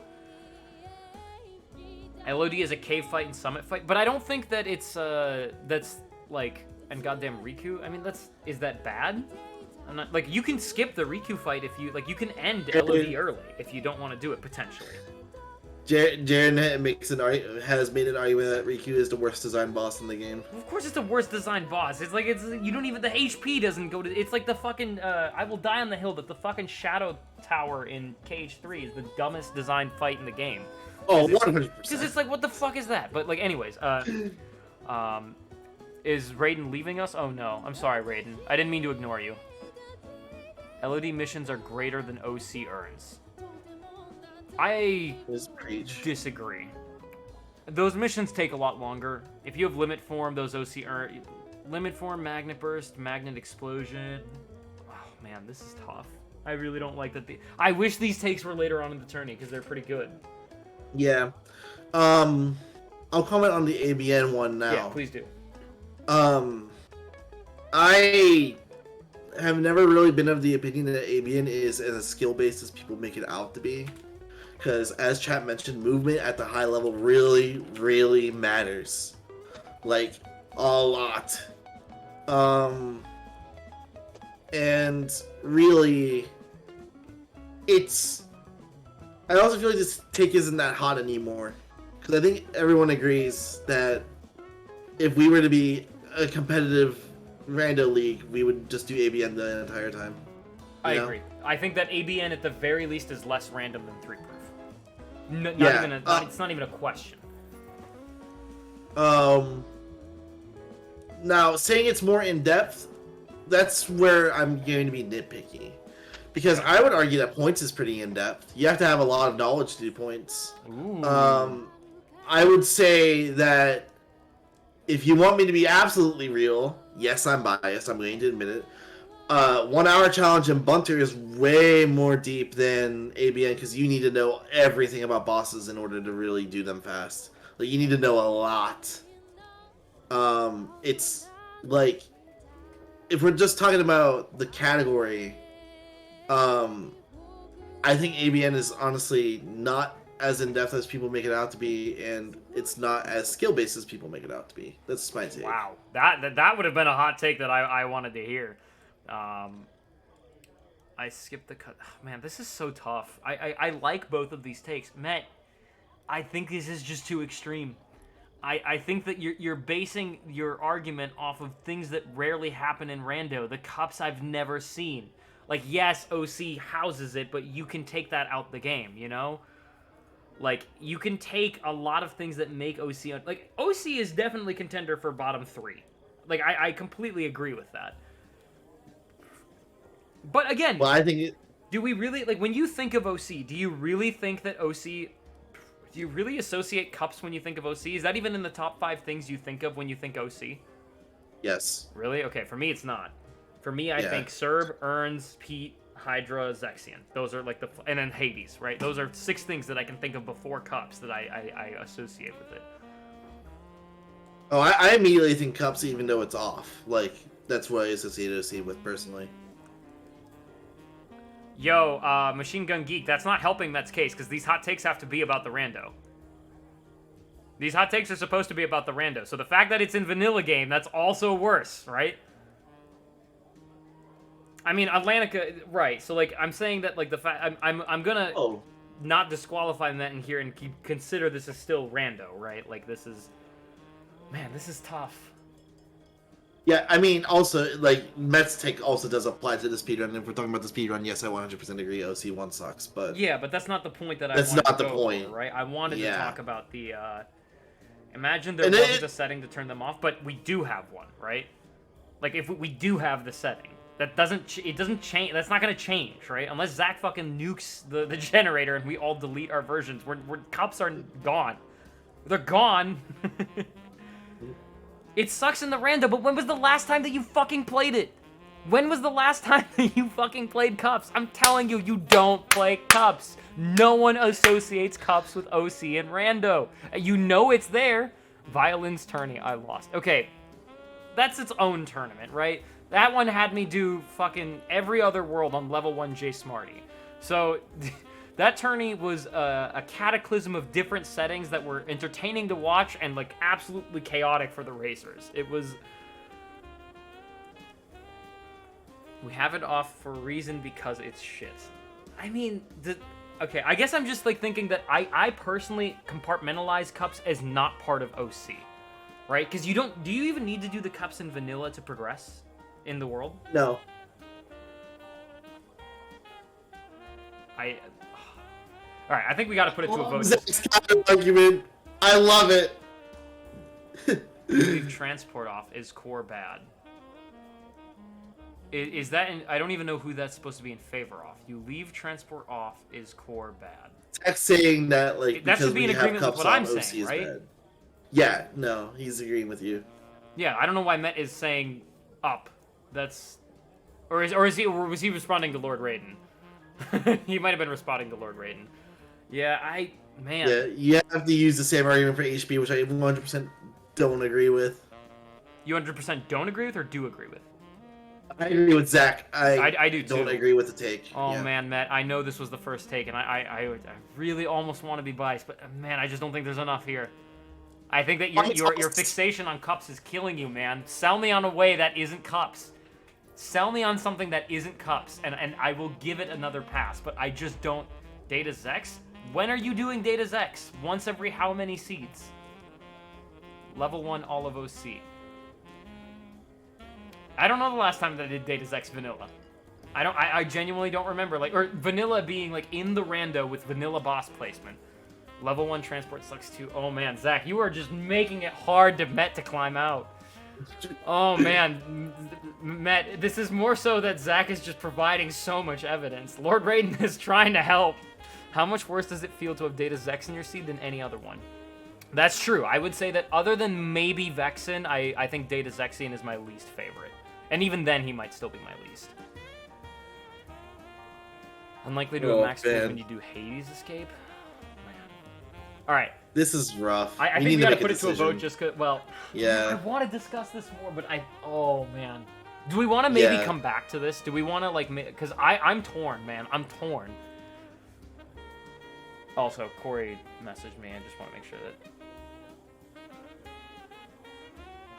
LOD is a cave fight and summit fight, but I don't think that it's, that's, like, and goddamn Riku, I mean, is that bad? I'm not, like, you can skip the Riku fight if you, like, you can end LOD early if you don't want to do it, potentially. Jaren has made an argument that Riku is the worst designed boss in the game. Of course it's the worst designed boss. It's like, you don't even, the HP doesn't go to, it's like the fucking, I Will Die on the Hill, that the fucking Shadow Tower in KH3 is the dumbest designed fight in the game. Oh, 100%. Because it's like, what the fuck is that? But, like, anyways, is Raiden leaving us? Oh, no. I'm sorry, Raiden. I didn't mean to ignore you. LOD missions are greater than OC Urns. I disagree. Those missions take a lot longer. If you have Limit Form, those OC Urns... Limit Form, Magnet Burst, Magnet Explosion... Oh, man, this is tough. I really don't like that. I wish these takes were later on in the tourney, because they're pretty good. Yeah. I'll comment on the ABN one now. Yeah, please do. I have never really been of the opinion that ABN is as skill based as people make it out to be. Because, as chat mentioned, movement at the high level really, really matters. Like, a lot. And really, I also feel like this take isn't that hot anymore. Because I think everyone agrees that if we were to be a competitive Rando league, we would just do ABN the entire time. I agree. I think that ABN at the very least is less random than 3 proof. It's not even a question. Now, saying it's more in depth, that's where I'm going to be nitpicky. Because I would argue that points is pretty in depth. You have to have a lot of knowledge to do points. Ooh. I would say that if you want me to be absolutely real, yes, I'm biased. I'm going to admit it. 1 hour challenge in Bunter is way more deep than ABN because you need to know everything about bosses in order to really do them fast. Like, you need to know a lot. It's like, if we're just talking about the category, I think ABN is honestly not as in-depth as people make it out to be, and it's not as skill-based as people make it out to be. That's my take. Wow. That would have been a hot take that I wanted to hear. I skipped the cut. Oh, man, this is so tough. I like both of these takes. Mett, I think this is just too extreme. I think that you're basing your argument off of things that rarely happen in Rando, the cups I've never seen. Like, yes, OC houses it, but you can take that out the game, you know? Like, you can take a lot of things that make OC... Like, OC is definitely contender for bottom 3. Like, I completely agree with that. But again, well, I think do we really... Like, when you think of OC, do you really think that OC... Do you really associate cups when you think of OC? Is that even in the top 5 things you think of when you think OC? Yes. Really? Okay, for me, it's not. For me, I think Serb, Urns, Pete, Hydra, Zexion. Those are like the... And then Hades, right? Those are 6 things that I can think of before cups that I associate with it. Oh, I immediately think cups even though it's off. Like, that's what I associate OC with personally. Yo, Machine Gun Geek, that's not helping Mett's case, because these hot takes have to be about the rando. These hot takes are supposed to be about the rando, so the fact that it's in vanilla game, that's also worse, right? I mean, Atlantica, right, so, like, I'm saying that, like, the fact, I'm gonna not disqualify Mett in here and consider this as still rando, right? Like, this is, man, this is tough. Yeah, I mean, also, like, Mett's take also does apply to the speedrun. If we're talking about the speedrun, yes, I 100% agree. OC1 sucks, but... Yeah, but that's not the point that I that's wanted not to the go point. for, right? I wanted to talk about the, imagine there And wasn't a setting to turn them off, but we do have one, right? Like, if we do have the setting. That doesn't, it doesn't change, that's not gonna change, right? Unless Zach fucking nukes the generator and we all delete our versions. Cups are gone. They're gone. It sucks in the rando, but when was the last time that you fucking played it? When was the last time that you fucking played Cups? I'm telling you, you don't play Cups. No one associates Cups with OC and Rando. You know it's there. Violins tourney, I lost. Okay, that's its own tournament, right? That one had me do fucking every other world on level 1 JSmartee. So... That tourney was a cataclysm of different settings that were entertaining to watch and, like, absolutely chaotic for the racers. It was... We have it off for a reason because it's shit. I mean, okay, I guess I'm just, like, thinking that I personally compartmentalize Cups as not part of OC. Right? Because you don't... Do you even need to do the Cups in vanilla to progress in the world? No. Alright, I think we gotta put it to a vote. Zach's counter argument. I love it. Leave transport off. Is core bad? Is that in... I don't even know who that's supposed to be in favor of. You leave transport off. Is core bad? Zach's saying that, like, that should be in agreement with what I'm OC saying, right? Bad. Yeah, no, he's agreeing with you. Yeah, I don't know why Mett is saying up. That's... Or was he responding to Lord Raiden? He might have been responding to Lord Raiden. Yeah, man. Yeah, you have to use the same argument for HP, which I 100% don't agree with. You 100% don't agree with or do agree with? I agree with Zach. I do too. Don't agree with the take. Oh yeah. man, Mett, I know this was the first take, and I really almost want to be biased, but man, I just don't think there's enough here. I think that your fixation on Cups is killing you, man. Sell me on a way that isn't Cups. Sell me on something that isn't Cups, and I will give it another pass, but I just don't... Data Zex? When are you doing Data Zex? Once every how many seeds? Level 1 all of OC. I don't know the last time that I did Data Zex vanilla. I genuinely don't remember. Like, or vanilla being like in the rando with vanilla boss placement. Level 1 transport sucks too. Oh man, Zach, you are just making it hard to Mett to climb out. Oh man, Mett, this is more so that Zach is just providing so much evidence. Lord Raiden is trying to help. How much worse does it feel to have Data Zex in your seed than any other one? That's true. I would say that other than maybe Vexen, I think Data Zexian is my least favorite. And even then, he might still be my least. Unlikely to have max speed when you do Hades Escape? Man. Alright. This is rough. I think we gotta put it to a vote just cause, well... Yeah. I want to discuss this more, but oh man. Do we want to maybe come back to this? Do we want to, like, because I'm torn, man. I'm torn. Also, Corey messaged me. I just want to make sure that...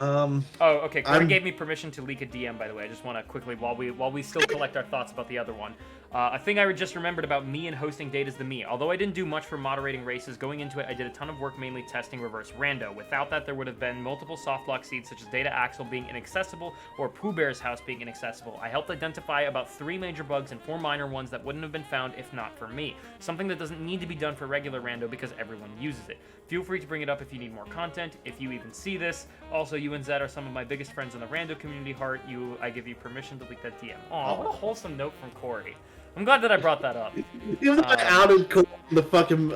Oh, okay. Corey gave me permission to leak a DM, by the way. I just want to quickly, while we still collect our thoughts about the other one. A thing I just remembered about me and hosting Data's the Me. Although I didn't do much for moderating races, going into it, I did a ton of work mainly testing reverse rando. Without that, there would have been multiple soft block seeds, such as Data Axel being inaccessible or Pooh Bear's house being inaccessible. I helped identify about 3 major bugs and 4 minor ones that wouldn't have been found if not for me. Something that doesn't need to be done for regular rando because everyone uses it. Feel free to bring it up if you need more content, if you even see this. Also, you and Zed are some of my biggest friends in the rando community. Heart, I give you permission to leak that DM. Aw, what a wholesome note from Corey. I'm glad that I brought that up. Even though I outed Corey in the fucking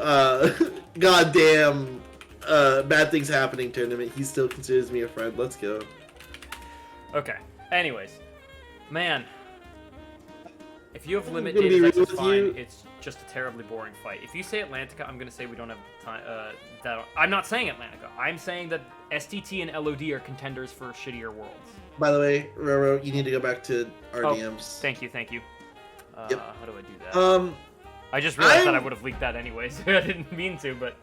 goddamn bad things happening tournament, he still considers me a friend. Let's go. Okay. Anyways, man, if you have limit data, that's fine. It's just a terribly boring fight. If you say Atlantica, I'm gonna say we don't have time. I'm not saying Atlantica. I'm saying that STT and LOD are contenders for shittier worlds. By the way, Roro, you need to go back to our DMs. Thank you. Yep. How do I do that? I just realized that I I'm- would have leaked that anyway, so I didn't mean to, but...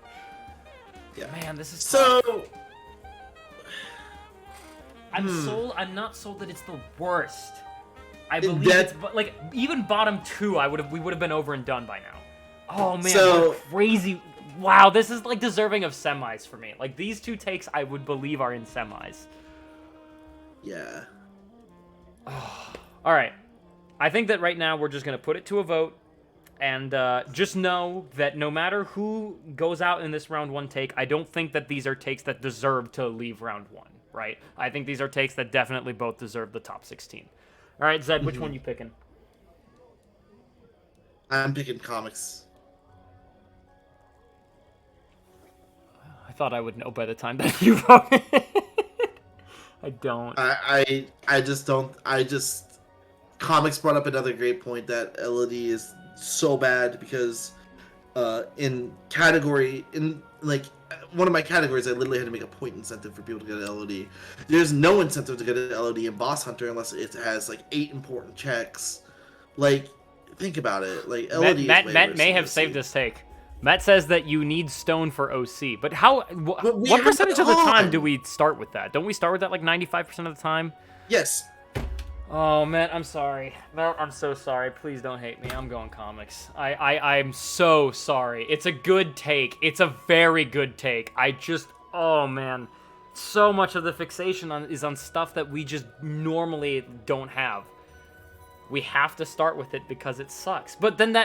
Yeah. Man, this is So, tough. I'm not sold that it's the worst. I believe it's like even bottom 2. We would have been over and done by now. Oh man, So- what a crazy! Wow, this is like deserving of semis for me. Like these 2 takes, I would believe are in semis. yeah. All right, I think that right now we're just gonna put it to a vote, and just know that no matter who goes out in this round 1 take, I don't think that these are takes that deserve to leave round 1. Right? I think these are takes that definitely both deserve the top 16. All right, Zed, which one you picking? I'm picking comics. I thought I would know by the time that you voted. I don't. I just don't. Comics brought up another great point that LOD is so bad because in like one of my categories, I literally had to make a point incentive for people to get an LOD. There's no incentive to get an LOD in Boss Hunter unless it has like 8 important checks. Like, think about it. Like LOD. Matt may have saved this take. Matt says that you need stone for OC, but how? What percentage of the time do we start with that? Don't we start with that like 95% of the time? Yes. Oh man, I'm sorry. No, I'm so sorry. Please don't hate me. I'm going comics. I'm so sorry. It's a good take. It's a very good take. Oh man, so much of the fixation is on stuff that we just normally don't have. We have to start with it because it sucks. But then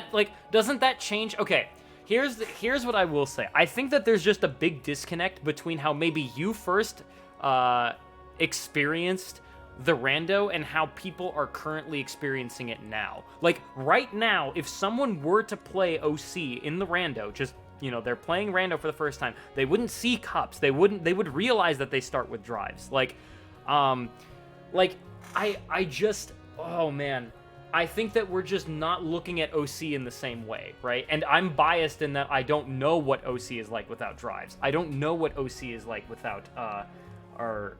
doesn't that change? Okay, here's what I will say. I think that there's just a big disconnect between how maybe you first experienced the rando and how people are currently experiencing it now. Like right now, if someone were to play OC in the rando, just they're playing rando for the first time, they wouldn't see cups. They would realize that they start with drives. Oh man, I think that we're just not looking at OC in the same way, right? And I'm biased in that I don't know what OC is like without drives. I don't know what OC is like without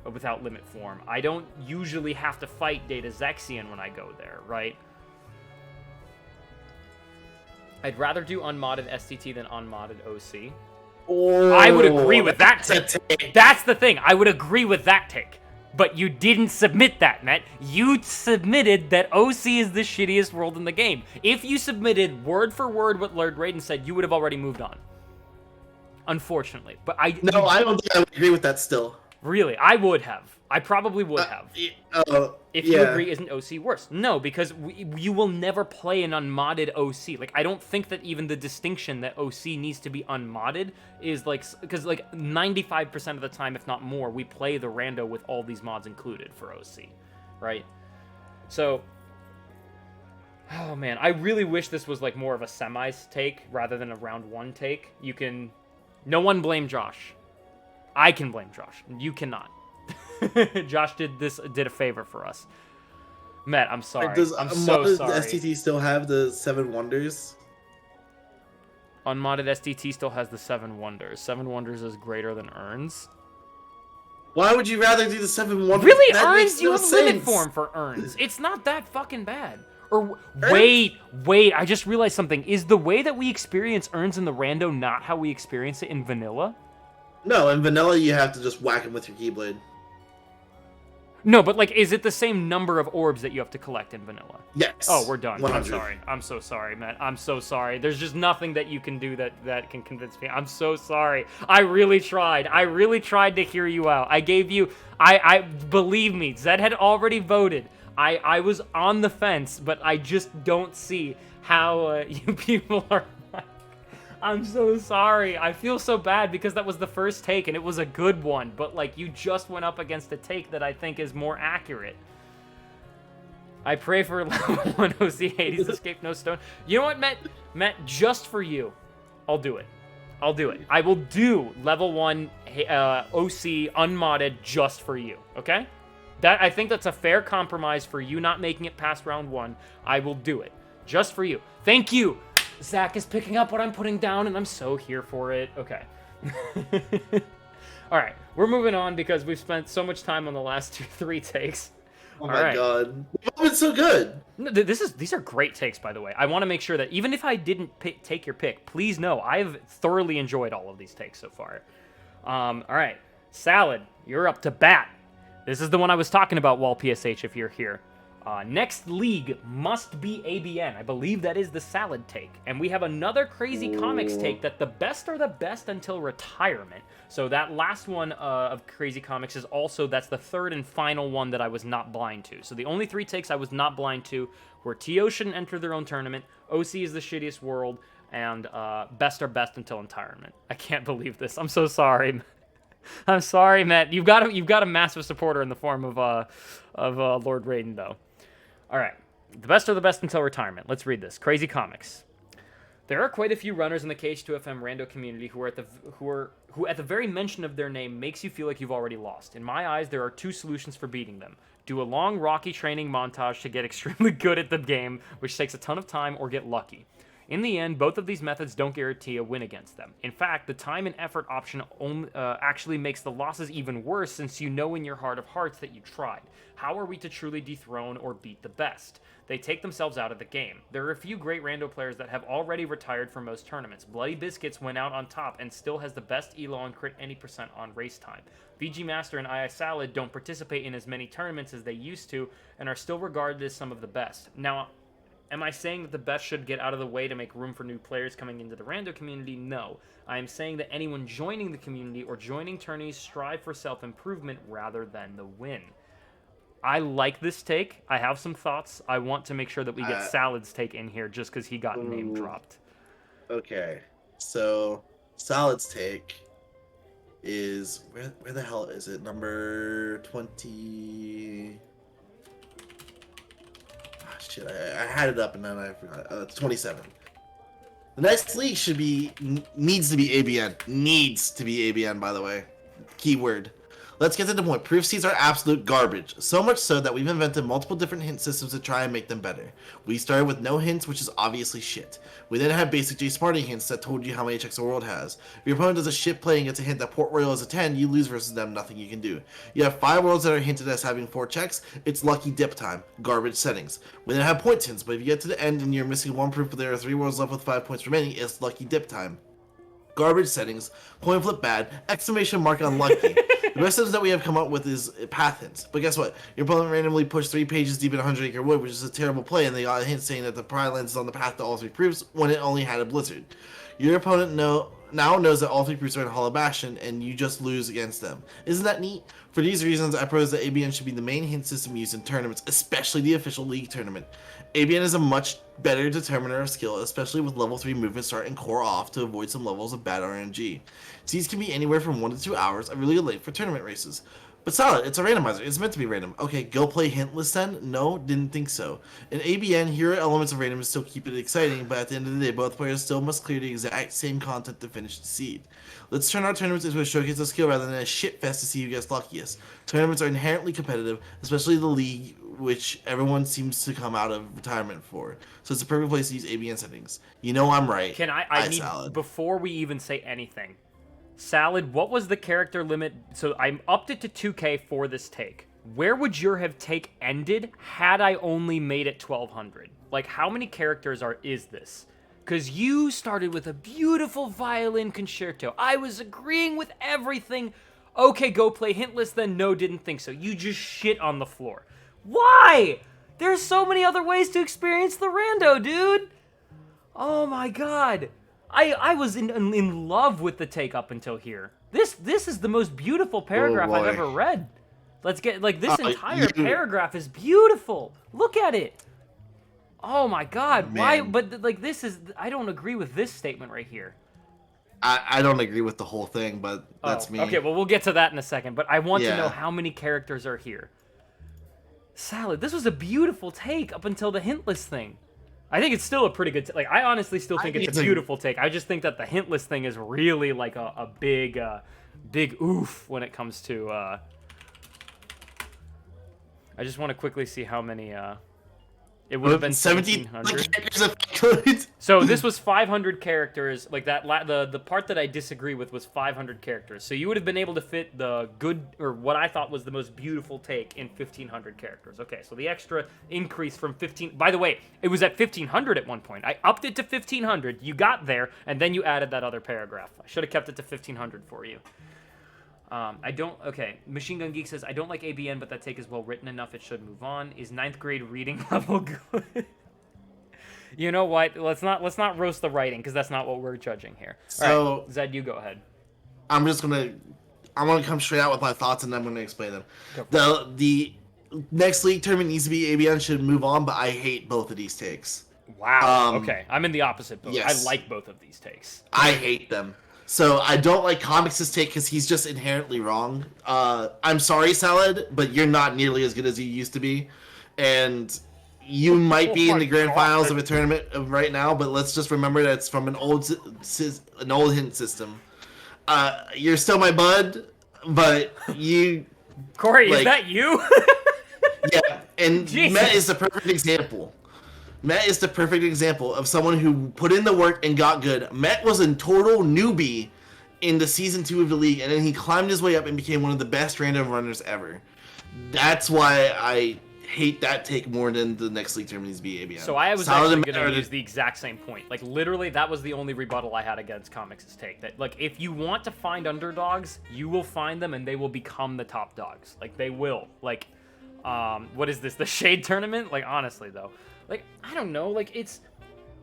without limit form. I don't usually have to fight Data Zexion when I go there, right? I'd rather do unmodded STT than unmodded OC. Oh, I would agree with that take. That's the thing. I would agree with that take. But you didn't submit that, Mett. You submitted that OC is the shittiest world in the game. If you submitted word for word what Lord Raiden said, you would have already moved on. Unfortunately. But I don't think I would agree with that still. Really, I would have. I probably would have. If you agree, isn't OC worse? No, because you will never play an unmodded OC. Like, I don't think that even the distinction that OC needs to be unmodded is like, because like 95% of the time, if not more, we play the rando with all these mods included for OC, right? So, oh man, I really wish this was like more of a semis take rather than a round 1 take. No one blame Josh. I can blame Josh. You cannot. Josh did a favor for us. Matt, I'm sorry. I'm so sorry. Does STT still have the 7 wonders? Unmodded STT still has the 7 wonders. 7 wonders is greater than Urns. Why would you rather do the 7 wonders? Really, that Urns? You no have sense. limit form for Urns. It's not that fucking bad. Or wait, I just realized something. Is the way that we experience Urns in the rando not how we experience it in vanilla? No, in vanilla you have to just whack him with your keyblade. No, but like, is it the same number of orbs that you have to collect in vanilla? Yes. Oh, we're done. 100. I'm sorry. I'm so sorry, Matt. I'm so sorry. There's just nothing that you can do that can convince me. I'm so sorry. I really tried. I really tried to hear you out. I gave you... I believe me, Zed had already voted. I was on the fence, but I just don't see how you people are... I'm so sorry. I feel so bad because that was the first take and it was a good one, but like you just went up against a take that I think is more accurate. I pray for level 1 OC Hades escape no stone. You know what, Matt, just for you, I'll do it. I will do level 1 OC unmodded just for you, okay? I think that's a fair compromise for you not making it past round 1. I will do it just for you. Thank you. Zach is picking up what I'm putting down, and I'm so here for it. Okay. All right, we're moving on because we've spent so much time on the last 3 takes. Oh my god. The moment it's so good? No, these are great takes, by the way. I want to make sure that even if I didn't take your pick, please know I've thoroughly enjoyed all of these takes so far. All right, Salad, you're up to bat. This is the one I was talking about, Wall PSH, if you're here. Next league must be ABN. I believe that is the Salad take. And we have another Crazy Comics take that the best are the best until retirement. So that last one of Crazy Comics is also, that's the third and final one that I was not blind to. So the only 3 takes I was not blind to were TO shouldn't enter their own tournament, OC is the shittiest world, and best are best until retirement. I can't believe this. I'm so sorry. I'm sorry, Mett. You've got a massive supporter in the form of Lord Raiden, though. All right, the best are the best until retirement. Let's read this. Crazy Comics. There are quite a few runners in the KH2FM Rando community who at the very mention of their name makes you feel like you've already lost. In my eyes, there are 2 solutions for beating them. Do a long, rocky training montage to get extremely good at the game, which takes a ton of time, or get lucky. In the end, both of these methods don't guarantee a win against them. In fact, the time and effort option actually makes the losses even worse, since you know in your heart of hearts that you tried. How are we to truly dethrone or beat the best? They take themselves out of the game. There are a few great Rando players that have already retired from most tournaments. Bloody Biscuits went out on top and still has the best elo and crit any percent on race time. VG Master and II Salad don't participate in as many tournaments as they used to and are still regarded as some of the best. Now, am I saying that the best should get out of the way to make room for new players coming into the Rando community? No. I am saying that anyone joining the community or joining tourneys strive for self-improvement rather than the win. I like this take. I have some thoughts. I want to make sure that we get Salad's take in here just because he got name dropped. Okay. So, Salad's take is... Where the hell is it? Number 20... Shit, I had it up and then I forgot. It's 27. The next league needs to be ABN. Needs to be ABN, by the way. Keyword. Let's get to the point. Proof seeds are absolute garbage. So much so that we've invented multiple different hint systems to try and make them better. We started with no hints, which is obviously shit. We then had basic JSmartee hints that told you how many checks the world has. If your opponent does a shit play and gets a hint that Port Royal is a 10, you lose versus them, nothing you can do. You have 5 worlds that are hinted as having 4 checks, it's lucky dip time. Garbage settings. We then have point hints, but if you get to the end and you're missing 1 proof but there are 3 worlds left with 5 points remaining, it's lucky dip time. Garbage settings, coin flip bad, exclamation mark unlucky. The best systems that we have come up with is path hints. But guess what? Your opponent randomly pushed 3 pages deep in 100 Acre Wood, which is a terrible play, and they got a hint saying that the Pride Lands is on the path to all 3 proofs when it only had a blizzard. Your opponent now knows that all 3 proofs are in Hollow Bastion, and you just lose against them. Isn't that neat? For these reasons, I propose that ABN should be the main hint system used in tournaments, especially the official league tournament. ABN is a much better determiner of skill, especially with level 3 movement start and core off to avoid some levels of bad RNG. Seeds can be anywhere from 1 to 2 hours, are really late for tournament races. But Salad, it's a randomizer, it's meant to be random. Okay, go play Hintless then? No, didn't think so. In ABN, here are elements of random to still keep it exciting, but at the end of the day, both players still must clear the exact same content to finish the seed. Let's turn our tournaments into a showcase of skill rather than a shit fest to see who gets luckiest. Tournaments are inherently competitive, especially the league, which everyone seems to come out of retirement for. So it's a perfect place to use ABN settings. You know I'm right. Can I need, Salad. Before we even say anything, Salad, what was the character limit? So I upped it to 2K for this take. Where would your take ended had I only made it 1200? Like, how many characters is this? Because you started with a beautiful violin concerto. I was agreeing with everything. Okay, go play Hintless then. No, didn't think so. You just shit on the floor. Why? There's so many other ways to experience the rando, dude. Oh my god. I was in love with the take up until here. This is the most beautiful paragraph I've ever read. Let's get, like, this entire paragraph is beautiful. Look at it. Oh my god. Man. Why? But, like, this is, I don't agree with this statement right here. I don't agree with the whole thing, but that's me. Okay, well, we'll get to that in a second. But I want to know how many characters are here. Salad, this was a beautiful take up until the Hintless thing. I think it's still a pretty good like, I honestly still think it's a beautiful take. I just think that the Hintless thing is really, like, a big oof when it comes to, I just want to quickly see how many It would have been 1700 1700. characters if I could. So this was 500 characters. Like that, the part that I disagree with was 500 characters. So you would have been able to fit the good, or what I thought was the most beautiful take in 1500 characters. Okay, so the extra increase from 15. By the way, it was at 1500 at one point. I upped it to 1500. You got there, and then you added that other paragraph. I should have kept it to 1500 for you. Okay, Machine Gun Geek says, I don't like ABN, but that take is well written enough, it should move on. Is 9th grade reading level good? You know what? Let's not roast the writing, because that's not what we're judging here. So, all right, Zed, you go ahead. I'm gonna come straight out with my thoughts, and I'm gonna explain them. The next league tournament needs to be ABN, should move on, but I hate both of these takes. Wow, okay. I'm in the opposite boat. Yes. I like both of these takes. I hate them. So I don't like Comics' take because he's just inherently wrong. I'm sorry, Salad, but you're not nearly as good as you used to be. And you might be in the grand finals of a tournament right now, but let's just remember that it's from an old hint system. You're still my bud, but you... Corey, is that you? Yeah, and Jesus. Mett is the perfect example. Mett is the perfect example of someone who put in the work and got good. Mett was a total newbie in the season 2 of the league, and then he climbed his way up and became one of the best random runners ever. That's why I hate that take more than the next league tournament needs to be ABN. So I was actually going to use the exact same point. Like, literally, that was the only rebuttal I had against Comics' take. That, like, if you want to find underdogs, you will find them, and they will become the top dogs. Like, they will. Like, what is this? The Shade Tournament? Like, honestly, though. Like, I don't know, like, it's...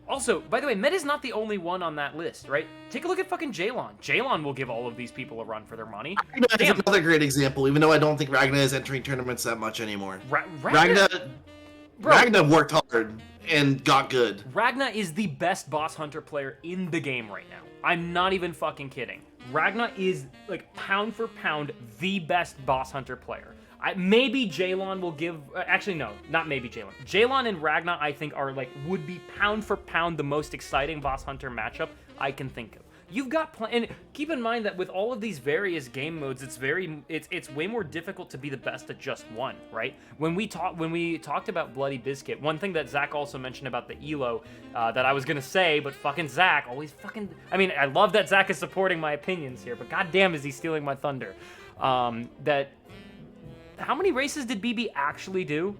Also, by the way, Mett is not the only one on that list, right? Take a look at fucking Jalon. Jalon will give all of these people a run for their money. Ragna is another great example, even though I don't think Ragna is entering tournaments that much anymore. Ragna worked hard and got good. Ragna is the best boss hunter player in the game right now. I'm not even fucking kidding. Ragna is, like, pound for pound, the best boss hunter player. Maybe Jalon will give... actually, no. Not maybe Jalon. Jalon and Ragna, I think, are, like, would be pound for pound the most exciting boss hunter matchup I can think of. You've got... and keep in mind that with all of these various game modes, it's way more difficult to be the best at just one, right? When we talked about Bloody Biscuit, one thing that Zach also mentioned about the ELO that I was going to say, but fucking Zach always fucking... I mean, I love that Zach is supporting my opinions here, but goddamn is he stealing my thunder. How many races did BB actually do?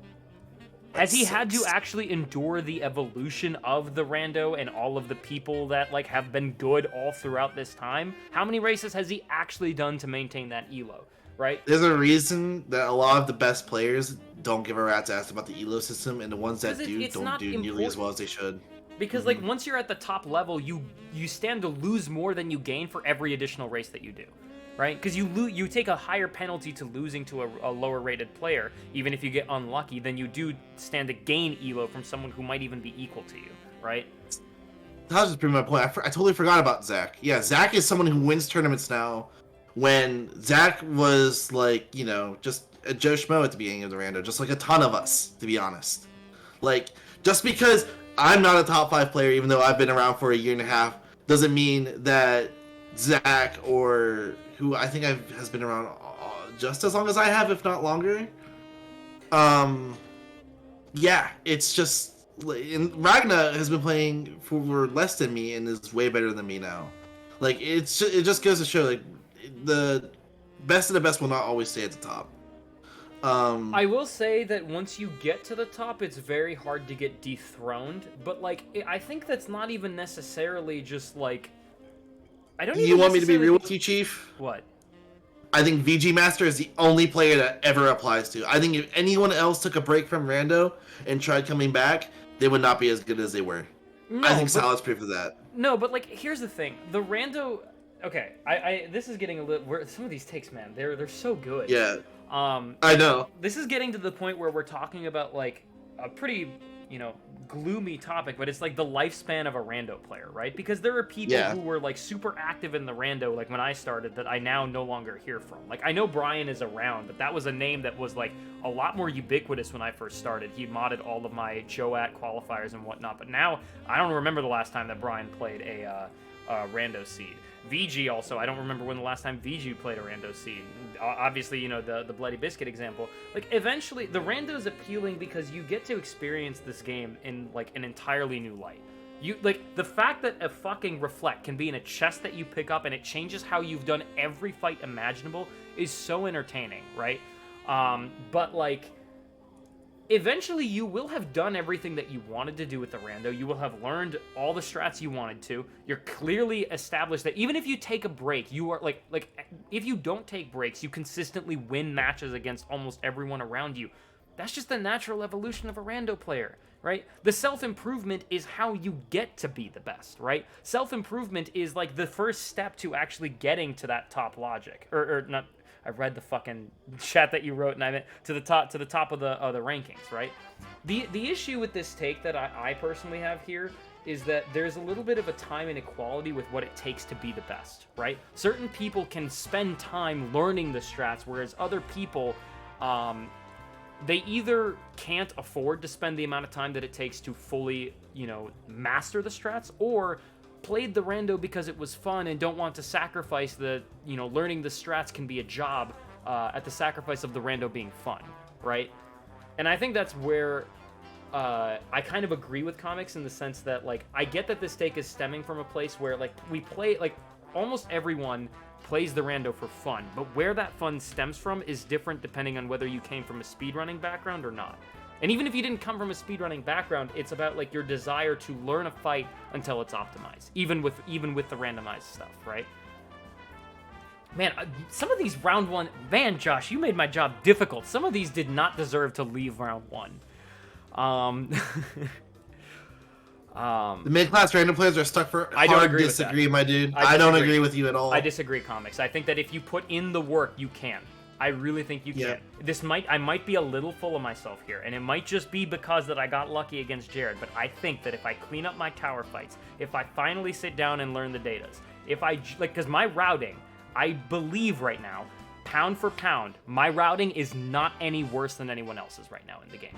Has he had to actually endure the evolution of the Rando and all of the people that, like, have been good all throughout this time? How many races has he actually done to maintain that ELO, right? There's a reason that a lot of the best players don't give a rat's ass about the ELO system, and the ones that do don't do nearly as well as they should. Because, like, once you're at the top level, you stand to lose more than you gain for every additional race that you do. Right? Because you take a higher penalty to losing to a lower rated player, even if you get unlucky, than you do stand to gain ELO from someone who might even be equal to you, right? That was just pretty my point. I totally forgot about Zach. Yeah, Zach is someone who wins tournaments now, when Zach was, like, you know, just a Joe Schmo at the beginning of the Rando, just like a ton of us, to be honest. Like, just because I'm not a top 5 player, even though I've been around for a year and a half, doesn't mean that Zach, or who I think has been around just as long as I have, if not longer. Yeah, it's just... Ragna has been playing for less than me and is way better than me now. Like, it just goes to show, like, the best of the best will not always stay at the top. I will say that once you get to the top, it's very hard to get dethroned, but, like, I think that's not even necessarily just, like... You want me to be real with you, Chief? What? I think VG Master is the only player that ever applies to. I think if anyone else took a break from Rando and tried coming back, they would not be as good as they were. No, I think Salad's proof of that. No, but, like, here's the thing. The Rando... Okay, this is getting a little... Some of these takes, man, they're so good. Yeah. I know. This is getting to the point where we're talking about, like, a pretty, you know, gloomy topic, but it's like the lifespan of a Rando player, right? Because there are people who were, like, super active in the Rando, like, when I started, that I now no longer hear from. Like, I know Brian is around, but that was a name that was, like, a lot more ubiquitous when I first started. He modded all of my Joat qualifiers and whatnot, but now I don't remember the last time that Brian played a Rando seed. VG also, I don't remember when the last time VG played a rando scene. Obviously, you know, the Bloody Biscuit example. Like, eventually, the rando's appealing because you get to experience this game in, like, an entirely new light. You, like, the fact that a fucking reflect can be in a chest that you pick up and it changes how you've done every fight imaginable is so entertaining, right? But, like, eventually you will have done everything that you wanted to do with the rando. You will have learned all the strats you wanted to. You're clearly established that even if you take a break, you are, like, if you don't take breaks, you consistently win matches against almost everyone around you. That's just the natural evolution of a rando player, right? The self-improvement is how you get to be the best, right? Self-improvement is, like, the first step to actually getting to that top logic. Or not, I read the fucking chat that you wrote, and I meant to the top of the rankings, right? The issue with this take that I personally have here is that there's a little bit of a time inequality with what it takes to be the best, right? Certain people can spend time learning the strats, whereas other people, they either can't afford to spend the amount of time that it takes to fully, you know, master the strats, or played the rando because it was fun and don't want to sacrifice the, you know, learning the strats can be a job at the sacrifice of the rando being fun, right? And I think that's where I kind of agree with comics in the sense that, like, I get that this take is stemming from a place where, like, we play, like, almost everyone plays the rando for fun, but where that fun stems from is different depending on whether you came from a speedrunning background or not. And even if you didn't come from a speedrunning background, it's about, like, your desire to learn a fight until it's optimized, even with the randomized stuff, right? Man, some of these round one, man, Josh, you made my job difficult. Some of these did not deserve to leave round one. The mid-class random players are stuck for. I don't hard agree disagree, with that. my dude. I I don't disagree. agree with you at all. I disagree, comics. I think that if you put in the work, you can. I really think you can. I might be a little full of myself here, and it might just be because that I got lucky against Jared, but I think that if I clean up my tower fights, if I finally sit down and learn the datas, if I, like, because my routing, I believe right now, pound for pound, my routing is not any worse than anyone else's right now in the game.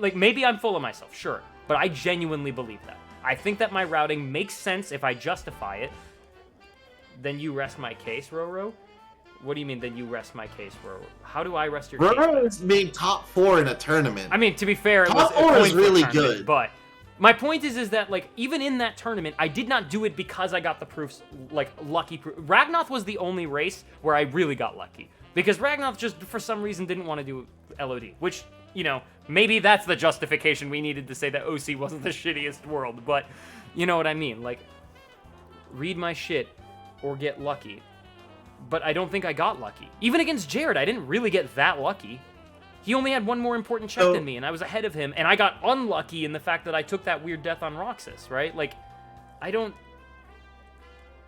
Like, maybe I'm full of myself, sure, but I genuinely believe that. I think that my routing makes sense if I justify it. Then you rest my case, Roro. What do you mean, then you rest my case, Roro? How do I rest your case? Roro is being top 4 in a tournament. I mean, to be fair, it top was 4 is really good. But my point is that, like, even in that tournament, I did not do it because I got the proofs, like, lucky proof. Ragnoth was the only race where I really got lucky. Because Ragnoth just, for some reason, didn't want to do LOD. Which, you know, maybe that's the justification we needed to say that OC wasn't the shittiest world. But, you know what I mean? Like, read my shit or get lucky. But I don't think I got lucky. Even against Jared, I didn't really get that lucky. He only had one more important check than me, and I was ahead of him, and I got unlucky in the fact that I took that weird death on Roxas, right? Like, I don't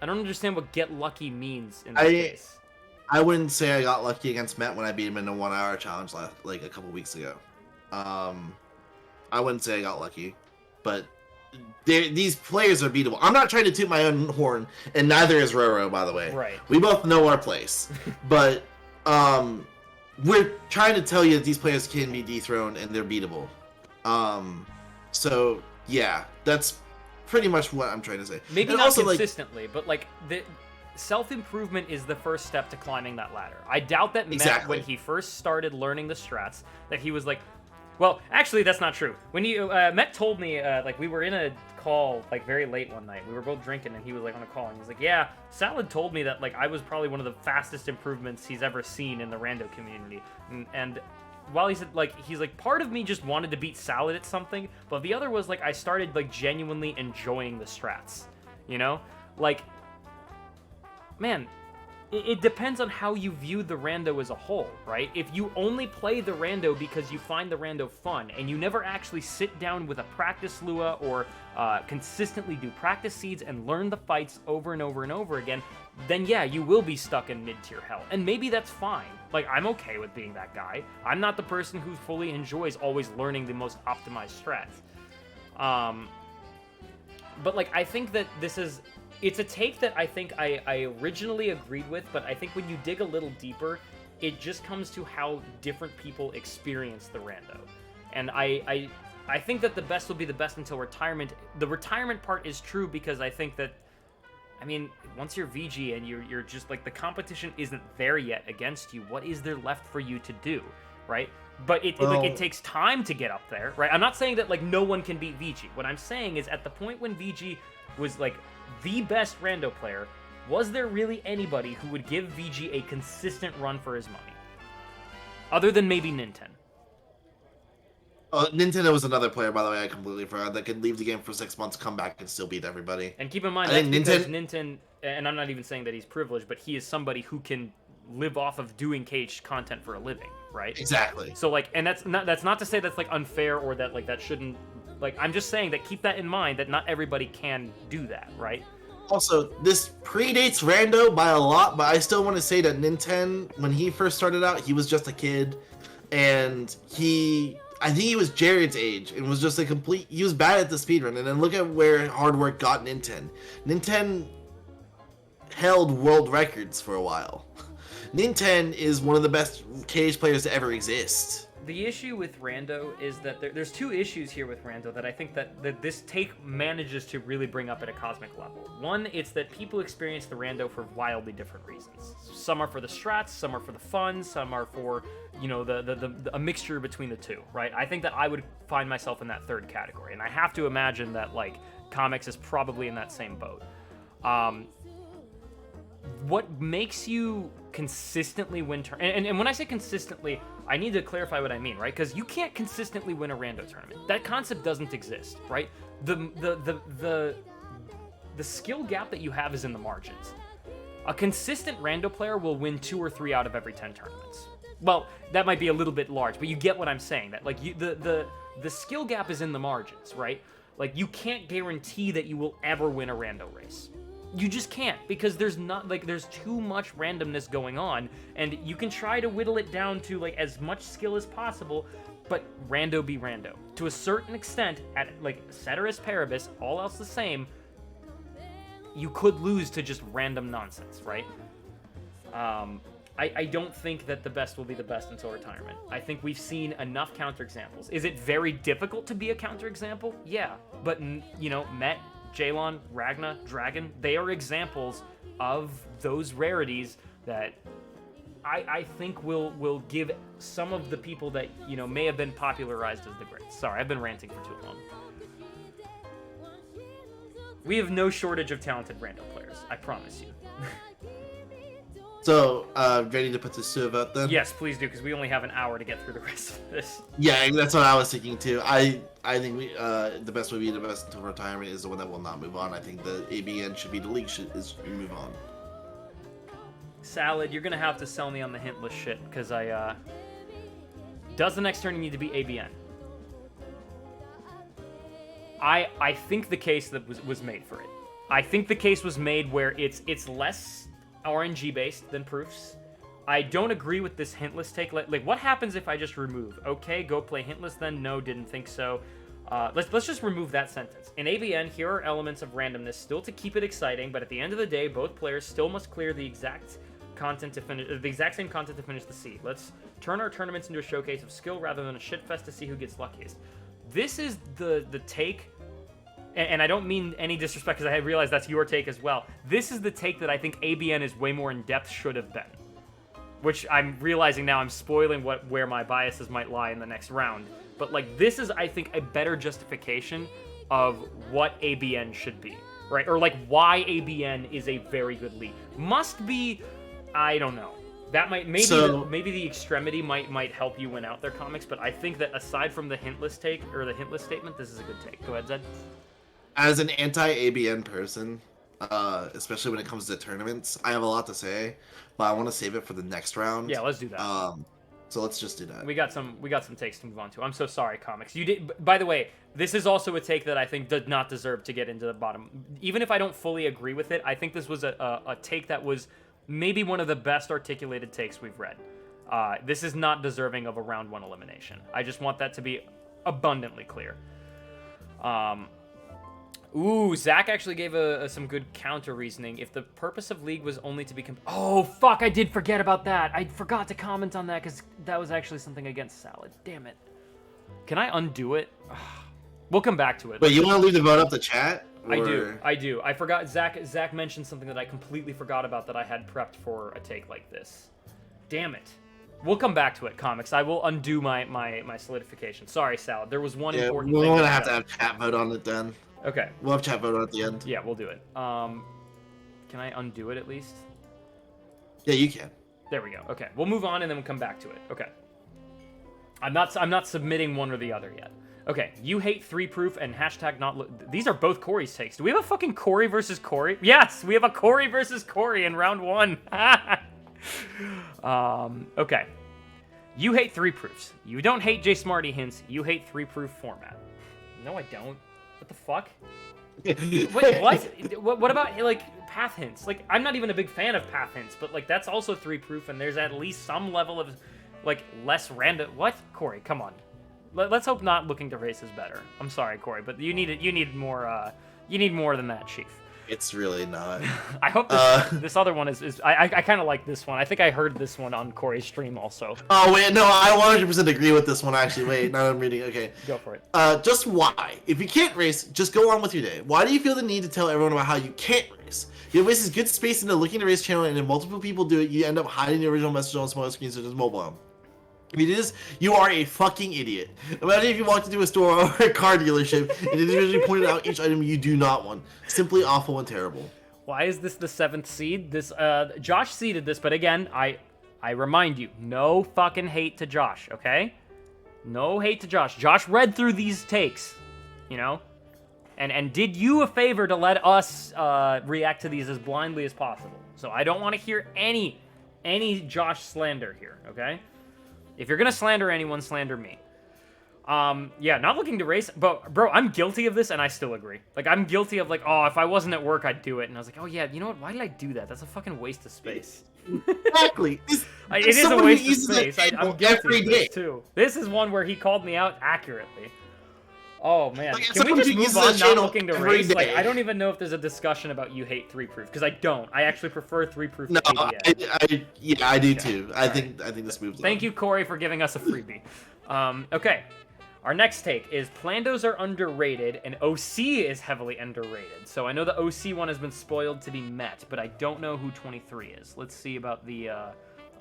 understand what get lucky means in this case. I wouldn't say I got lucky against Mett when I beat him in a 1-hour challenge like a couple weeks ago. I wouldn't say I got lucky, but these players are beatable. I'm not trying to toot my own horn, and neither is Roro, by the way. Right. We both know our place, but we're trying to tell you that these players can be dethroned and they're beatable. So yeah, that's pretty much what I'm trying to say. Maybe and not also, consistently, but, like, the self-improvement is the first step to climbing that ladder. I doubt that Mett, when he first started learning the strats, that he was like, well, actually, that's not true. When Mett told me, like, we were in a call, like, very late one night. We were both drinking, and he was, like, on a call, and he was like, yeah, Salad told me that, like, I was probably one of the fastest improvements he's ever seen in the rando community. And while he said, like, he's like, part of me just wanted to beat Salad at something, but the other was, like, I started, like, genuinely enjoying the strats, you know? Like, man, it depends on how you view the rando as a whole, right? If you only play the rando because you find the rando fun, and you never actually sit down with a practice Lua or consistently do practice seeds and learn the fights over and over and over again, then yeah, you will be stuck in mid-tier hell. And maybe that's fine. Like, I'm okay with being that guy. I'm not the person who fully enjoys always learning the most optimized strats. But, like, I think that it's a take that I think I originally agreed with, but I think when you dig a little deeper, it just comes to how different people experience the rando. And I think that the best will be the best until retirement. The retirement part is true because I think that I mean, once you're VG and you're just like the competition isn't there yet against you, what is there left for you to do, right? But it takes time to get up there, right? I'm not saying that like no one can beat VG. What I'm saying is at the point when VG was like the best rando player, was there really anybody who would give VG a consistent run for his money? Other than maybe Ninten. Nintendo was another player, by the way, I completely forgot, that could leave the game for 6 months, come back, and still beat everybody. And keep in mind, that's because Ninten, and I'm not even saying that he's privileged, but he is somebody who can live off of doing KH content for a living, right? Exactly. So, like, and that's not to say that's, like, unfair or that, like, that shouldn't, like, I'm just saying that keep that in mind, that not everybody can do that, right? Also, this predates Rando by a lot, but I still want to say that Ninten, when he first started out, he was just a kid, and I think he was Jared's age, and was just a complete... He was bad at the speedrun, and then look at where hard work got Ninten. Ninten held world records for a while. Ninten is one of the best KH players to ever exist. The issue with Rando is that there's two issues here with Rando that I think that this take manages to really bring up at a cosmic level. One, it's that people experience the Rando for wildly different reasons. Some are for the strats, some are for the fun, some are for, you know, a mixture between the two, right? I think that I would find myself in that third category, and I have to imagine that, like, Comics is probably in that same boat. What makes you consistently win and when I say consistently, I need to clarify what I mean, right? Because you can't consistently win a rando tournament. That concept doesn't exist, right? The skill gap that you have is in the margins. A consistent rando player will win 2 or 3 out of every 10 tournaments. Well, that might be a little bit large, but you get what I'm saying. That like the skill gap is in the margins, right? Like you can't guarantee that you will ever win a rando race. You just can't, because there's too much randomness going on, and you can try to whittle it down to like as much skill as possible, but rando be rando. To a certain extent, at like ceteris paribus, all else the same, you could lose to just random nonsense, right? I don't think that the best will be the best until retirement. I think we've seen enough counterexamples. Is it very difficult to be a counterexample? Yeah, but you know, Mett, Jalon, Ragna, Dragon, they are examples of those rarities that I think will give some of the people that, you know, may have been popularized as the greats. Sorry, I've been ranting for too long. We have no shortage of talented rando players, I promise you. So, ready to put this to a vote then? Yes, please do, because we only have an hour to get through the rest of this. Yeah, that's what I was thinking too. I think the best way to be the best until retirement is the one that will not move on. I think the ABN should be the league should move on. Salad, you're gonna have to sell me on the hintless shit, because does the next tourney need to be ABN? I think the case that was made for it. I think the case was made where it's less RNG based than proofs. I don't agree with this hintless take. Like, what happens if I just remove? Okay, go play hintless then. No, didn't think so. Let's just remove that sentence. In ABN, here are elements of randomness still to keep it exciting, but at the end of the day, both players still must clear the exact content to finish the exact same content to finish the seed. Let's turn our tournaments into a showcase of skill rather than a shitfest to see who gets luckiest. This is the take. And I don't mean any disrespect, because I realize that's your take as well. This is the take that I think ABN is way more in-depth should have been. Which I'm realizing now I'm spoiling where my biases might lie in the next round. But, like, this is, I think, a better justification of what ABN should be. Right? Or, like, why ABN is a very good league. Must be, I don't know. That might, maybe the extremity might help you win out their comics, but I think that aside from the hintless take, or the hintless statement, this is a good take. Go ahead, Zed. As an anti-ABN person, especially when it comes to tournaments, I have a lot to say, but I want to save it for the next round. Yeah, let's do that. So let's just do that. We got some takes to move on to. I'm so sorry, comics. You did. By the way, this is also a take that I think did not deserve to get into the bottom. Even if I don't fully agree with it, I think this was a take that was maybe one of the best articulated takes we've read. This is not deserving of a round 1 elimination. I just want that to be abundantly clear. Ooh, Zach actually gave some good counter reasoning. If the purpose of League was only to be... Oh, fuck, I did forget about that. I forgot to comment on that, because that was actually something against Salad. Damn it. Can I undo it? We'll come back to it. Wait, you want to leave the vote up the chat? I do. I forgot. Zach mentioned something that I completely forgot about that I had prepped for a take like this. Damn it. We'll come back to it, comics. I will undo my solidification. Sorry, Salad. There was one important thing. We're gonna have to have chat vote on it then. Okay. We'll have chat vote on it at the end. Yeah, we'll do it. Can I undo it at least? Yeah, you can. There we go. Okay, we'll move on and then we'll come back to it. Okay. I'm not submitting one or the other yet. Okay, you hate 3-proof and hashtag not. These are both Corey's takes. Do we have a fucking Corey versus Corey? Yes, we have a Corey versus Corey in round 1. Okay. You hate 3-proofs. You don't hate JSmartee hints. You hate 3-proof format. No, I don't. What the fuck? Wait, what? What about, like, path hints? Like, I'm not even a big fan of path hints, but, like, that's also 3-proof, and there's at least some level of, like, less random. What? Corey, come on. Let's hope not looking to race is better. I'm sorry, Corey, but you need more than that, Chief. It's really not. I hope this other one is I kind of like this one. I think I heard this one on Corey's stream also. Oh, wait, no, I 100% agree with this one, actually. Wait, now I'm reading. Okay. Go for it. Just why? If you can't race, just go on with your day. Why do you feel the need to tell everyone about how you can't race? You waste good space into looking to race channel, and if multiple people do it, you end up hiding the original message on small screens such as mobile. If you do this, you are a fucking idiot. Imagine if you walked into a store or a car dealership and individually pointed out each item you do not want. Simply awful and terrible. Why is this the 7th seed? This Josh seeded this, but again, I remind you, no fucking hate to Josh, okay? No hate to Josh. Josh read through these takes, you know? And did you a favor to let us react to these as blindly as possible. So I don't want to hear any Josh slander here, okay? If you're gonna slander anyone, slander me. Yeah, not looking to race, but bro, I'm guilty of this, and I still agree. Like, I'm guilty of like, oh, if I wasn't at work, I'd do it, and I was like, oh yeah, you know what? Why did I do that? That's a fucking waste of space. Exactly. It is a waste of space. I'm guilty of this too. This is one where he called me out accurately. Oh man, like, can we just move on? Not looking to race. Day. Like, I don't even know if there's a discussion about you hate 3-proof because I don't. I actually prefer 3-proof. No, I do too. I think this moves. Thank you, Corey, for giving us a freebie. Okay, our next take is Plandos are underrated and OC is heavily underrated. So I know the OC one has been spoiled to be Mett, but I don't know who 23 is. Let's see about the.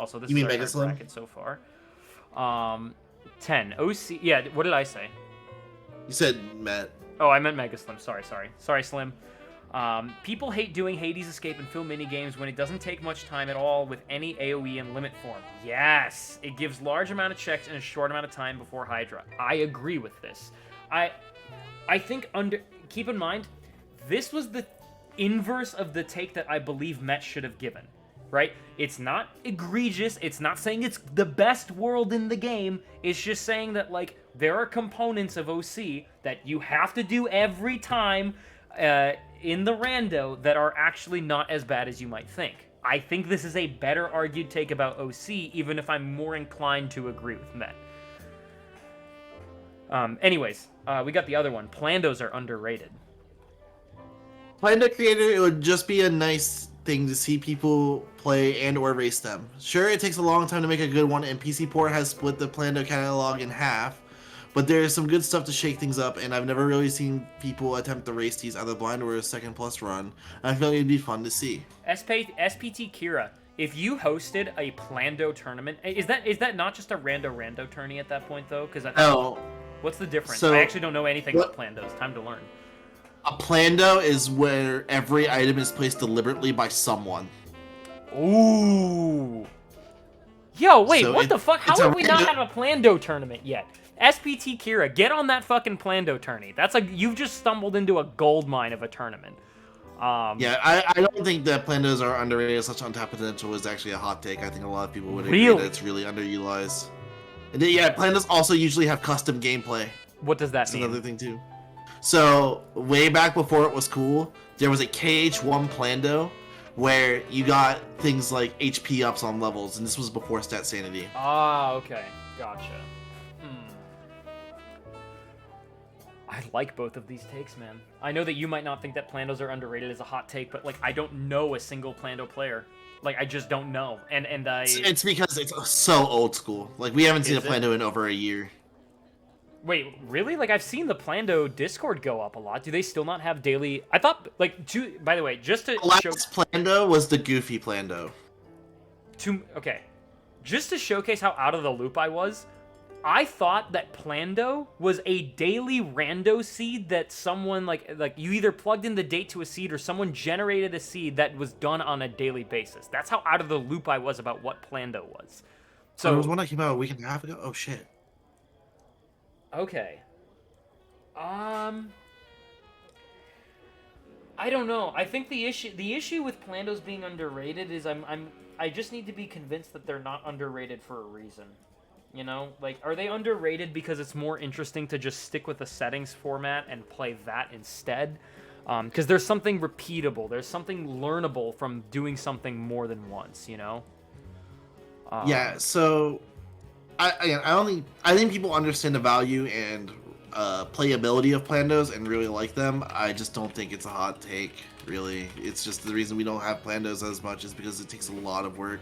Also, this is our bracket so far. 10 OC. Yeah, what did I say? You said Mett. Oh, I meant Mega Slim. Sorry, Slim. People hate doing Hades Escape and fill minigames when it doesn't take much time at all with any AoE and limit form. Yes! It gives large amount of checks in a short amount of time before Hydra. I agree with this. I think keep in mind, this was the inverse of the take that I believe Mett should have given. Right? It's not egregious. It's not saying it's the best world in the game. It's just saying that, like, there are components of OC that you have to do every time in the rando that are actually not as bad as you might think. I think this is a better argued take about OC, even if I'm more inclined to agree with Mett. Anyways, we got the other one. Plandos are underrated. Plando creator, it would just be a nice thing to see people play and or race them. Sure, it takes a long time to make a good one, and PC Port has split the Plando catalog in half, but there's some good stuff to shake things up, and I've never really seen people attempt to race these either blind or a second plus run. I feel like it'd be fun to see. SPT Kira, if you hosted a Plando tournament, is that not just a rando tourney at that point though? Because what's the difference? I actually don't know anything about Plandos. Time to learn. A Plando is where every item is placed deliberately by someone. Ooh. Yo, wait, so what the fuck? How have we not had a Plando tournament yet? SPT Kira, get on that fucking Plando tourney. That's you've just stumbled into a gold mine of a tournament. Yeah, I don't think that Plandos are underrated. Such untapped potential is actually a hot take. I think a lot of people would agree that it's really underutilized. And then, yeah, Plandos also usually have custom gameplay. What does that mean? That's another thing too. So, way back before it was cool, there was a KH1 Plando where you got things like HP ups on levels, and this was before Statsanity. Ah, okay. Gotcha. I like both of these takes, man. I know that you might not think that Plandos are underrated as a hot take, but, like, I don't know a single Plando player. Like, I just don't know. And It's because it's so old school. Like, we haven't seen a Plando in over a year. Wait, really? Like, I've seen the Plando Discord go up a lot. Do they still not have daily... I thought, like, by the way, just to Last show... Plando was the goofy Plando. Okay. Just to showcase how out of the loop I was, I thought that Plando was a daily rando seed that someone, like you either plugged in the date to a seed or someone generated a seed that was done on a daily basis. That's how out of the loop I was about what Plando was. So there was one that came out a week and a half ago? Oh, shit. Okay. I don't know. I think the issue with Plandos being underrated is I just need to be convinced that they're not underrated for a reason. You know, like, are they underrated because it's more interesting to just stick with the settings format and play that instead? Because there's something repeatable, there's something learnable from doing something more than once. You know. Yeah. So, I think people understand the value and playability of Plandos and really like them. I just don't think it's a hot take, really. It's just the reason we don't have Plandos as much is because it takes a lot of work.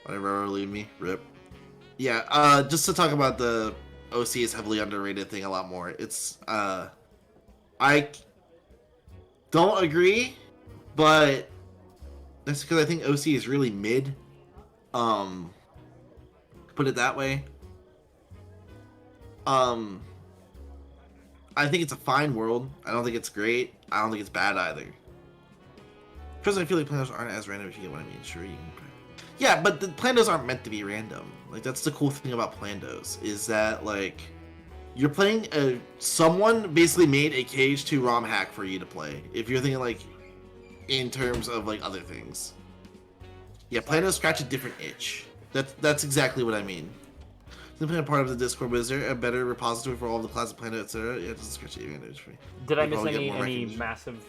Whatever, leave me. Rip. Yeah, just to talk about the OC is heavily underrated thing a lot more. It's, I don't agree, but that's because I think OC is really mid. Put it that way. I think it's a fine world. I don't think it's great. I don't think it's bad either. Because I feel like Plandos aren't as random, if you get what I mean. Sure, you can. Yeah, but the Plandos aren't meant to be random. Like, that's the cool thing about Plandos, is that, like, you're playing someone basically made a KH2 ROM hack for you to play. If you're thinking, like, in terms of, like, other things. Yeah, Plandos scratch a different itch. That's exactly what I mean. Simply a part of the Discord, but is there a better repository for all the classes of Plando, etc.? Yeah, it doesn't scratch the advantage for me. Did I miss any massive...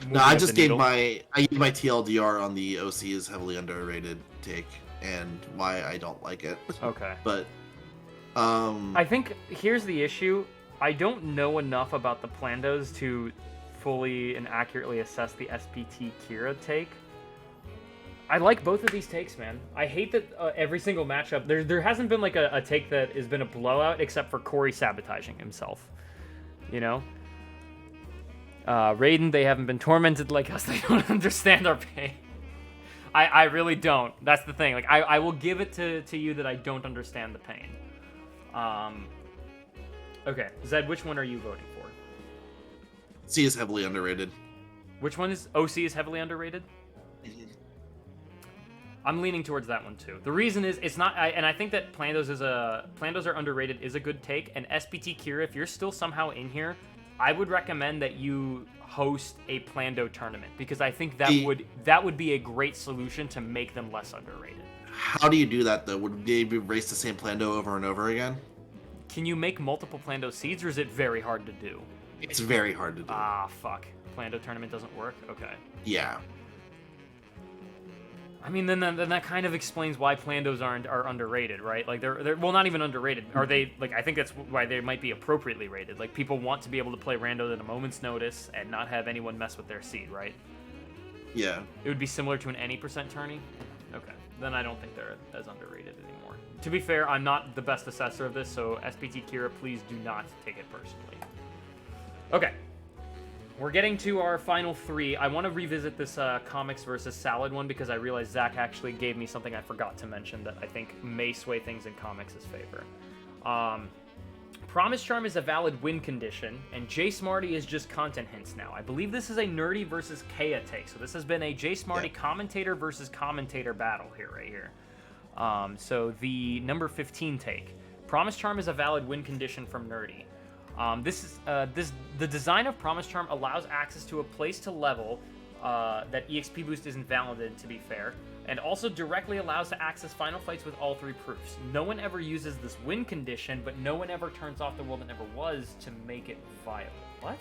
No, I just gave my TLDR on the OC is heavily underrated take and why I don't like it. Okay. But I think here's the issue. I don't know enough about the Plandos to fully and accurately assess the SPT Kira take. I like both of these takes, man. I hate that every single matchup there hasn't been like a take that has been a blowout except for Corey sabotaging himself. You know? Raiden, they haven't been tormented like us. They don't understand our pain. I really don't. That's the thing. Like, I will give it to you that I don't understand the pain. Okay, Zed, which one are you voting for? C is heavily underrated. Which one is... OC is heavily underrated? I'm leaning towards that one too. The reason is it's not... and I think that Plandos are underrated is a good take. And SPT Kira, if you're still somehow in here... I would recommend that you host a Plando tournament because I think that would be a great solution to make them less underrated. How do you do that though? Would they race the same Plando over and over again? Can you make multiple Plando seeds or is it very hard to do? It's very hard to do. Ah, fuck. Plando tournament doesn't work? Okay. Yeah. I mean, then that kind of explains why Plandos are underrated, right? Like, they're well, not even underrated. Are they, like, I think that's why they might be appropriately rated. Like, people want to be able to play Rando at a moment's notice and not have anyone mess with their seed, right? Yeah. It would be similar to an any percent tourney? Okay. Then I don't think they're as underrated anymore. To be fair, I'm not the best assessor of this, so SPT Kira, please do not take it personally. Okay. We're getting to our final three. I want to revisit this comics versus salad one because I realized Zach actually gave me something I forgot to mention that I think may sway things in comics' favor. Promise Charm is a valid win condition, and JSmartee is just content hints now. I believe this is a Nerdy versus Kea take, so this has been a JSmartee commentator versus commentator battle here, right here. So the number 15 take. Promise Charm is a valid win condition from Nerdy. The design of Promise Charm allows access to a place to level that EXP boost isn't valid, to be fair, and also directly allows to access final fights with all three proofs. No one ever uses this win condition, but no one ever turns off the world that never was to make it viable. What?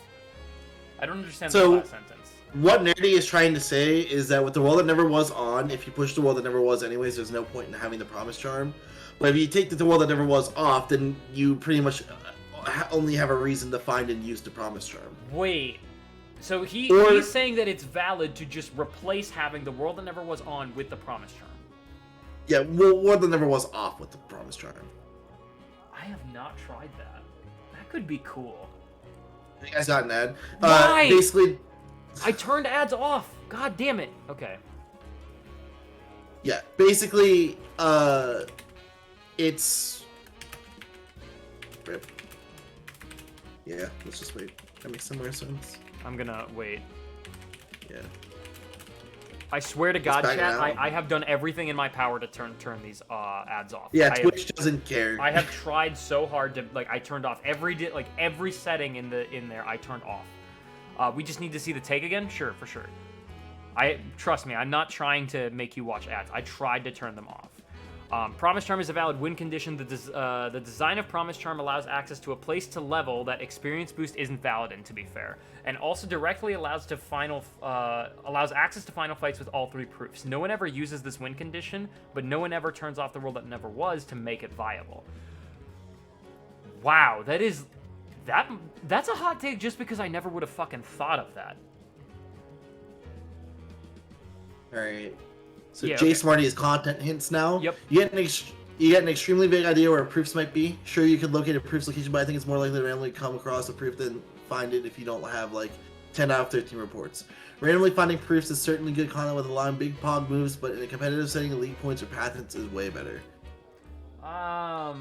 I don't understand the last sentence. What Nerdy is trying to say is that with the world that never was on, if you push the world that never was anyways, there's no point in having the Promise Charm. But if you take the world that never was off, then you pretty much only have a reason to find and use the Promise Charm. Wait, so he's saying that it's valid to just replace having the world that never was on with the Promise Charm. Yeah, well, War that Never Was off with the Promise Charm. I have not tried that. That could be cool. You guys got an ad. Why? Basically, I turned ads off. God damn it. Okay. yeah, basically, it's. Rip. Yeah, let's just wait. That makes some more sense. I'm gonna wait. Yeah. I swear to God, back chat, now. I have done everything in my power to turn these ads off. Yeah, I Twitch doesn't care. I have tried so hard to I turned off every setting in there. I turned off. We just need to see the take again. Sure, for sure. Trust me, I'm not trying to make you watch ads. I tried to turn them off. Promise Charm is a valid win condition. The design of Promise Charm allows access to a place to level that experience boost isn't valid in, to be fair, and also directly allows access to final fights with all 3 proofs. No one ever uses this win condition, but no one ever turns off the world that never was to make it viable. Wow, that's a hot take just because I never would have fucking thought of that. All right. So Yeah, okay. JSmartee is content hints now. Yep. You get an extremely vague idea where proofs might be. Sure, you could locate a proof's location, but I think it's more likely to randomly come across a proof than find it if you don't have like 10 out of 13 reports. Randomly finding proofs is certainly good content with allowing big pog moves, but in a competitive setting, elite points or patents is way better. That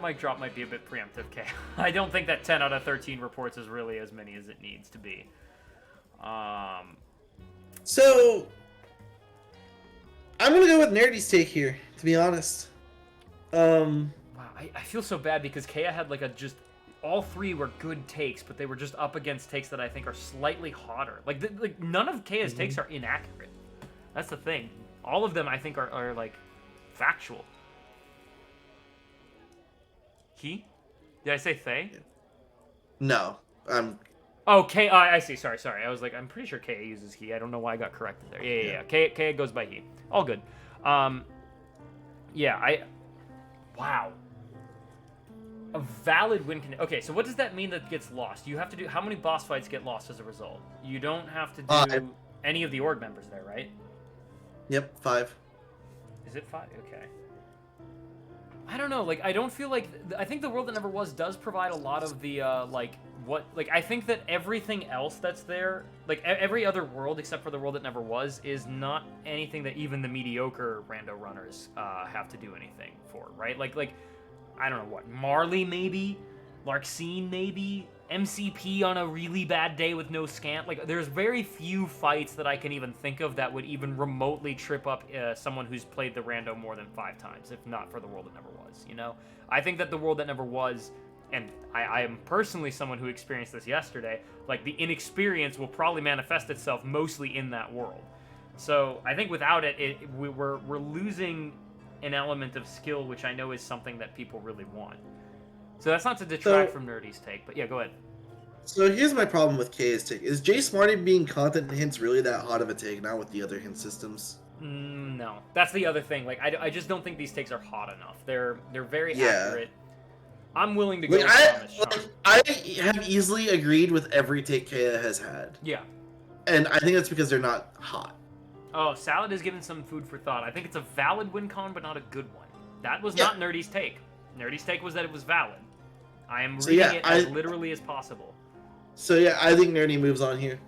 mic drop might be a bit preemptive, K. I don't think that 10 out of 13 reports is really as many as it needs to be. So I'm gonna go with Nerdy's take here, to be honest. Wow, I feel so bad because Kea had all 3 were good takes, but they were just up against takes that I think are slightly hotter. Like none of Kea's takes are inaccurate. That's the thing. All of them I think are like factual. He? Did I say Thay? No, Oh, K. I see. Sorry. I was like, I'm pretty sure K uses he. I don't know why I got corrected there. Yeah. K goes by he. All good. Wow. A valid win condition. Okay, so what does that mean that gets lost? You have to do how many boss fights get lost as a result? You don't have to do any of the org members there, right? Yep, 5. Is it 5? Okay. I don't know. I don't feel like I think the world that never was does provide a lot of the I think that everything else that's there, every other world except for the world that never was, is not anything that even the mediocre rando runners have to do anything for, right? I don't know what, Marley maybe, Larxene maybe, MCP on a really bad day with no scant. There's very few fights that I can even think of that would even remotely trip up someone who's played the rando more than 5 times, if not for the world that never was, you know? I think that the world that never was, and I am personally someone who experienced this yesterday, the inexperience will probably manifest itself mostly in that world. So I think without it, we're losing an element of skill, which I know is something that people really want. So that's not to detract from Nerdy's take, but yeah, go ahead. So here's my problem with K's take. Is JSmartee being content hints really that hot of a take, not with the other hint systems? No. That's the other thing. I just don't think these takes are hot enough. They're very accurate. I'm willing to go with Promise Charm. I have easily agreed with every take Kea has had. Yeah. And I think that's because they're not hot. Oh, Salad is given some food for thought. I think it's a valid WinCon, but not a good one. That was not Nerdy's take. Nerdy's take was that it was valid. I am reading it as literally as possible. So yeah, I think Nerdy moves on here.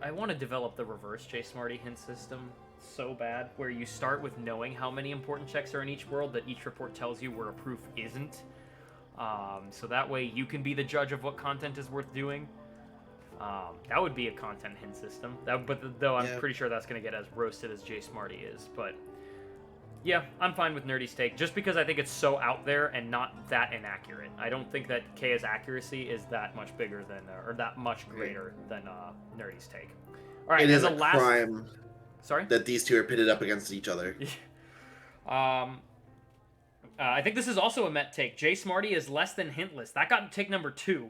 I want to develop the reverse JSmartee hint system so bad, where you start with knowing how many important checks are in each world that each report tells you where a proof isn't. So that way you can be the judge of what content is worth doing. That would be a content hint system. Though I'm pretty sure that's going to get as roasted as JSmartee is. But yeah, I'm fine with Nerdy's take, just because I think it's so out there and not that inaccurate. I don't think that Kea's accuracy is that much bigger than, or that much greater than Nerdy's take. All right, it is a crime. Sorry? That these two are pitted up against each other. I think this is also a Mett take. JSmartee is less than Hintless. That got take number 2.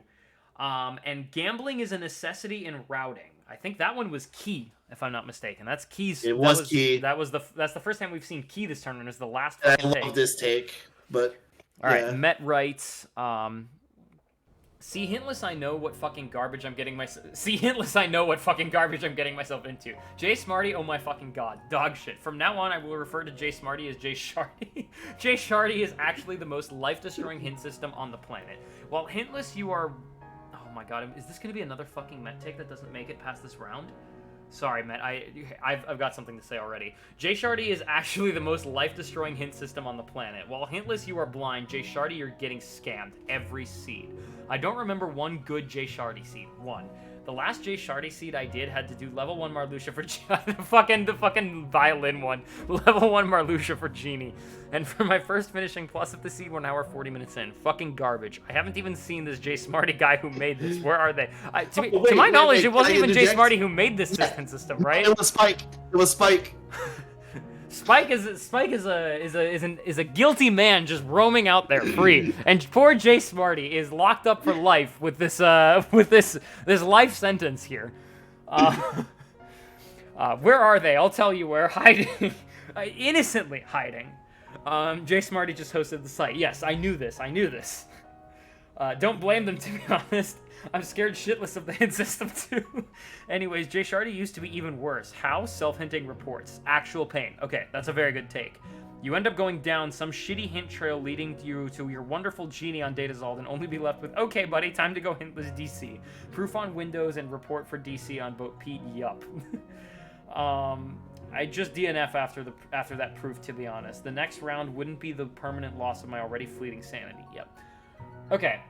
And gambling is a necessity in routing. I think that one was Key, if I'm not mistaken. That's Key's. It was Key. That's the first time we've seen Key this tournament. Is the last I fucking love this take, but all right. Mett writes, See, Hintless, I know what fucking garbage I'm getting myself. See, Hintless, I know what fucking garbage I'm getting myself into. JSmartee, oh my fucking god, dog shit. From now on, I will refer to JSmartee as JShartee. JShartee is actually the most life-destroying hint system on the planet. While Hintless, you are. Oh my god, is this gonna be another fucking Mett take that doesn't make it past this round? Sorry, Mett, I've got something to say already. JShartee is actually the most life-destroying hint system on the planet. While Hintless, you are blind, JShartee, you're getting scammed every seed. I don't remember one good JShartee seed. One. The last JShartee seed I did had to do level 1 Marluxia for the fucking violin one. Level 1 Marluxia for Genie. And for my first finishing plus of the seed, we're now 40 minutes in. Fucking garbage. I haven't even seen this JSmartee guy who made this. Where are they? To my knowledge, it wasn't even JSmartee who made this system, right? It was Spike. It was Spike. Spike is a guilty man just roaming out there free, and poor JSmartee is locked up for life with this life sentence here. Where are they? I'll tell you where. Hiding, innocently hiding. JSmartee just hosted the site. Yes, I knew this. Don't blame them, to be honest. I'm scared shitless of the hint system too. Anyways, JShartee used to be even worse. How? Self-hinting reports. Actual pain. Okay, that's a very good take. You end up going down some shitty hint trail leading you to your wonderful Genie on Datazald and only be left with, okay buddy, time to go hintless DC. Proof on Windows and report for DC on boat Pete, yup. I just DNF after that proof, to be honest. The next round wouldn't be the permanent loss of my already fleeting sanity. Yep. Okay.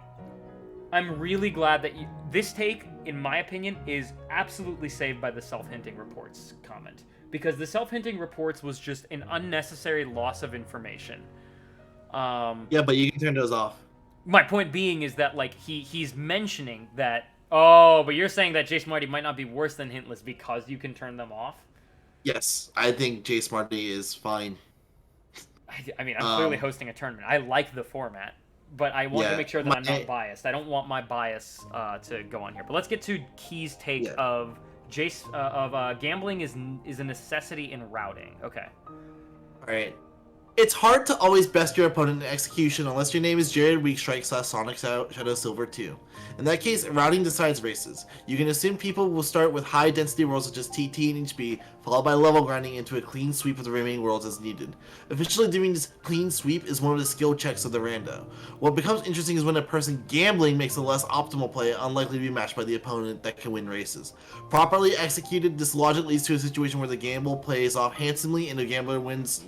I'm really glad that this take, in my opinion, is absolutely saved by the self-hinting reports comment. Because the self-hinting reports was just an unnecessary loss of information. Yeah, but you can turn those off. My point being is that, like, he's mentioning that, oh, but you're saying that JSmartee might not be worse than Hintless because you can turn them off? Yes, I think JSmartee is fine. I mean, I'm clearly hosting a tournament. I like the format. But I want to make sure that I'm not biased. I don't want my bias to go on here. But let's get to Key's take of gambling is a necessity in routing. Okay. All right. It's hard to always best your opponent in execution unless your name is Jared Weakstrike / Sonic Shadow Silver 2. In that case, routing decides races. You can assume people will start with high density worlds such as TT and HB, followed by level grinding into a clean sweep of the remaining worlds as needed. Officially doing this clean sweep is one of the skill checks of the rando. What becomes interesting is when a person gambling makes a less optimal play, unlikely to be matched by the opponent that can win races. Properly executed, this logic leads to a situation where the gamble plays off handsomely and the gambler wins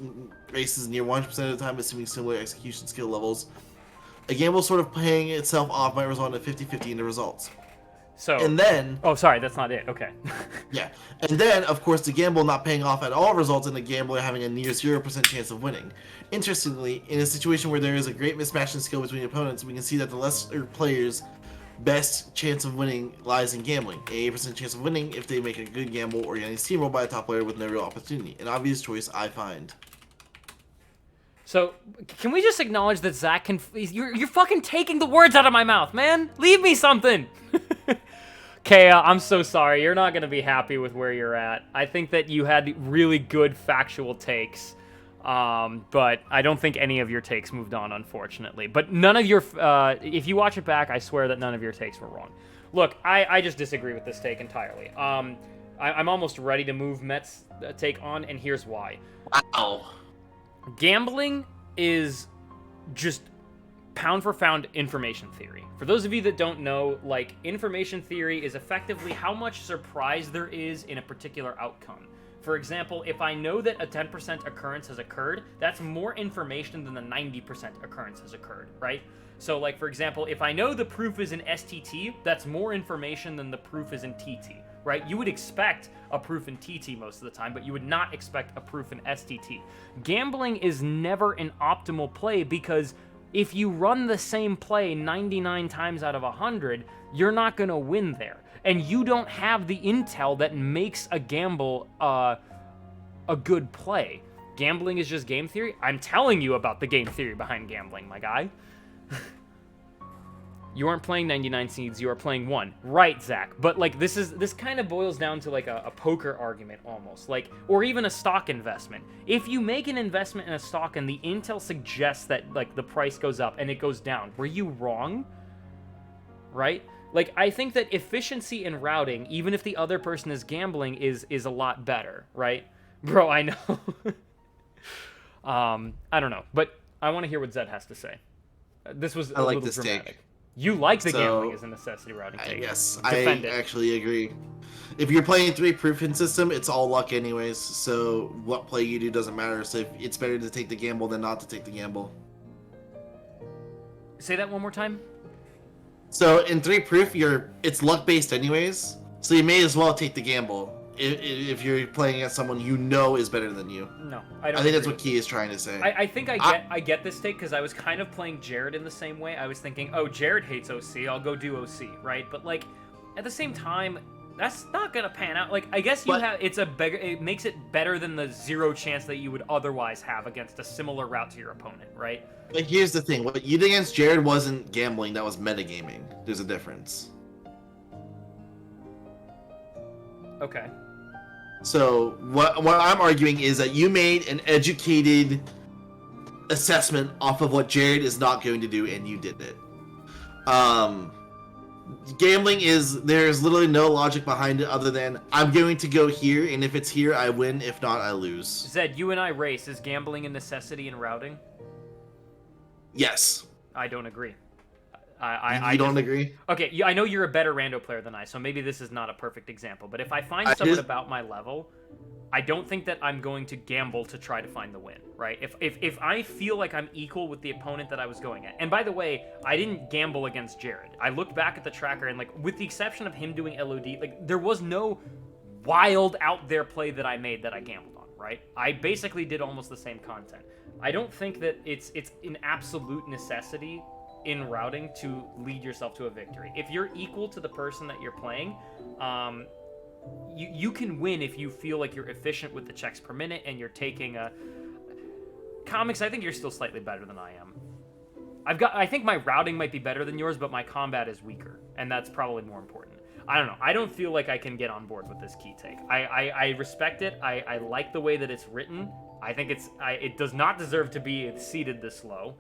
races near 100% of the time, assuming similar execution skill levels. A gamble sort of paying itself off might result in a 50-50 in the results. So, and then... Oh, sorry, that's not it. Okay. Yeah. And then, of course, the gamble not paying off at all results in the gambler having a near 0% chance of winning. Interestingly, in a situation where there is a great mismatch in skill between opponents, we can see that the lesser player's best chance of winning lies in gambling. A 8% chance of winning if they make a good gamble or getting steamrolled by a top player with no real opportunity. An obvious choice, I find. So, can we just acknowledge that Zach can... You're fucking taking the words out of my mouth, man! Leave me something! Kea, I'm so sorry. You're not going to be happy with where you're at. I think that you had really good factual takes, but I don't think any of your takes moved on, unfortunately. But none of your... if you watch it back, I swear that none of your takes were wrong. Look, I just disagree with this take entirely. I'm almost ready to move Mett's take on, and here's why. Wow. Gambling is just pound for pound information theory. For those of you that don't know, like, information theory is effectively how much surprise there is in a particular outcome. For example, if I know that a 10% occurrence has occurred, that's more information than the 90% occurrence has occurred, right? So, like, for example, if I know the proof is in STT, that's more information than the proof is in TT, right? You would expect a proof in TT most of the time, but you would not expect a proof in STT. Gambling is never an optimal play because if you run the same play 99 times out of 100, you're not going to win there. And you don't have the intel that makes a gamble a good play. Gambling is just game theory. I'm telling you about the game theory behind gambling, my guy. You aren't playing 99 seeds, you are playing 1. Right, Zach. But, like, this kind of boils down to, like, a poker argument, almost. Like, or even a stock investment. If you make an investment in a stock and the intel suggests that, like, the price goes up and it goes down, were you wrong? right? Like, I think that efficiency in routing, even if the other person is gambling, is a lot better, right? Bro, I know. I don't know, but I want to hear what Zed has to say. This was a like little this dramatic. take. You like the So, gambling as a necessity routing take. Yes, Defend I it. actually agree. If you're playing 3-proofing system, it's all luck anyways, so what play you do doesn't matter. So if it's better to take the gamble than not to take the gamble. Say that one more time. So in 3-proof, it's luck based anyways, so you may as well take the gamble if you're playing against someone you know is better than you. No, I don't. I think that's agree. what Key is trying to say. I think I get this take because I was kind of playing Jared in the same way. I was thinking, oh, Jared hates OC, I'll go do OC, right? But like, at the same time, that's not gonna pan out. Like, I guess it makes it better than the 0 chance that you would otherwise have against a similar route to your opponent, right? But here's the thing: what you did against Jared wasn't gambling; that was metagaming. There's a difference. Okay. So what I'm arguing is that you made an educated assessment off of what Jared is not going to do, and you did it. Gambling there's literally no logic behind it other than I'm going to go here, and if it's here, I win. If not, I lose. Zed, you and I race. Is gambling a necessity in routing? Yes. I don't agree. I don't agree? Okay, I know you're a better Rando player than I, so maybe this is not a perfect example. But if I find someone about my level, I don't think that I'm going to gamble to try to find the win, right? If I feel like I'm equal with the opponent that I was going at. And by the way, I didn't gamble against Jared. I looked back at the tracker and, like, with the exception of him doing LOD, like, there was no wild out there play that I made that I gambled on, right? I basically did almost the same content. I don't think that it's an absolute necessity in routing to lead yourself to a victory. If you're equal to the person that you're playing, you can win if you feel like you're efficient with the checks per minute and you're taking a... Comics, I think you're still slightly better than I am. I think my routing might be better than yours, but my combat is weaker, and that's probably more important. I don't know. I don't feel like I can get on board with this key take. I respect it. I like the way that it's written. I think it does not deserve to be seated this low,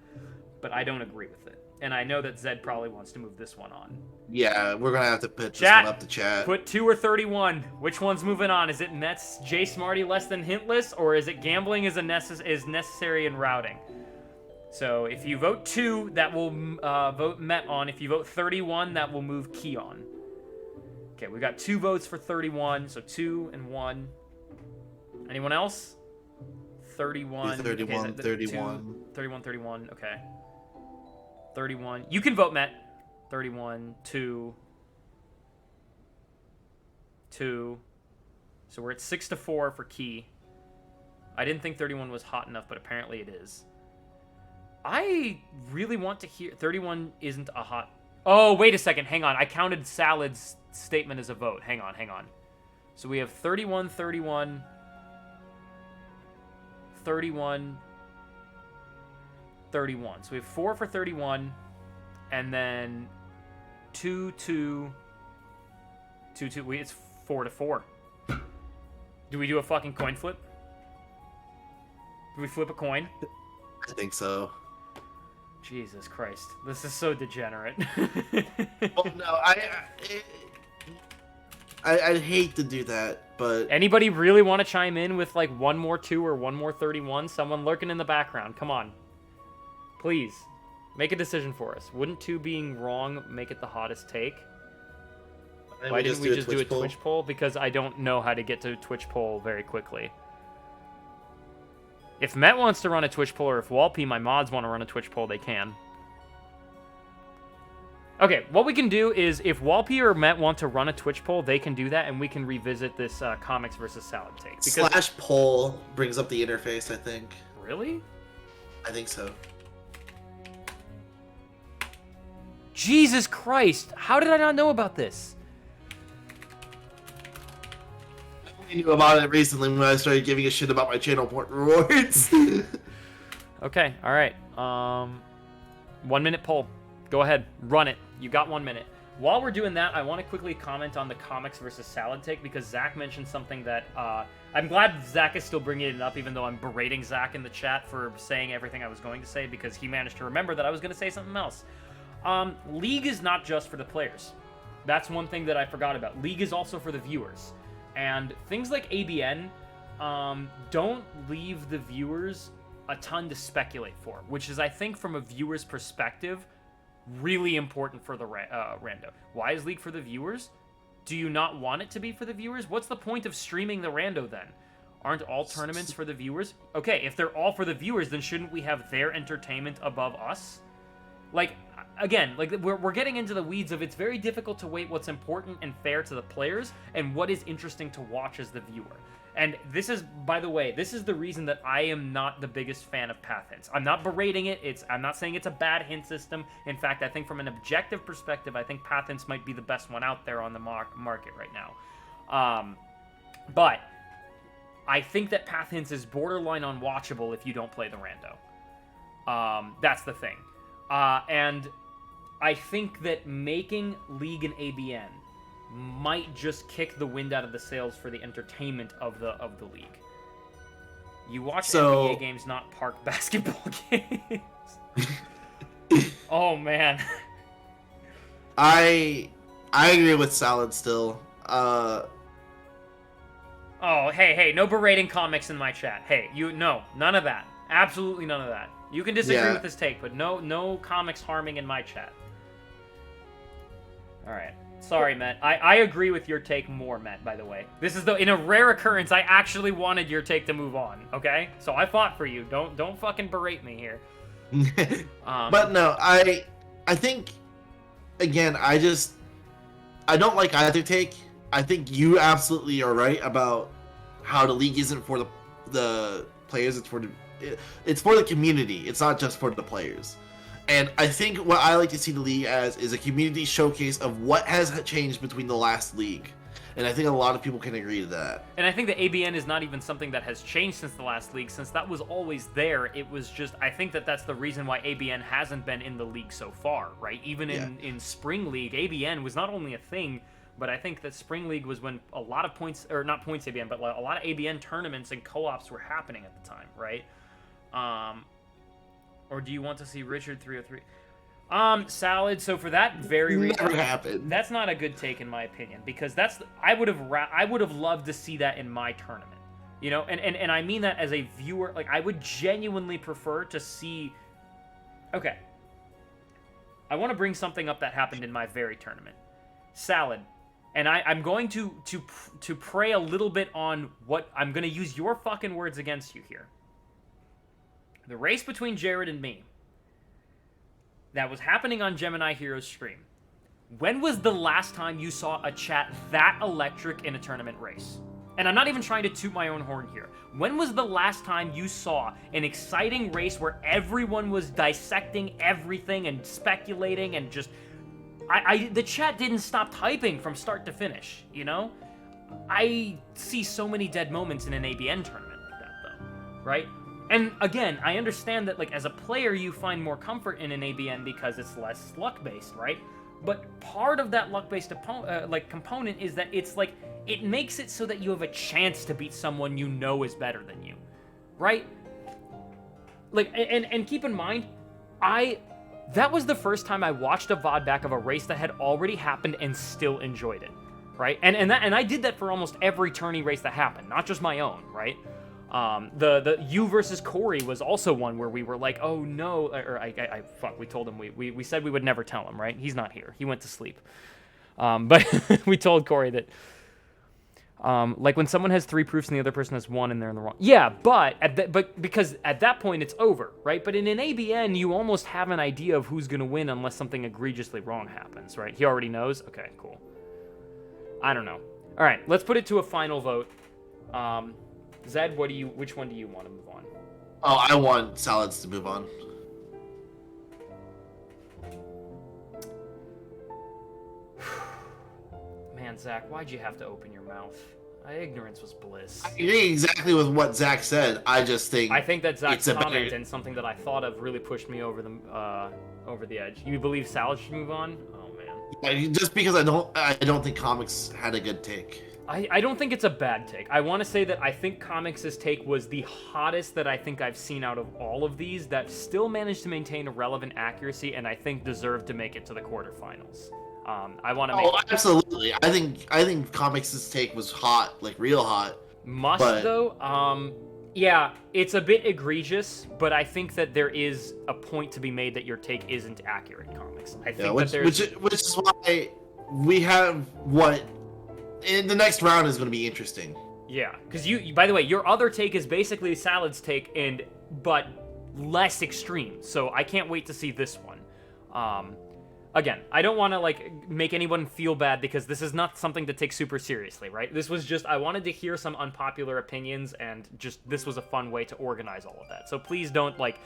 but I don't agree with it. And I know that Zed probably wants to move this one on. Yeah, we're gonna have to put this one up to chat. Put 2 or 31. Which one's moving on? Is it Mett's JSmartee less than Hintless, or is it gambling is necessary in routing? So if you vote 2, that will vote Mett on. If you vote 31, that will move Key on. Okay, we got 2 votes for 31, so 2 and 1. Anyone else? 31. 31, okay, 31. 31, okay. 31. You can vote Mett. 31, 2. 2. So we're at 6-4 for Key. I didn't think 31 was hot enough, but apparently it is. I really want to hear... 31 isn't a hot... Oh, wait a second. Hang on. I counted Salad's statement as a vote. Hang on. So we have 31, 31... 31, 31. So we have 4 for 31, and then 2, 2, 2, 2. It's 4-4. Do we do a fucking coin flip? Do we flip a coin? I think so. Jesus Christ. This is so degenerate. Well, no, I'd hate to do that, but... Anybody really want to chime in with, like, 1 more 2 or 1 more 31? Someone lurking in the background. Come on. Please. Make a decision for us. Wouldn't 2 being wrong make it the hottest take? Why didn't we just do a Twitch poll? Because I don't know how to get to a Twitch poll very quickly. If Mett wants to run a Twitch poll, or if Walpy, my mods, want to run a Twitch poll, they can. Okay, what we can do is, if Walpy or Mett want to run a Twitch poll, they can do that, and we can revisit this comics versus salad take. Because... /poll brings up the interface, I think. Really? I think so. Jesus Christ! How did I not know about this? I only knew about it recently when I started giving a shit about my channel point rewards. Okay, alright. 1 minute poll. Go ahead, run it. You got 1 minute. While we're doing that, I want to quickly comment on the comics versus salad take, because Zach mentioned something that I'm glad Zach is still bringing it up, even though I'm berating Zach in the chat for saying everything I was going to say, because he managed to remember that I was going to say something else. League is not just for the players. That's one thing that I forgot about. League is also for the viewers. And things like ABN don't leave the viewers a ton to speculate for, which is, I think, from a viewer's perspective, really important for the Rando. Why is League for the viewers? Do you not want it to be for the viewers? What's the point of streaming the Rando then? Aren't all tournaments for the viewers? Okay, if they're all for the viewers, then shouldn't we have their entertainment above us? Like, again, like we're getting into the weeds of it's very difficult to weigh what's important and fair to the players and what is interesting to watch as the viewer. And this is, by the way, this is the reason that I am not the biggest fan of path hints. I'm not berating it. I'm not saying it's a bad hint system. In fact, I think from an objective perspective, I think path hints might be the best one out there on the market right now. But I think that path hints is borderline unwatchable if you don't play the Rando. That's the thing. And I think that making League and ABN might just kick the wind out of the sails for the entertainment of the League. You watch NBA games, not park basketball games. Oh man. I agree with Salad still. Oh, hey, no berating comics in my chat. Hey, none of that. Absolutely none of that. You can disagree with this take, but no comics harming in my chat. All right. Sorry, Mett. I agree with your take more, Mett, by the way. This is in a rare occurrence, I actually wanted your take to move on, okay? So I fought for you. Don't fucking berate me here. But no, I think, again, I don't like either take. I think you absolutely are right about how the League isn't for the players, it's for the community. It's not just for the players. And I think what I like to see the League as is a community showcase of what has changed between the last League. And I think a lot of people can agree to that. And I think the ABN is not even something that has changed since the last League, since that was always there. It was just, I think that's the reason why ABN hasn't been in the League so far, right? Even in Spring League, ABN was not only a thing, but I think that Spring League was when a lot of points, or not points ABN, but a lot of ABN tournaments and co-ops were happening at the time, right? Or do you want to see Richard 303? Salad. So for that very reason, that's not a good take in my opinion, because I would have loved to see that in my tournament, you know, and I mean that as a viewer. Like, I would genuinely prefer to see. Okay, I want to bring something up that happened in my very tournament, Salad, and I'm going to pray a little bit on what I'm going to use your fucking words against you here. The race between Jared and me that was happening on Gemini Heroes stream. When was the last time you saw a chat that electric in a tournament race? And I'm not even trying to toot my own horn here. When was the last time you saw an exciting race where everyone was dissecting everything and speculating and just... the chat didn't stop typing from start to finish, you know? I see so many dead moments in an ABN tournament like that, though, right? And again, I understand that, like, as a player, you find more comfort in an ABN because it's less luck-based, right? But part of that luck-based component is that it's like, it makes it so that you have a chance to beat someone you know is better than you, right? Like, and keep in mind, that was the first time I watched a VOD back of a race that had already happened and still enjoyed it, right? And I did that for almost every tourney race that happened, not just my own, right? The you versus Corey was also one where we were like, oh no, fuck, we told him, we said we would never tell him, right? He's not here. He went to sleep. But we told Corey that, like, when someone has 3 proofs and the other person has 1 and they're in the wrong. Yeah, but because at that point it's over, right? But in an ABN, you almost have an idea of who's gonna win unless something egregiously wrong happens, right? He already knows? Okay, cool. I don't know. All right, let's put it to a final vote. Zed, which one do you want to move on? Oh, I want Salads to move on. Man, Zach, why'd you have to open your mouth? Ignorance was bliss. I agree exactly with what Zach said. I think that Zach's comment and something that I thought of really pushed me over the edge. You believe Salad should move on? Oh man. Yeah, just because I don't think comics had a good take. I don't think it's a bad take. I want to say that I think Comics' take was the hottest that I think I've seen out of all of these that still managed to maintain a relevant accuracy and I think deserved to make it to the quarterfinals. I want to make... Oh, absolutely. I think Comics' take was hot, like real hot. Though, yeah, it's a bit egregious, but I think that there is a point to be made that your take isn't accurate, Comics. I think which is why we have what in the next round is going to be interesting. Yeah, because you, by the way, your other take is basically Salad's take, but less extreme. So I can't wait to see this one. Again, I don't want to like make anyone feel bad because this is not something to take super seriously, right? This was just I wanted to hear some unpopular opinions, and just this was a fun way to organize all of that. So please don't like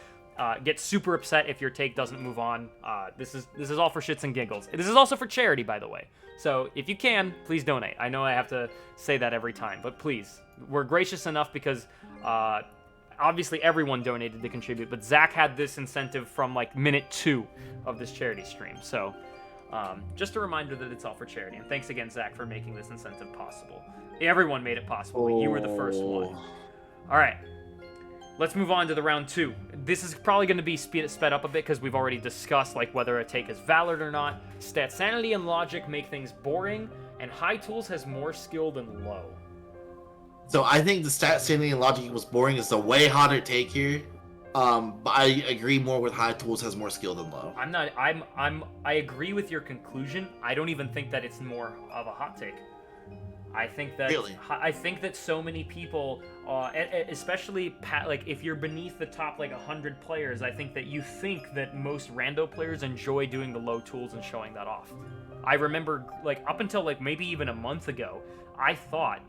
get super upset if your take doesn't move on. This is all for shits and giggles. This is also for charity, by the way. So if you can, please donate. I know I have to say that every time, but please. We're gracious enough because obviously everyone donated to contribute, but Zach had this incentive from like minute 2 of this charity stream. So just a reminder that it's all for charity. And thanks again, Zach, for making this incentive possible. Everyone made it possible, but you were the first one. All right. Let's move on to the round 2. This is probably going to be sped up a bit because we've already discussed like whether a take is valid or not. Statsanity and logic make things boring, and high tools has more skill than low. So I think the Statsanity and logic was boring is a way hotter take here. But I agree more with high tools has more skill than low. I agree with your conclusion. I don't even think that it's more of a hot take. I think that so many people, especially like if you're beneath the top like 100 players, I think that you think that most rando players enjoy doing the low tools and showing that off. I remember like up until like maybe even a month ago, I thought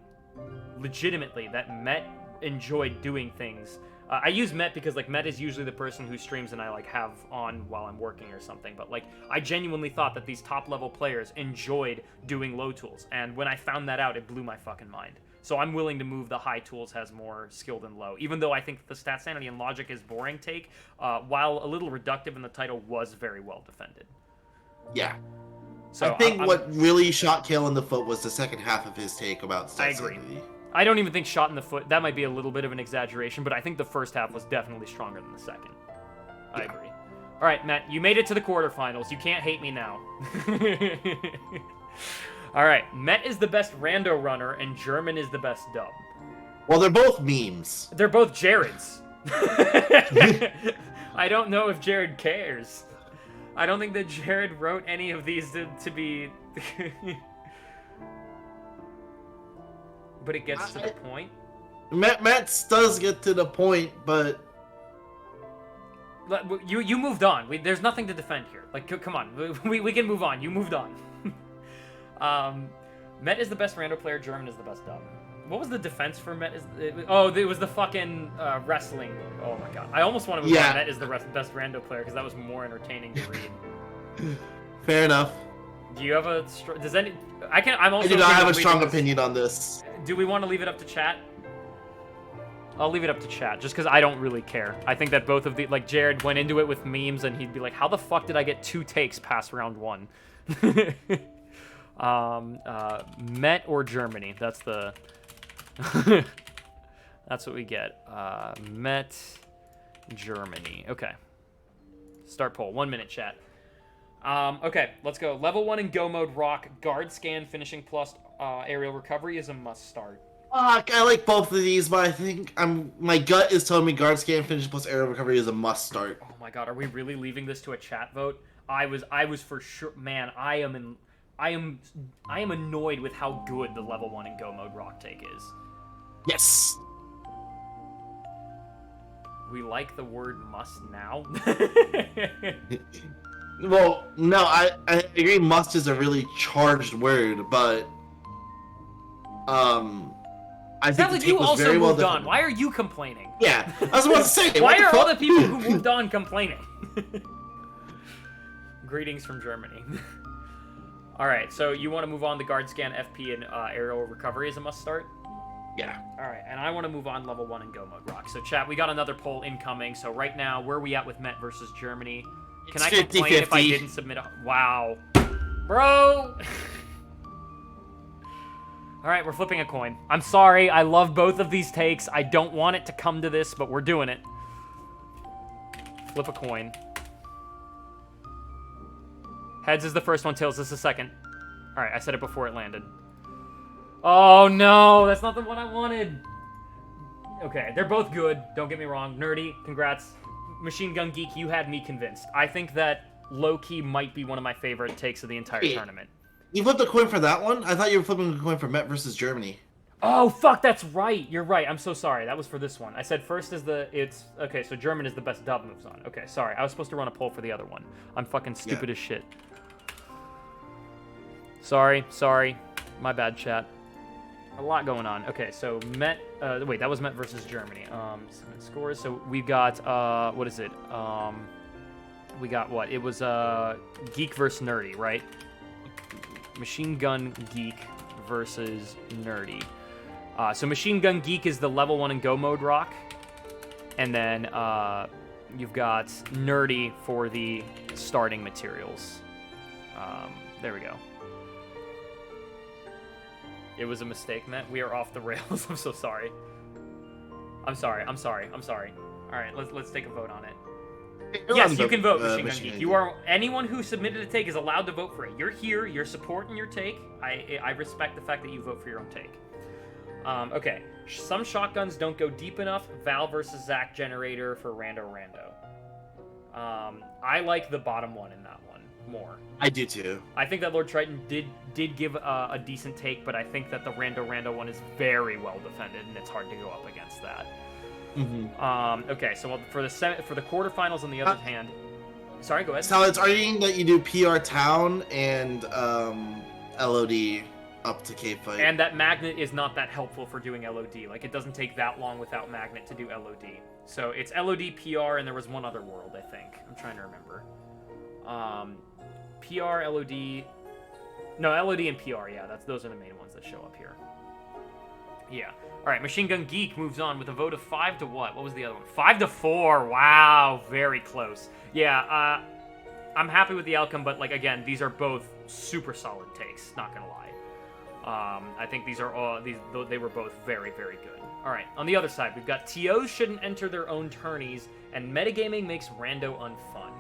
legitimately that Mett enjoyed doing things. I use Mett because like Mett is usually the person who streams and I like have on while I'm working or something, but like I genuinely thought that these top level players enjoyed doing low tools, and when I found that out, it blew my fucking mind. So I'm willing to move the high tools has more skill than low, even though I think the Statsanity and logic is boring take, while a little reductive in the title, was very well defended. Yeah. So I think what really shot Kale in the foot was the second half of his take about Statsanity. I agree. I don't even think shot in the foot, that might be a little bit of an exaggeration, but I think the first half was definitely stronger than the second. I agree. All right, Matt, you made it to the quarterfinals. You can't hate me now. All right, Mett is the best rando runner, and German is the best dub. Well, they're both memes. They're both Jared's. I don't know if Jared cares. I don't think that Jared wrote any of these to be... But it gets to the point. Matt does get to the point, but... You moved on. There's nothing to defend here. Like, come on. We can move on. You moved on. Mett is the best rando player. German is the best dub. What was the defense for Mett? It was the fucking wrestling. Oh my god. I almost want to move on. Mett is the best rando player because that was more entertaining to read. Fair enough. Do you have a... Does any... I do not have a strong opinion on this. Do we want to leave it up to chat? I'll leave it up to chat, just because I don't really care. I think that both of the... Like, Jared went into it with memes, and he'd be like, how the fuck did I get 2 takes past round 1? Mett or Germany? That's the... That's what we get. Mett, Germany. Okay. Start poll. 1 minute, chat. Okay, let's go. Level 1 in Go Mode Rock. Guard Scan finishing plus aerial recovery is a must start. I like both of these, but I think my gut is telling me Guard Scan finishing plus aerial recovery is a must start. Oh my god, are we really leaving this to a chat vote? I was for sure. Man, I am annoyed with how good the Level 1 in Go Mode Rock take is. Yes. We like the word must now. Well, no, I agree must is a really charged word, but I think like you also moved on. Why are you complaining? Yeah, I was about to say. Why are all the people who moved on complaining? Greetings from Germany. All right, so you want to move on the guard scan, FP, and aerial recovery is a must start? Yeah. All right, and I want to move on level 1 in Go Mode Rock. So chat, we got another poll incoming. So right now, where are we at with Mett versus Germany? Can I complain if I didn't submit a... Wow. Bro! All right, we're flipping a coin. I'm sorry, I love both of these takes. I don't want it to come to this, but we're doing it. Flip a coin. Heads is the first one, tails is the second. All right, I said it before it landed. Oh no, that's not the one I wanted. Okay, they're both good, don't get me wrong. Nerdy, congrats. Machine Gun Geek, you had me convinced. I think that low-key might be one of my favorite takes of the entire tournament. You flipped a coin for that one? I thought you were flipping a coin for Mett versus Germany. Oh, fuck, that's right. You're right. I'm so sorry. That was for this one. I said first is okay, so German is the best dub moves on. Okay, sorry. I was supposed to run a poll for the other one. I'm fucking stupid as shit. Sorry. My bad, chat. A lot going on. Okay, so Mett, wait, that was Mett versus Germany. Scores. So we got, what is it? We got what? It was, Geek versus Nerdy, right? Machine Gun Geek versus Nerdy. So Machine Gun Geek is the level 1 in Go mode rock. And then you've got Nerdy for the starting materials. There we go. It was a mistake, Matt. We are off the rails. I'm so sorry. I'm sorry. All right, let's take a vote on it. Yes, you can vote, Machine Gun Geek. You are anyone who submitted a take is allowed to vote for it. You're here. You're supporting your take. I respect the fact that you vote for your own take. Okay. Some shotguns don't go deep enough. Val versus Zach generator for Rando. I like the bottom one in that one more. I do too. I think that Lord Triton did give a decent take, but I think that the Rando one is very well defended, and it's hard to go up against that. Mm-hmm. Okay, so for the quarterfinals on the other hand, sorry, go ahead. So it's arguing that you do PR Town and LOD up to Cape Fight. And that Magnet is not that helpful for doing LOD. Like, it doesn't take that long without Magnet to do LOD. So it's LOD, PR, and there was one other world, I think. I'm trying to remember. PR, LOD... No, LOD and PR, yeah, those are the main ones that show up here. Yeah. Alright, Machine Gun Geek moves on with a vote of 5 to what? What was the other one? 5 to 4! Wow, very close. Yeah, I'm happy with the outcome, but, like, again, these are both super solid takes, not gonna lie. I think these are all... they were both very, very good. Alright, on the other side, we've got TOs shouldn't enter their own tourneys, and Metagaming makes Rando unfun.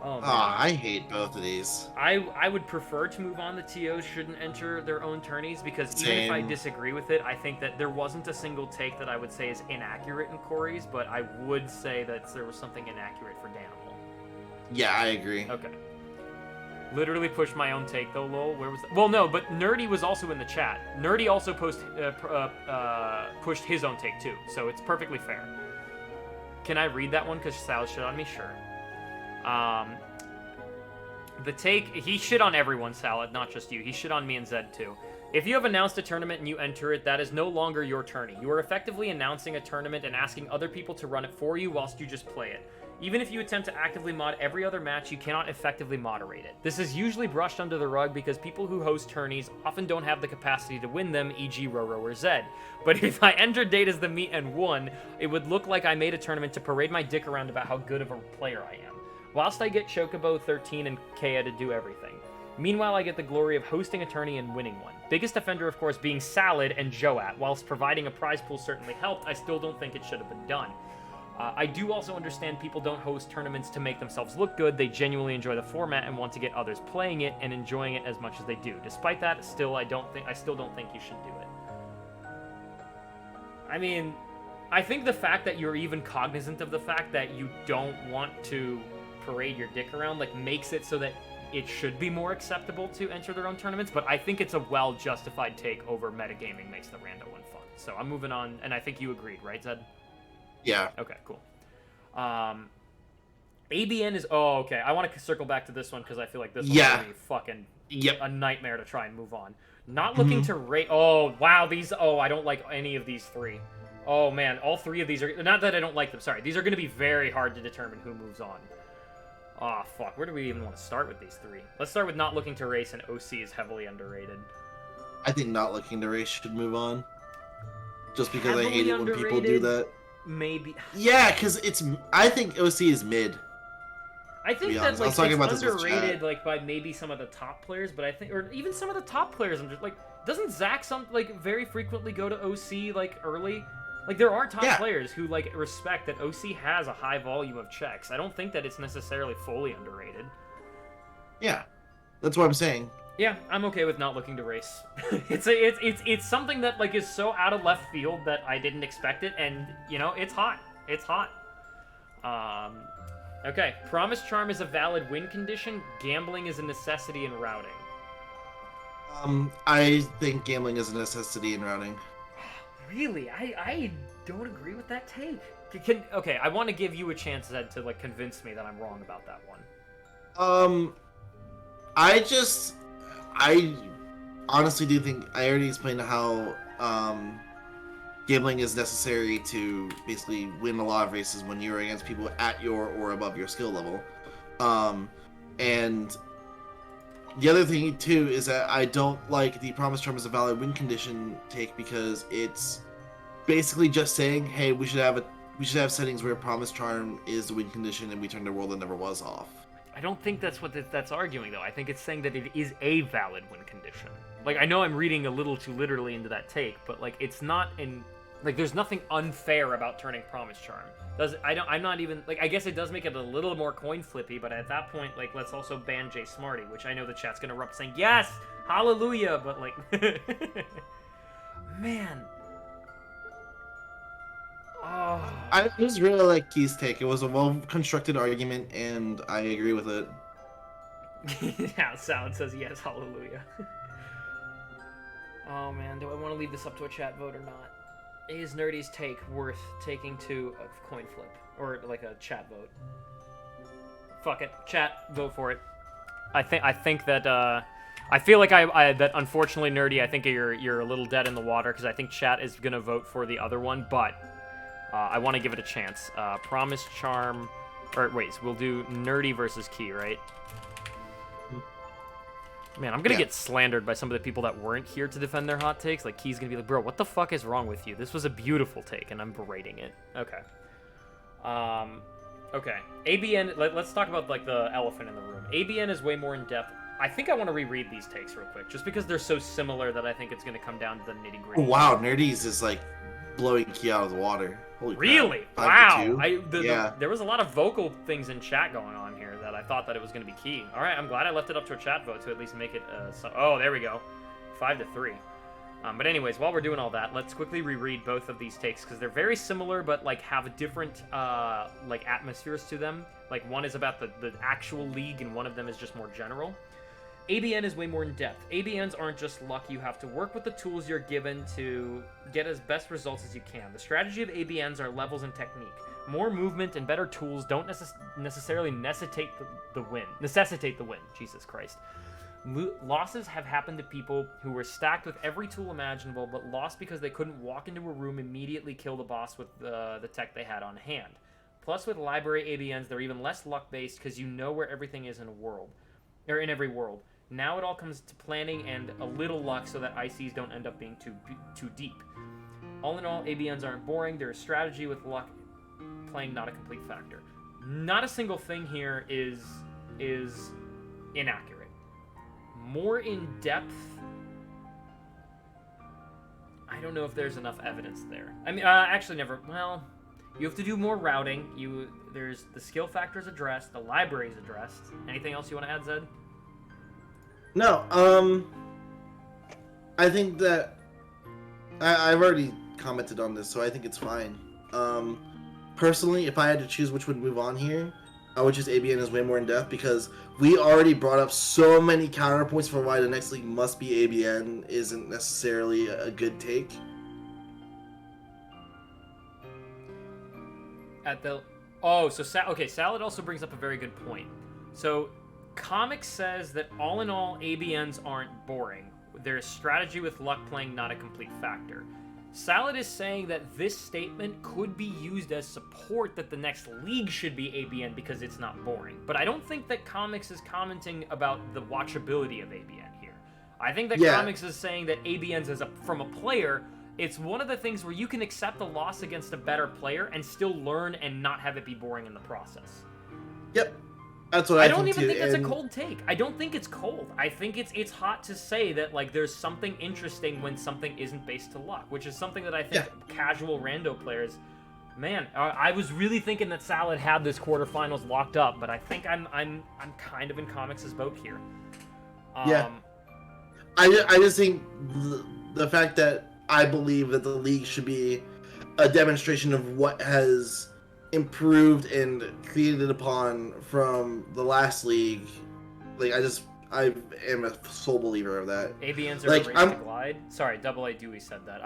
Oh, man. I hate both of these. I would prefer to move on. The TOs shouldn't enter their own tourneys because even if I disagree with it, I think that there wasn't a single take that I would say is inaccurate in Corey's, but I would say that there was something inaccurate for Danimal. Yeah, I agree. Okay. Literally pushed my own take though, lol. Where was that? Well, no, but Nerdy was also in the chat. Nerdy also pushed his own take too, so it's perfectly fair. Can I read that one because Sal shit on me? Sure. The take, he shit on everyone, Salad, not just you. He shit on me and Zed too. If you have announced a tournament and you enter it, that is no longer your tourney. You are effectively announcing a tournament and asking other people to run it for you whilst you just play it. Even if you attempt to actively mod every other match, you cannot effectively moderate it. This is usually brushed under the rug because people who host tourneys often don't have the capacity to win them, e.g. Roro or Zed. But if I entered date as the meat and won, it would look like I made a tournament to parade my dick around about how good of a player I am. Whilst I get Chocobo, 13, and Kea to do everything. Meanwhile, I get the glory of hosting a tourney and winning one. Biggest offender, of course, being Salad and Joat. Whilst providing a prize pool certainly helped, I still don't think it should have been done. I do also understand people don't host tournaments to make themselves look good. They genuinely enjoy the format and want to get others playing it and enjoying it as much as they do. Despite that, I still don't think you should do it. I mean, I think the fact that you're even cognizant of the fact that you don't want to parade your dick around, like, makes it so that it should be more acceptable to enter their own tournaments, but I think it's a well-justified take over Metagaming makes the Rando one fun. So I'm moving on, and I think you agreed, right, Zed? Yeah. Okay, cool. ABN is... Oh, okay. I want to circle back to this one because I feel like this one's going to be fucking a nightmare to try and move on. Not looking to rate... Oh, wow, these... Oh, I don't like any of these three. Oh, man, all three of these are... Not that I don't like them, sorry. These are going to be very hard to determine who moves on. Oh, fuck. Where do we even want to start with these three? Let's start with Not Looking to Race, and OC is heavily underrated. I think Not Looking to Race should move on. Just because Heavily I hate it when people do that. Maybe. Yeah, because it's... I think OC is mid. I think that, like, it's underrated, like, by maybe some of the top players, but I think... Or even some of the top players, I'm just, like... Doesn't Zach very frequently go to OC like early? Like there are top players who like respect that OC has a high volume of checks. I don't think that it's necessarily fully underrated. Yeah, that's what I'm saying. Yeah, I'm okay with not looking to race. It's something that like is so out of left field that I didn't expect it, and you know it's hot. It's hot. Okay. Promise Charm is a valid win condition. Gambling is a necessity in routing. I think gambling is a necessity in routing. Really? I don't agree with that take. Okay, I want to give you a chance, Zed, to like convince me that I'm wrong about that one. I honestly do think I already explained how gambling is necessary to basically win a lot of races when you're against people at your or above your skill level. And the other thing too is that I don't like the promise charm as a valid win condition take because it's basically just saying, hey, we should have settings where promise charm is the win condition and we turn the world that never was off. I don't think that's what that's arguing, though. I think it's saying that it is a valid win condition. Like, I know I'm reading a little too literally into that take, but, like, it's not in... Like, there's nothing unfair about turning Promise Charm. I'm not even... Like, I guess it does make it a little more coin flippy, but at that point, like, let's also ban JSmartee, which I know the chat's gonna erupt saying, yes! Hallelujah! But, like... Man... Oh. I just really like Key's take. It was a well-constructed argument, and I agree with it. Yeah, Salad says yes, hallelujah. Oh man, do I want to leave this up to a chat vote or not? Is Nerdy's take worth taking to a coin flip? Or like a chat vote? Fuck it. Chat, vote for it. I think that, I feel like that unfortunately, Nerdy, I think you're a little dead in the water, because I think chat is gonna vote for the other one, but... I want to give it a chance. Promise Charm... Or, wait, so we'll do Nerdy versus Key, right? Man, I'm going to get slandered by some of the people that weren't here to defend their hot takes. Like, Key's going to be like, bro, what the fuck is wrong with you? This was a beautiful take, and I'm berating it. Okay. Okay. ABN... Let's talk about, like, the elephant in the room. ABN is way more in-depth. I think I want to reread these takes real quick, just because they're so similar that I think it's going to come down to the nitty-gritty. Oh, wow, Nerdy's is, like, blowing Key out of the water. Holy really? Crap. Wow. There was a lot of vocal things in chat going on here that I thought that it was going to be Key. All right, I'm glad I left it up to a chat vote to at least make it... oh, there we go. 5-3. But anyways, while we're doing all that, let's quickly reread both of these takes, because they're very similar, but, like, have different, like, atmospheres to them. Like, one is about the actual league, and one of them is just more general. ABN is way more in-depth. ABNs aren't just luck. You have to work with the tools you're given to get as best results as you can. The strategy of ABNs are levels and technique. More movement and better tools don't necessarily necessitate the win. Jesus Christ. Losses have happened to people who were stacked with every tool imaginable, but lost because they couldn't walk into a room, immediately kill the boss with the tech they had on hand. Plus, with library ABNs, they're even less luck-based because you know where everything is in in every world. Now it all comes to planning and a little luck so that ICs don't end up being too deep. All in all, ABNs aren't boring. They're a strategy with luck playing not a complete factor. Not a single thing here is inaccurate. More in depth, I don't know if there's enough evidence there. I mean, actually never, well, you have to do more routing. There's the skill factors addressed, the libraries addressed. Anything else you want to add, Zed? No, I think that I've already commented on this, so I think it's fine. Personally, if I had to choose which would move on here, I would choose ABN is way more in depth because we already brought up so many counterpoints for why the next league must be ABN isn't necessarily a good take. Salad also brings up a very good point. So, Comics says that all in all, ABNs aren't boring. There's strategy with luck playing not a complete factor. Salad is saying that this statement could be used as support that the next league should be ABN because it's not boring. But I don't think that Comics is commenting about the watchability of ABN here. I think that Comics is saying that ABNs from a player, it's one of the things where you can accept a loss against a better player and still learn and not have it be boring in the process. Yep. That's what I I don't think even too, think that's a and- cold take. I don't think it's cold. I think it's hot to say that like there's something interesting when something isn't based to luck, which is something that I think casual rando players. Man, I was really thinking that Salad had this quarterfinals locked up, but I think I'm kind of in Comics' boat here. Yeah. I just think the fact that I believe that the league should be a demonstration of what has improved and created upon from the last league. Like I am a sole believer of that. ABNs are Like, a race to glide. Sorry, Double A Dewey said that.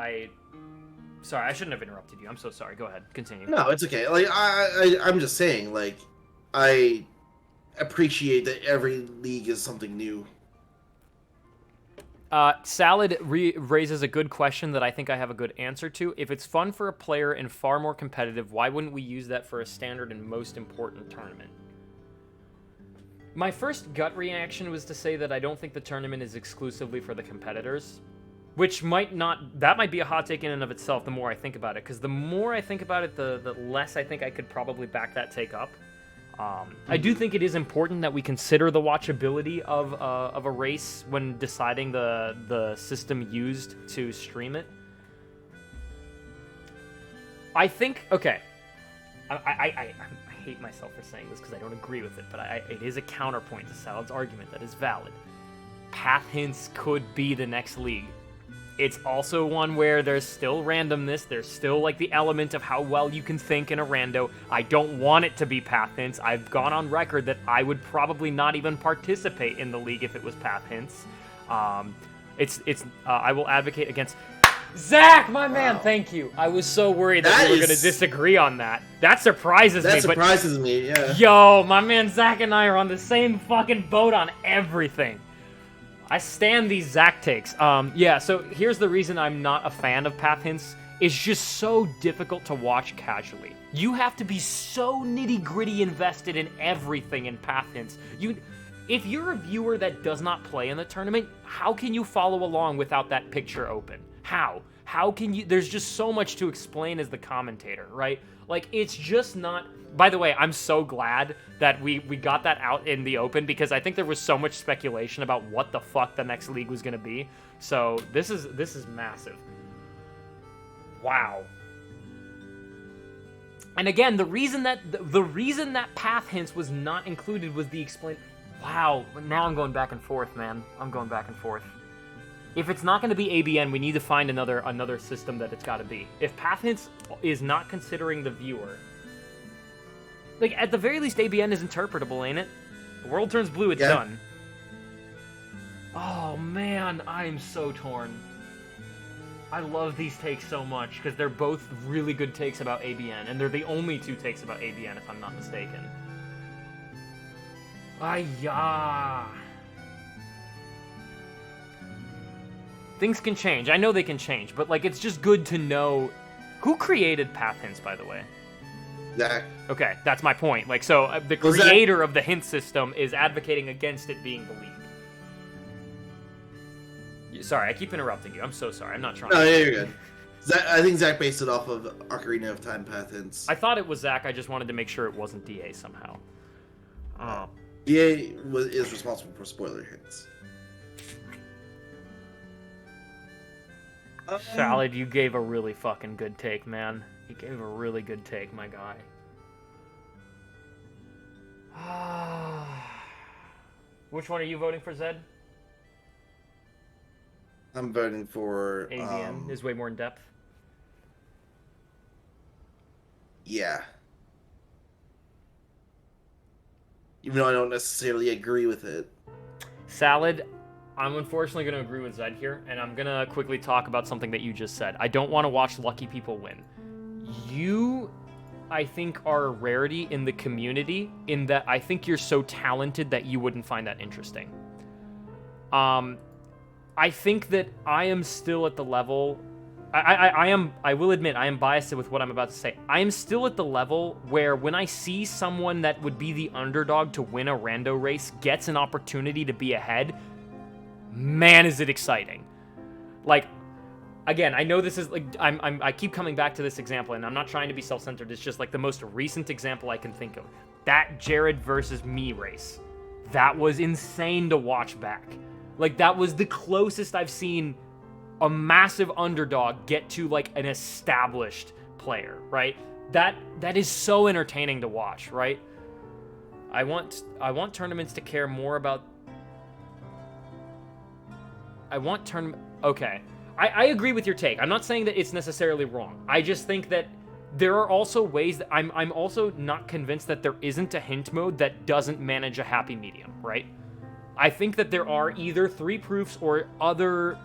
Sorry, I shouldn't have interrupted you. I'm so sorry. Go ahead. Continue. No, it's okay. Like I'm just saying, like I appreciate that every league is something new. Salad raises a good question that I think I have a good answer to. If it's fun for a player and far more competitive, why wouldn't we use that for a standard and most important tournament? My first gut reaction was to say that I don't think the tournament is exclusively for the competitors, which might be a hot take in and of itself the more I think about it, because the more I think about it, the less I think I could probably back that take up. I do think it is important that we consider the watchability of a race when deciding the system used to stream it. I think, okay, I hate myself for saying this because I don't agree with it, but it is a counterpoint to Salad's argument that is valid. Path hints could be the next league. It's also one where there's still randomness, there's still like the element of how well you can think in a rando. I don't want it to be path hints. I've gone on record that I would probably not even participate in the league if it was path hints. I will advocate against... Zach, my man, thank you. I was so worried that we were going to disagree on that. That surprises me. That surprises me, yeah. Yo, my man Zach and I are on the same fucking boat on everything. I stand these Zach takes. Yeah, so here's the reason I'm not a fan of path hints. It's just so difficult to watch casually. You have to be so nitty-gritty invested in everything in path hints. If you're a viewer that does not play in the tournament, how can you follow along without that picture open? How? How can you... There's just so much to explain as the commentator, right? Like, it's just not... By the way, I'm so glad that we got that out in the open because I think there was so much speculation about what the fuck the next league was going to be. So this is massive. Wow. And again, the reason that path hints was not included was the explain. Wow. Now I'm going back and forth, man. I'm going back and forth. If it's not going to be ABN, we need to find another system that it's got to be. If path hints is not considering the viewer. Like, at the very least, ABN is interpretable, ain't it? The world turns blue, it's done. Oh, man, I am so torn. I love these takes so much, because they're both really good takes about ABN, and they're the only two takes about ABN, if I'm not mistaken. Ay-ya. Things can change. I know they can change, but, like, it's just good to know... Who created path hints, by the way? Zach. Okay, that's my point. Like, so the creator of the hint system is advocating against it being the league. Sorry, I keep interrupting you. I'm so sorry. I'm not trying. No, yeah, you're good. Zach, I think Zach based it off of Ocarina of Time path hints. I thought it was Zach. I just wanted to make sure it wasn't DA somehow. DA is responsible for spoiler hints. Salad, you gave a really fucking good take, man. You gave a really good take, my guy. Which one are you voting for, Zed? I'm voting for... ABN is way more in depth. Yeah. Even though I don't necessarily agree with it. Salad, I'm unfortunately going to agree with Zed here, and I'm going to quickly talk about something that you just said. I don't want to watch lucky people win. You, I think, are a rarity in the community in that I think you're so talented that you wouldn't find that interesting. I think that I am still at the level... I will admit, I am biased with what I'm about to say. I am still at the level where when I see someone that would be the underdog to win a rando race gets an opportunity to be ahead, man, is it exciting. Like, again, I know this is like I keep coming back to this example, and I'm not trying to be self-centered. It's just like the most recent example I can think of. that Jared versus me race, that was insane to watch back. Like, that was the closest I've seen a massive underdog get to, like, an established player, right? That is so entertaining to watch, right? I want tournaments to care more about... Okay. I agree with your take. I'm not saying that it's necessarily wrong. I just think that there are also ways that I'm also not convinced that there isn't a hint mode that doesn't manage a happy medium, right? I think that there are either 3 proofs or other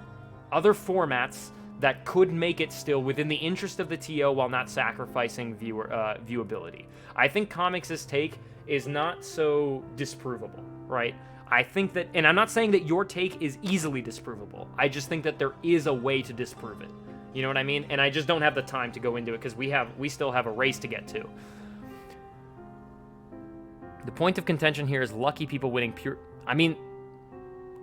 formats that could make it still within the interest of the TO while not sacrificing viewability. I think Comics' take is not so disprovable, right? I think that, and I'm not saying that your take is easily disprovable. I just think that there is a way to disprove it. You know what I mean? And I just don't have the time to go into it because we still have a race to get to. The point of contention here is lucky people winning pure... I mean,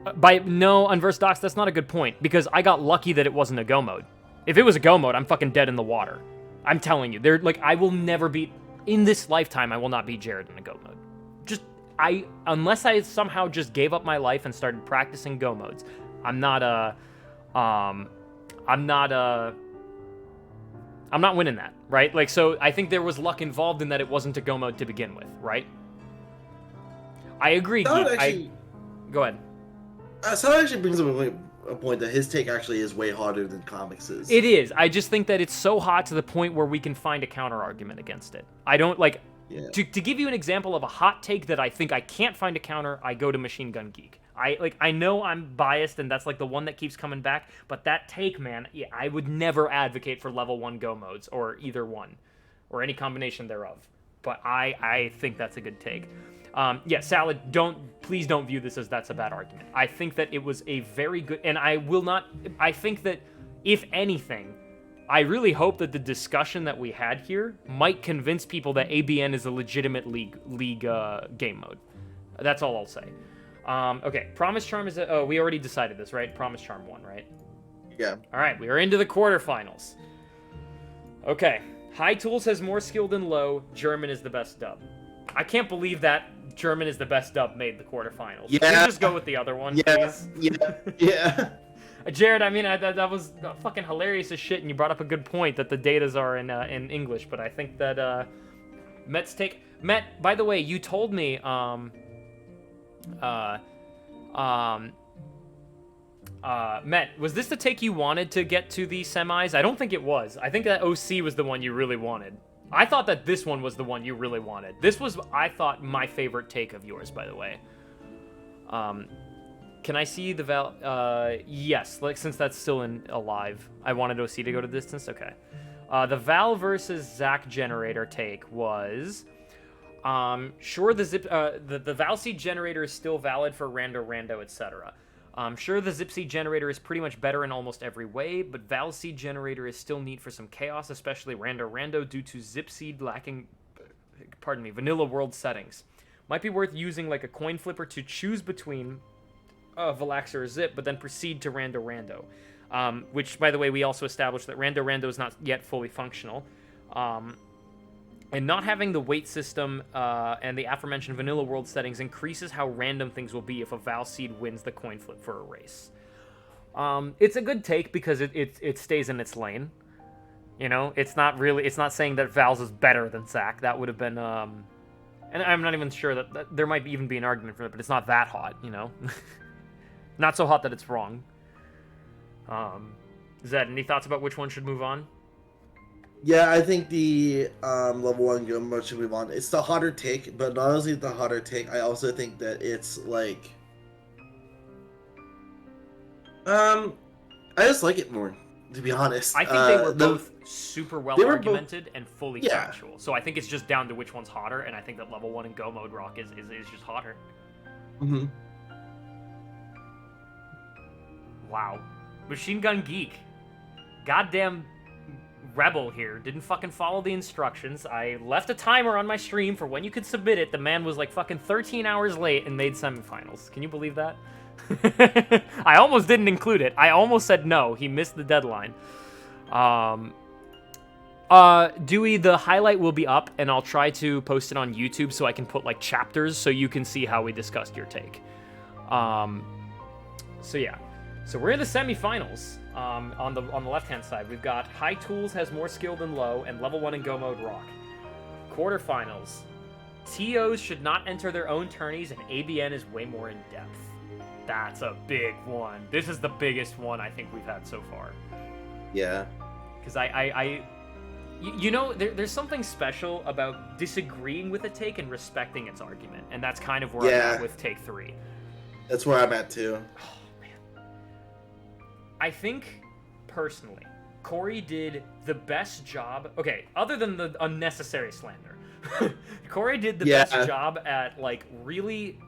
Unversed Docs, that's not a good point because I got lucky that it wasn't a go mode. If it was a go mode, I'm fucking dead in the water. I'm telling you, I will never beat... In this lifetime, I will not beat Jared in a go mode. Unless I somehow just gave up my life and started practicing go modes, I'm not winning that, right? Like, so I think there was luck involved in that it wasn't a go mode to begin with, right? I agree. Go ahead. So that actually brings up a point that his take actually is way harder than Comics is. It is. I just think that it's so hot to the point where we can find a counter argument against it. I don't like... Yeah. To give you an example of a hot take that I think I can't find a counter, I go to Machine Gun Geek. I know I'm biased and that's like the one that keeps coming back, but that take, man, yeah, I would never advocate for level 1 go modes or either one or any combination thereof. But I think that's a good take. Yeah, Salad, please don't view this as that's a bad argument. I think that it was a very good, and I think that if anything, I really hope that the discussion that we had here might convince people that ABN is a legitimate league game mode. That's all I'll say. Okay, Promise Charm is we already decided this, right? Promise Charm won, right? Yeah. All right, we are into the quarterfinals. Okay, High Tools has more skill than Low. German is the best dub. I can't believe that German is the best dub made the quarterfinals. Yeah. Can we just go with the other one, please? Yeah. Jared, I mean, that was fucking hilarious as shit, and you brought up a good point that the datas are in English, but I think that Mett's take... Mett, by the way, you told me, Mett, was this the take you wanted to get to the semis? I don't think it was. I think that OC was the one you really wanted. I thought that this one was the one you really wanted. This was, I thought, my favorite take of yours, by the way. Can I see the Val? Yes, like since that's still alive. I wanted OC to go to distance. Okay. The Val versus Zach generator take was, sure the Val seed generator is still valid for Rando, etc. Sure the Zip seed generator is pretty much better in almost every way, but Val seed generator is still neat for some chaos, especially Rando due to Zip seed lacking, vanilla world settings. Might be worth using like a coin flipper to choose between Valaxer or Zip, but then proceed to Rando. Which, by the way, we also established that Rando is not yet fully functional. And not having the weight system and the aforementioned vanilla world settings increases how random things will be if a Val seed wins the coin flip for a race. It's a good take because it stays in its lane. You know, it's not saying that Val's is better than Zach. That would have been, and I'm not even sure that there might even be an argument for it, but it's not that hot, you know? Not so hot that it's wrong. Zed, any thoughts about which one should move on? Yeah, I think the level 1 go mode should move on. It's the hotter take, but not only the hotter take, I also think that it's like... I just like it more, to be honest. I think they were both super well argumented and fully factual. So I think it's just down to which one's hotter, and I think that level 1 and go mode rock is just hotter. Mm-hmm. Wow. Machine Gun Geek. Goddamn rebel here. Didn't fucking follow the instructions. I left a timer on my stream for when you could submit it. The man was like fucking 13 hours late and made semifinals. Can you believe that? I almost didn't include it. I almost said no. He missed the deadline. Dewey, the highlight will be up, and I'll try to post it on YouTube so I can put like chapters so you can see how we discussed your take. So yeah, so we're in the semifinals. On the left-hand side, we've got High Tools has more skill than Low, and Level 1 in Go Mode Rock. Quarterfinals. TOs should not enter their own tourneys, and ABN is way more in depth. That's a big one. This is the biggest one I think we've had so far. Yeah. Because you know, there's something special about disagreeing with a take and respecting its argument, and that's kind of where I'm at with take 3. That's where I'm at too. Oh man. I think personally, Corey did the best job. Okay, other than the unnecessary slander, Corey did the best job at like really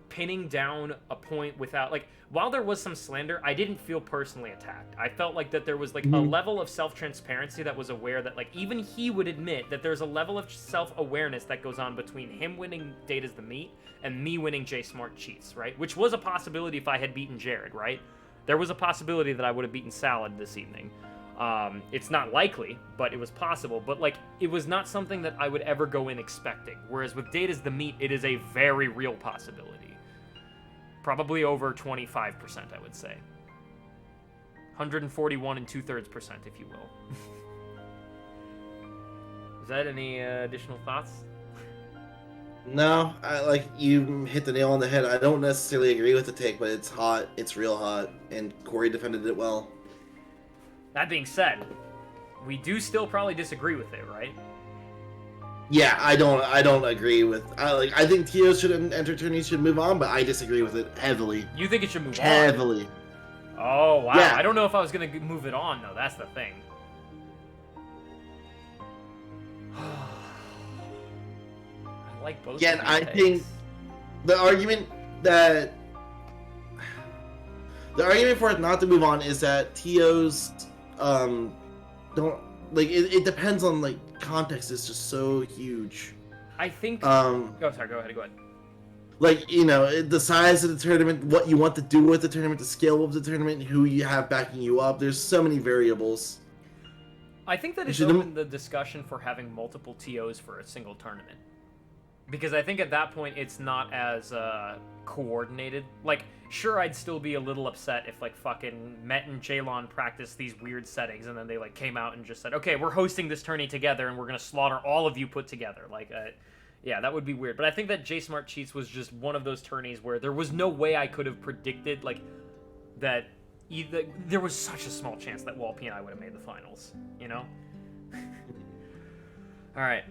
pinning down a point without like. While there was some slander, I didn't feel personally attacked. I felt like that there was like a level of self-transparency that was aware that like even he would admit that there's a level of self-awareness that goes on between him winning Data's the Meat and me winning JSmartee Cheats, right? Which was a possibility if I had beaten Jared, right? There was a possibility that I would have beaten Salad this evening. It's not likely, but it was possible. But like, it was not something that I would ever go in expecting. Whereas with Data's the Meat, it is a very real possibility. Probably over 25%, I would say. 141 2/3%, if you will. Is that any additional thoughts? No, you hit the nail on the head. I don't necessarily agree with the take, but it's hot. It's real hot, and Corey defended it well. That being said, we do still probably disagree with it, right? Yeah, I don't agree with. I think TOs should enter tourneys, should move on, but I disagree with it heavily. You think it should move on? Heavily. Oh wow! Yeah. I don't know if I was gonna move it on though. That's the thing. I like both. Yeah, I think the argument for it not to move on is that TOs don't like it depends on like context is just so huge. I think sorry, go ahead. Like, you know, the size of the tournament, what you want to do with the tournament, the scale of the tournament, who you have backing you up. There's so many variables. I think that it's opened the discussion for having multiple TOs for a single tournament. Because I think at that point it's not as coordinated. Like, sure, I'd still be a little upset if like fucking Mett and Jaylon practiced these weird settings and then they like came out and just said, okay, we're hosting this tourney together and we're gonna slaughter all of you put together. Like, yeah, that would be weird. But I think that JSmartee Cheats was just one of those tourneys where there was no way I could have predicted like that. There was such a small chance that Walpy and I would have made the finals. You know. All right,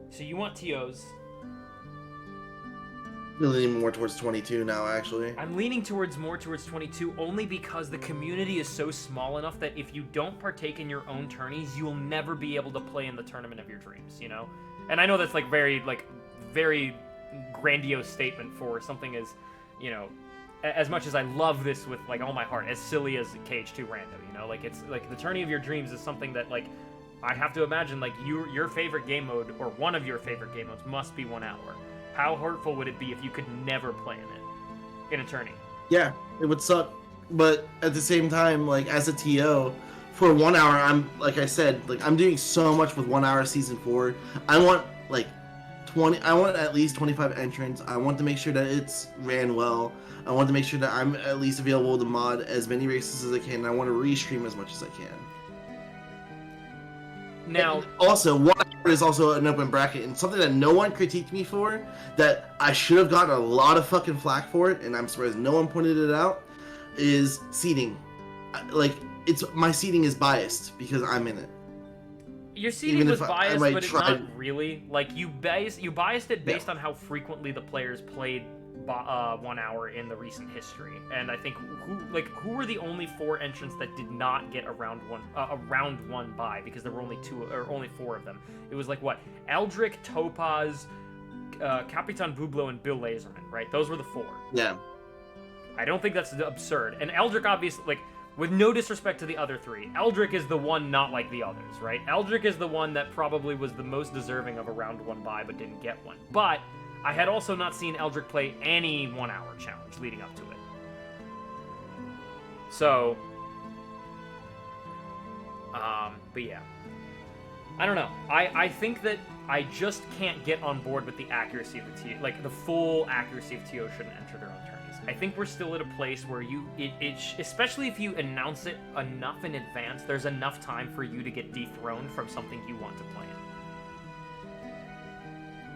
so you want TOs? Leaning more towards 22 now, actually. I'm leaning more towards 22 only because the community is so small enough that if you don't partake in your own tourneys, you will never be able to play in the tournament of your dreams, you know? And I know that's like very grandiose statement for something as, you know, as much as I love this with like all my heart, as silly as KH2 Rando, you know? Like it's like the tourney of your dreams is something that like I have to imagine like your favorite game mode or one of your favorite game modes must be 1 hour. How hurtful would it be if you could never play in it in a tourney? Yeah, it would suck. But at the same time, like as a TO, for 1 hour, I'm like I said, like I'm doing so much with 1 hour season 4. I want like 20. I want at least 25 entrants. I want to make sure that it's ran well. I want to make sure that I'm at least available to mod as many races as I can. And I want to restream as much as I can. Now, and also, 1 hour is also an open bracket, and something that no one critiqued me for, that I should have gotten a lot of fucking flack for it, and I'm surprised no one pointed it out, is seating. Like, my seating is biased because I'm in it. Your seating was biased, but it's not really. Like, you biased it based on how frequently the players played 1 hour in the recent history. And I think who were the only 4 entrants that did not get a round one bye because there were only 4 of them. It was like what? Eldrick, Topaz, Capitan Bublo, and Bill Laserman, right? Those were the 4. Yeah. I don't think that's absurd. And Eldrick obviously, like, with no disrespect to the other 3, Eldrick is the one not like the others, right? Eldrick is the one that probably was the most deserving of a round 1 bye but didn't get one. But I had also not seen Eldrick play any 1 hour challenge leading up to it. So, But yeah. I don't know. I think that I just can't get on board with the accuracy of the TO. Like, the full accuracy of TO shouldn't enter their own tourneys. I think we're still at a place where especially if you announce it enough in advance, there's enough time for you to get dethroned from something you want to plan.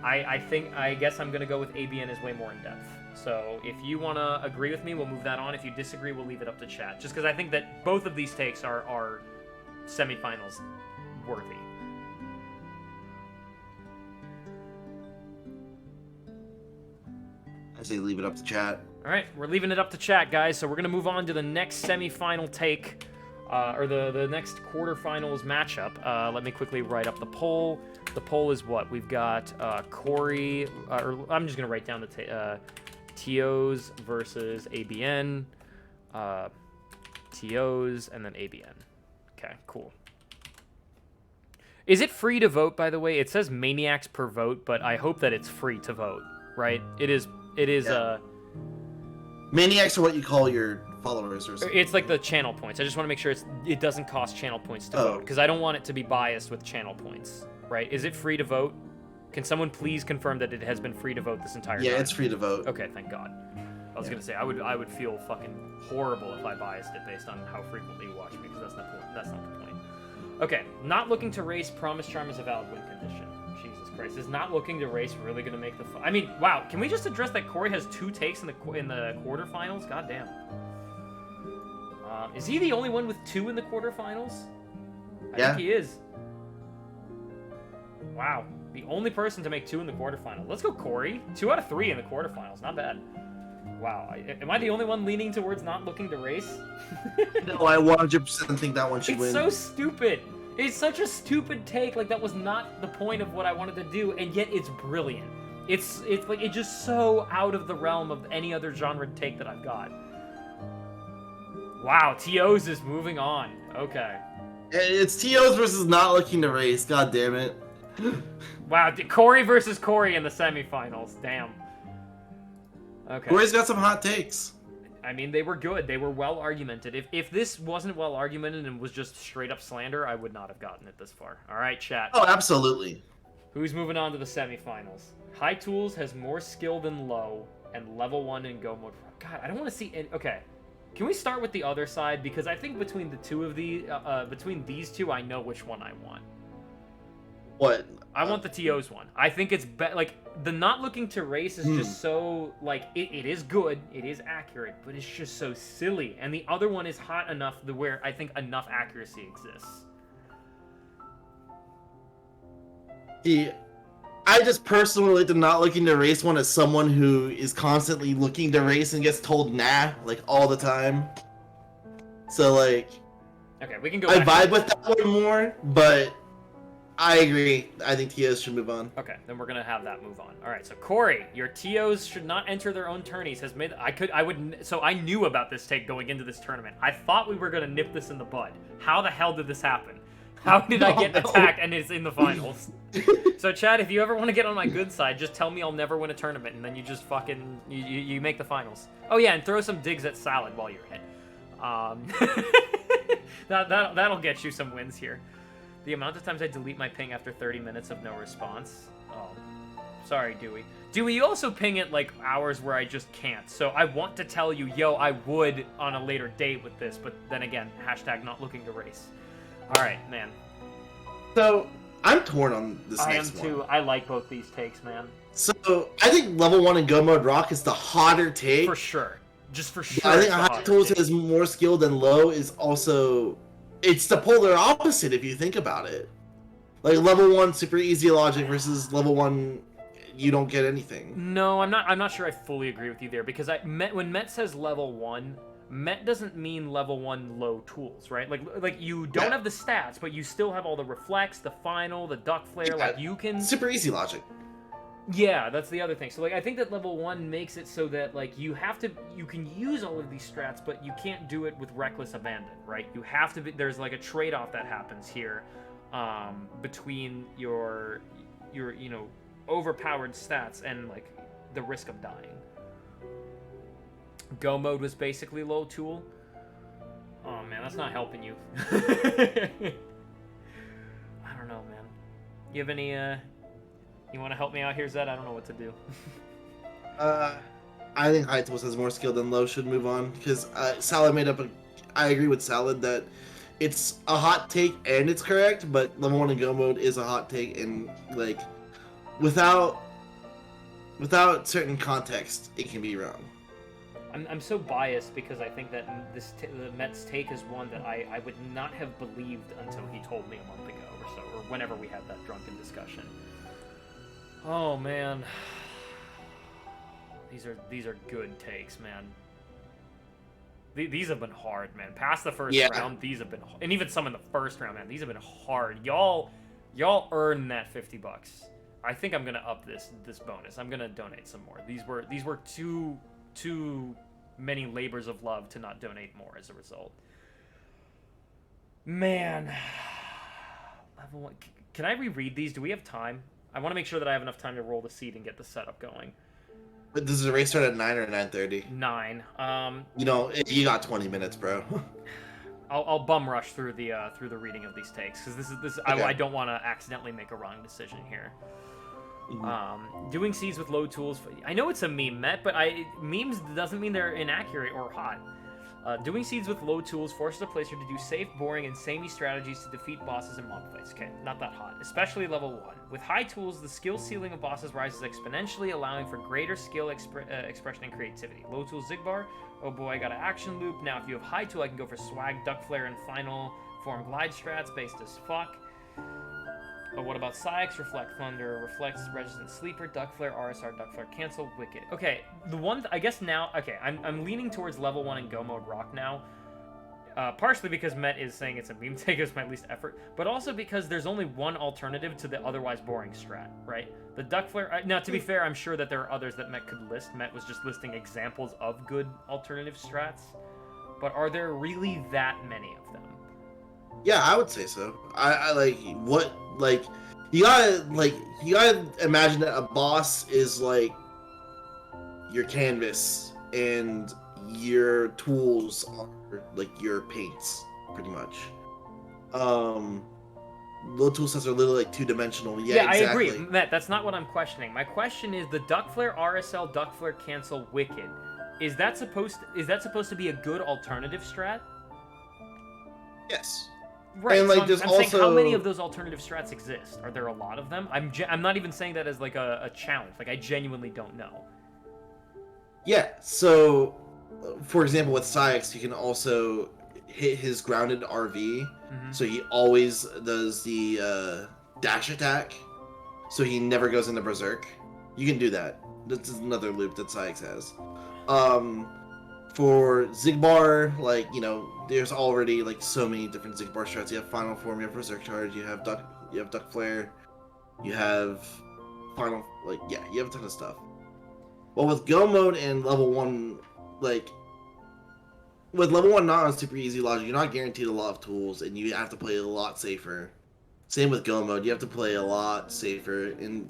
I guess I'm going to go with ABN is way more in depth. So if you want to agree with me, we'll move that on. If you disagree, we'll leave it up to chat. Just because I think that both of these takes are semifinals worthy. I say leave it up to chat. All right, we're leaving it up to chat, guys. So we're going to move on to the next semifinal take, or the next quarterfinals matchup. Let me quickly write up the poll. The poll is what? We've got Corey, or I'm just going to write down the TOs versus ABN, TOs, and then ABN. Okay, cool. Is it free to vote, by the way? It says maniacs per vote, but I hope that it's free to vote, right? It is, Yeah. Maniacs are what you call your followers or something. It's like the channel points. I just want to make sure it doesn't cost channel points to vote, because I don't want it to be biased with channel points, right? Is it free to vote? Can someone please confirm that it has been free to vote this entire time? Yeah, it's free to vote. Okay, thank God. I was gonna say I would feel fucking horrible if I biased it based on how frequently you watch me, because that's not the point. Okay, not looking to race. Promise Charm is a valid win condition. Jesus Christ, is not looking to race really gonna make the? I mean, wow. Can we just address that Corey has 2 takes in the quarterfinals? God damn. Is he the only one with 2 in the quarterfinals? I think he is. Wow. The only person to make 2 in the quarterfinals. Let's go, Corey. 2 out of 3 in the quarterfinals. Not bad. Wow. Am I the only one leaning towards not looking to race? No, I 100% think that one should win. It's so stupid. It's such a stupid take. Like, that was not the point of what I wanted to do, and yet it's brilliant. It's like, it's just so out of the realm of any other genre take that I've got. Wow, TOs is moving on. Okay. It's TOs versus not looking to race. God damn it. Wow, Corey versus Corey in the semifinals. Damn. Okay. Corey's got some hot takes. I mean, they were good. They were well argumented. If this wasn't well argumented and was just straight up slander, I would not have gotten it this far. All right, chat. Oh, absolutely. Who's moving on to the semifinals? High Tools has more skill than Low, and level 1 in Go mode. God, I don't want to see any... Okay. Can we start with the other side? Because I think between the two of between these two, I know which one I want. What? I want the TOs one. I think it's like the not looking to race is just so like it is good, it is accurate, but it's just so silly. And the other one is hot enough to where I think enough accuracy exists. I just personally like the not looking to race one as someone who is constantly looking to race and gets told nah like all the time. So like, okay, we can go. I vibe with that one more, but I agree. I think TOs should move on. Okay, then we're gonna have that move on. All right, so Corey, your TOs should not enter their own tourneys. Has made so I knew about this take going into this tournament. I thought we were gonna nip this in the bud. How the hell did this happen? How did I get attacked and it's in the finals? So Chad, if you ever want to get on my good side, just tell me I'll never win a tournament, and then you just fucking you make the finals. Oh yeah, and throw some digs at Salad while you're hit. That'll get you some wins here. The amount of times I delete my ping after 30 minutes of no response. Oh, sorry, Dewey. Dewey, you also ping at like hours where I just can't. So I want to tell you, yo, I would on a later date with this, but then again, hashtag not looking to race. All right, man. So I'm torn on this I next am too. one. I like both these takes, man. So I think level 1 in Go Mode Rock is the hotter take. For sure. Just for sure. I think it's the High hotter Tools take. has more skill than Low is also... It's the polar opposite if you think about it. Like level 1 super easy logic versus level 1 you don't get anything. No, I'm not sure I fully agree with you there, because when Mett says level 1, Mett doesn't mean level 1 low tools, right? Like you don't have the stats, but you still have all the reflex, the final, the duck flare, like you can Super easy logic. Yeah, that's the other thing. So like I think that level 1 makes it so that like you can use all of these strats, but you can't do it with reckless abandon, right? You have to be, there's like a trade-off that happens here between your you know overpowered stats and like the risk of dying. Go mode was basically low tool. Oh man, man. That's not helping you. I don't know, man. You have any, you want to help me out here, Zed? I don't know what to do. I think High Tools has more skill than Low should move on, because Salad made up a... I agree with Salad that it's a hot take and it's correct, but level 1 in Go mode is a hot take, and, like, without certain context, it can be wrong. I'm so biased because I think that the Mett's take is one that I would not have believed until he told me a month ago or so, or whenever we had that drunken discussion. Oh, man. These are good takes, man. These have been hard, man. Past the first round, these have been, and even some in the first round, man. These have been hard. Y'all earned that $50. I think I'm gonna up this bonus. I'm gonna donate some more. These were too many labors of love to not donate more as a result. Man, level 1. Can I reread these? Do we have time? I want to make sure that I have enough time to roll the seed and get the setup going. But does the race start at 9 or 9:30? 9. You know, you got 20 minutes, bro. I'll bum rush through the reading of these takes because this Okay. I don't want to accidentally make a wrong decision here. Doing seeds with low tools. I know it's a meme, Mett, but memes doesn't mean they're inaccurate or hot. Doing seeds with low tools forces a placer to do safe, boring, and samey strategies to defeat bosses and mob fights. Okay, not that hot. Especially level 1. With high tools, the skill ceiling of bosses rises exponentially, allowing for greater skill expression and creativity. Low tool Zigbar. Oh boy, I got an action loop. Now, if you have high tool, I can go for swag, duck flare, and final form glide strats, based as fuck. But what about Psyx, Reflect Thunder, Reflects, Resistant Sleeper, Duck Flare, RSR, Duck Flare, Cancel, Wicked. Okay, the one, I guess now, okay, I'm leaning towards level 1 in Go Mode Rock now. Partially because Mett is saying it's a meme take, it's my least effort, but also because there's only one alternative to the otherwise boring strat, right? The Duck Flare, now to be fair, I'm sure that there are others that Mett could list. Mett was just listing examples of good alternative strats, but are there really that many of them? Yeah, I would say so. I like what, like, you gotta imagine that a boss is like your canvas and your tools are like your paints, pretty much. Low tool sets are literally like two-dimensional. Yeah, exactly. I agree, Mett. That's not what I'm questioning. My question is the Duck Flare, RSL, Duck Flare, Cancel, Wicked. Is that supposed to be a good alternative strat? Yes. Right, and, like, so there's I'm also... saying how many of those alternative strats exist? Are there a lot of them? I'm not even saying that as like a challenge. Like, I genuinely don't know. Yeah, so, for example, with Psyx, you can also hit his grounded RV, so he always does the dash attack, so he never goes into Berserk. You can do that. This is another loop that Psyx has. For Zigbar, like, you know, there's already like so many different Zigbar strats. You have Final Form, you have Berserk Charge, you have Duck Flare, you have Final, like, yeah, you have a ton of stuff. Well, with Go mode and level 1, like, with level 1 not on super easy logic, you're not guaranteed a lot of tools, and you have to play a lot safer. Same with Go mode, you have to play a lot safer. In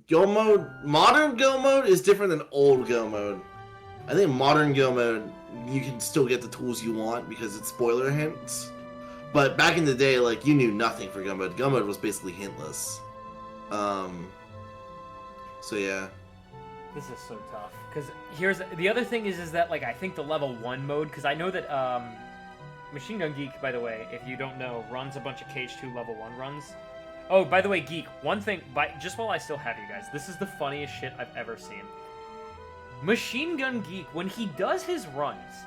Go mode, modern Go mode is different than old Go mode. I think modern Go mode, you can still get the tools you want because it's spoiler hints. But back in the day, like, you knew nothing for Go mode. Go mode was basically hintless. So yeah. This is so tough. Because here's the other thing is that, like, I think the level 1 mode, because I know that Machine Gun Geek, by the way, if you don't know, runs a bunch of KH2 level 1 runs. Oh, by the way, Geek, one thing, just while I still have you guys, this is the funniest shit I've ever seen. Machine Gun Geek, when he does his runs,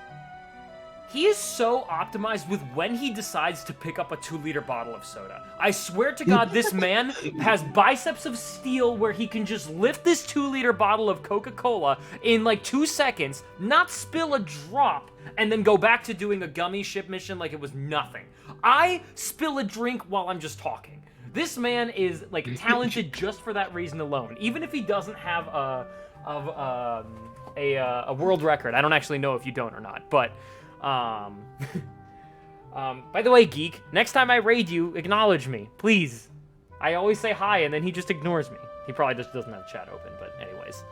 he is so optimized with when he decides to pick up a 2-liter bottle of soda. I swear to God, this man has biceps of steel where he can just lift this 2-liter bottle of Coca-Cola in like 2 seconds, not spill a drop, and then go back to doing a gummy ship mission like it was nothing. I spill a drink while I'm just talking. This man is like talented just for that reason alone. Even if he doesn't have a world record. I don't actually know if you don't or not, but by the way, Geek, next time I raid you, acknowledge me, please. I always say hi and then he just ignores me. He probably just doesn't have chat open, but anyways.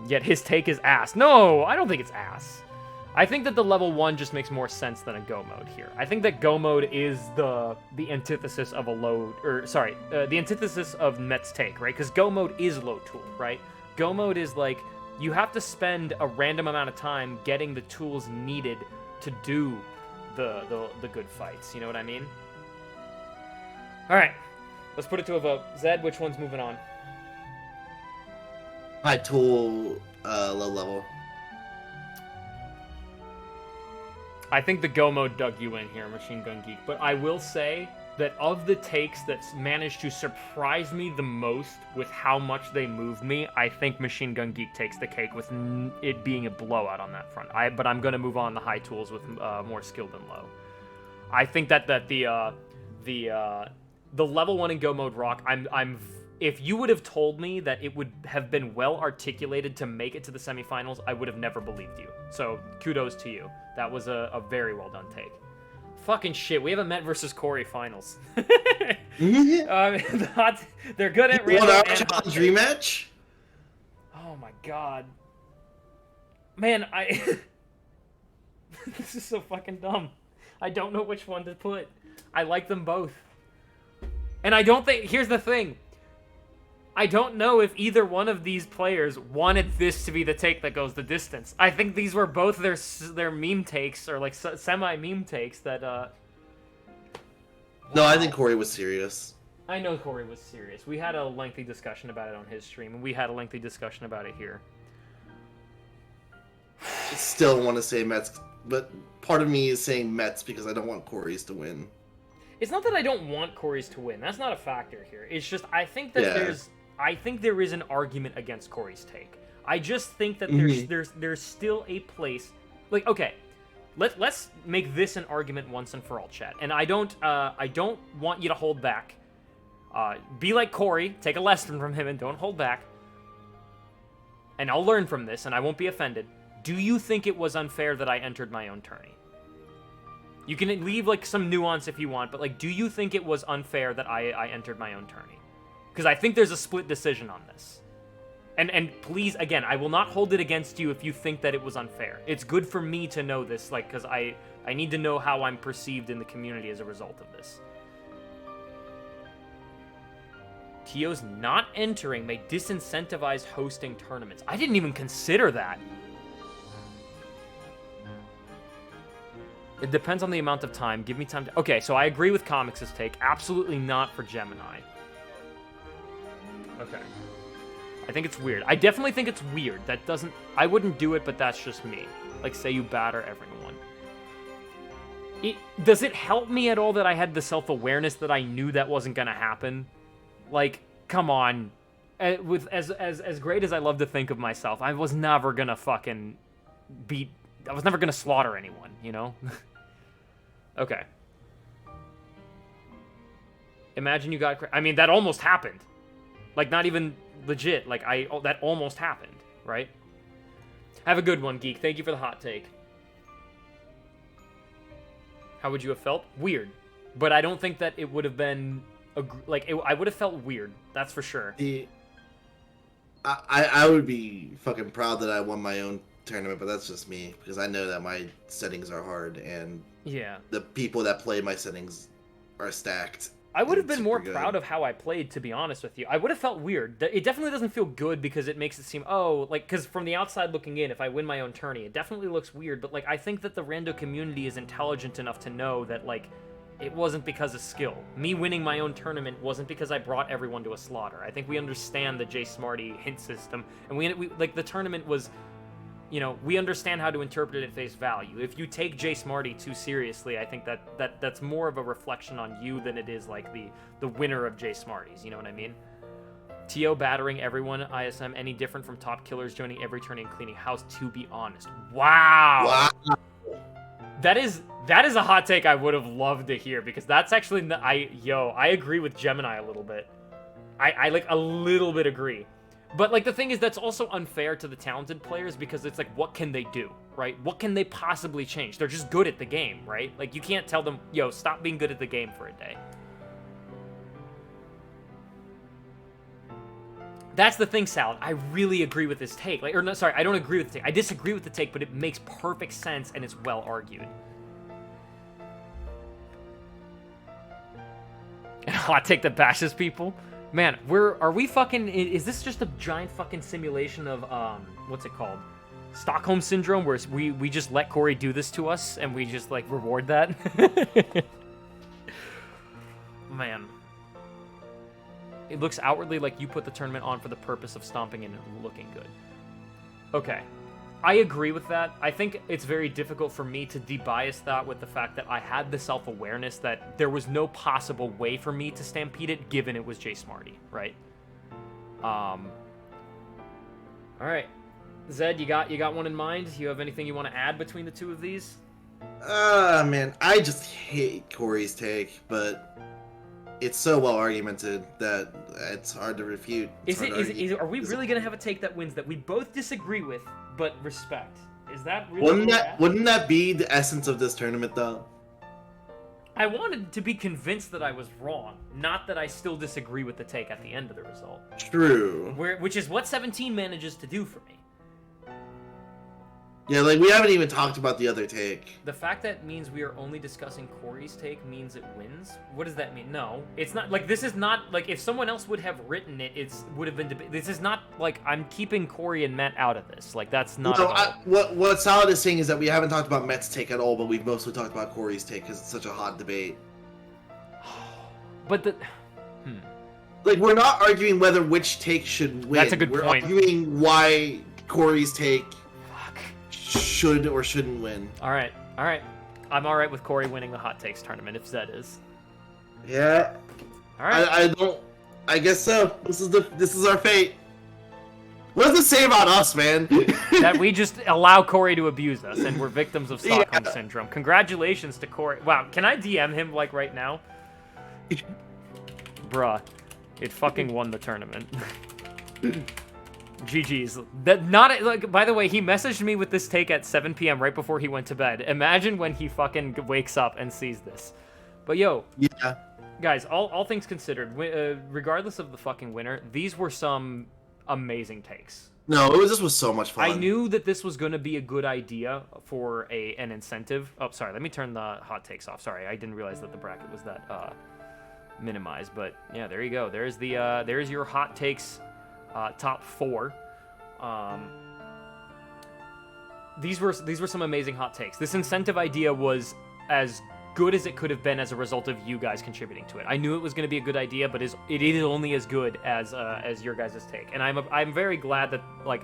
Yet his take is ass. No, I don't think it's ass. I think that the level 1 just makes more sense than a go mode here. I think that go mode is the antithesis of a load, or sorry, the antithesis of Mett's take, right? Because go mode is low tool, right? Go mode is like, you have to spend a random amount of time getting the tools needed to do the good fights, you know what I mean? Alright, let's put it to a vote. Zed, which one's moving on? High tool, low level. I think the go mode dug you in here, Machine Gun Geek, but I will say that of the takes that managed to surprise me the most with how much they moved me, I think Machine Gun Geek takes the cake with it being a blowout on that front. But I'm going to move on the high tools with more skill than low. I think that the level 1 in go mode rock, if you would have told me that it would have been well articulated to make it to the semifinals, I would have never believed you. So kudos to you. That was a very well done take. Fucking shit, we have a Mett versus Corey finals. They're good at random and hot takes. Rematch? Oh my god. Man, this is so fucking dumb. I don't know which one to put. I like them both. And I don't think... Here's the thing. I don't know if either one of these players wanted this to be the take that goes the distance. I think these were both their meme takes, or like semi-meme takes that, No, I think Corey was serious. I know Corey was serious. We had a lengthy discussion about it on his stream, and we had a lengthy discussion about it here. I still want to say Mets, but part of me is saying Mets because I don't want Corey's to win. It's not that I don't want Corey's to win. That's not a factor here. It's just I think that there is an argument against Corey's take. I just think that there's still a place. Like, okay, let's make this an argument once and for all, chat. And I don't want you to hold back. Be like Corey, take a lesson from him, and don't hold back. And I'll learn from this, and I won't be offended. Do you think it was unfair that I entered my own tourney? You can leave like some nuance if you want, but like, do you think it was unfair that I entered my own tourney? Because I think there's a split decision on this. And please, again, I will not hold it against you if you think that it was unfair. It's good for me to know this, like, because I need to know how I'm perceived in the community as a result of this. TO's not entering may disincentivize hosting tournaments. I didn't even consider that. It depends on the amount of time. Give me time to... Okay, so I agree with Comics' take. Absolutely not for Gemini. Okay. I think it's weird. I definitely think it's weird. That doesn't... I wouldn't do it, but that's just me. Like, say you batter everyone. Does it help me at all that I had the self-awareness that I knew that wasn't gonna happen? Like, come on. With as great as I love to think of myself, I was never gonna fucking beat... I was never gonna slaughter anyone, you know? Okay. Imagine you got... I mean, that almost happened. Like, not even legit. Like, that almost happened, right? Have a good one, Geek. Thank you for the hot take. How would you have felt? Weird. But I don't think that it would have been... I would have felt weird. That's for sure. I would be fucking proud that I won my own tournament, but that's just me. Because I know that my settings are hard, and yeah, the people that play my settings are stacked. I would have been more proud of how I played, to be honest with you. I would have felt weird. It definitely doesn't feel good because it makes it seem, because from the outside looking in, if I win my own tourney, it definitely looks weird. But, like, I think that the Rando community is intelligent enough to know that, like, it wasn't because of skill. Me winning my own tournament wasn't because I brought everyone to a slaughter. I think we understand the JSmartee hint system, and we like, the tournament was... You know, we understand how to interpret it at face value. If you take JSmartee too seriously, I think that's more of a reflection on you than it is like the winner of JSmartees. You know what I mean? TO battering everyone, ISM any different from top killers joining every tourney and cleaning house, to be honest. Wow. That is a hot take I would have loved to hear, because that's actually I agree with Gemini a little bit. I like a little bit agree. But, like, the thing is, that's also unfair to the talented players, because it's like, what can they do, right? What can they possibly change? They're just good at the game, right? Like, you can't tell them, yo, stop being good at the game for a day. That's the thing, Salad. I really agree with this take. Like, or no, sorry, I don't agree with the take. I disagree with the take, but it makes perfect sense and it's well argued. And hot take that bashes people. Man, are we fucking? Is this just a giant fucking simulation of what's it called? Stockholm syndrome, where we just let Corey do this to us and we just like reward that. Man. It looks outwardly like you put the tournament on for the purpose of stomping and looking good. Okay. I agree with that. I think it's very difficult for me to debias that with the fact that I had the self-awareness that there was no possible way for me to stampede it given it was JSmartee, right? All right. Zed, you got one in mind? You have anything you want to add between the two of these? Man, I just hate Corey's take, but it's so well argumented that it's hard to refute. Are we really gonna have a take that wins that we both disagree with but respect? Is that really? Wouldn't that be the essence of this tournament, though? I wanted to be convinced that I was wrong, not that I still disagree with the take at the end of the result. True. Which is what 17 manages to do for me. Yeah, like, we haven't even talked about the other take. The fact that means we are only discussing Corey's take means it wins? What does that mean? No. It's not, like, this is not, like, if someone else would have written it, would have been, this is not, like, I'm keeping Corey and Mett out of this. Like, that's not No, at all. what Salad is saying is that we haven't talked about Mett's take at all, but we've mostly talked about Corey's take because it's such a hot debate. But the... Like, we're not arguing which take should win. That's a good point. We're arguing why Corey's take should or shouldn't win. All right. I'm all right with Corey winning the hot takes tournament if Zed is. Yeah. All right. I guess so. This is our fate. What does it say about us, man? That we just allow Corey to abuse us and we're victims of Stockholm syndrome. Congratulations to Corey. Wow, can I DM him like right now? Bruh, it fucking won the tournament. GG's. That not like. By the way, he messaged me with this take at 7 p.m. right before he went to bed. Imagine when he fucking wakes up and sees this. But yo, yeah, guys, all things considered, regardless of the fucking winner, these were some amazing takes. No, this was so much fun. I knew that this was going to be a good idea for an incentive. Oh, sorry. Let me turn the hot takes off. Sorry, I didn't realize that the bracket was that minimized. But yeah, there you go. There's your hot takes. Top 4. These were some amazing hot takes. This incentive idea was as good as it could have been as a result of you guys contributing to it. I knew it was going to be a good idea, but it is only as good as your guys' take. And I'm very glad that, like,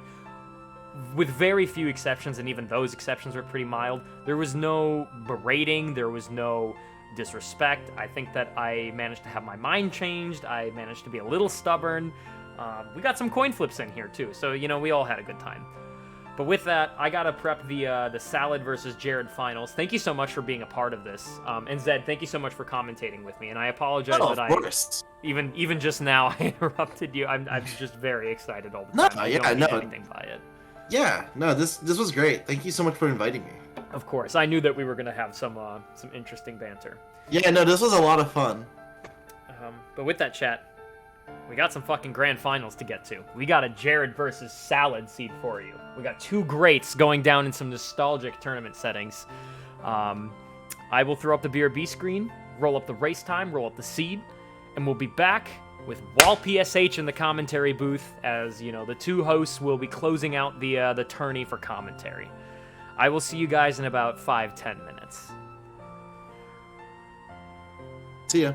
with very few exceptions, and even those exceptions were pretty mild, there was no berating, there was no disrespect. I think that I managed to have my mind changed. I managed to be a little stubborn. We got some coin flips in here too, so we all had a good time. But with that, I gotta prep the Salad versus Jared finals. Thank you so much for being a part of this, and Zed, thank you so much for commentating with me. And I apologize that even just now I interrupted you. I'm just very excited all the time. I don't mean anything by it. Yeah, no, this was great. Thank you so much for inviting me. Of course, I knew that we were gonna have some interesting banter. Yeah, no, this was a lot of fun. But with that, chat. We got some fucking grand finals to get to. We got a Jared versus Salad seed for you. We got two greats going down in some nostalgic tournament settings. I will throw up the BRB screen, roll up the race time, roll up the seed, and we'll be back with Wall PSH in the commentary booth as, the two hosts will be closing out the tourney for commentary. I will see you guys in about 5-10 minutes. See ya.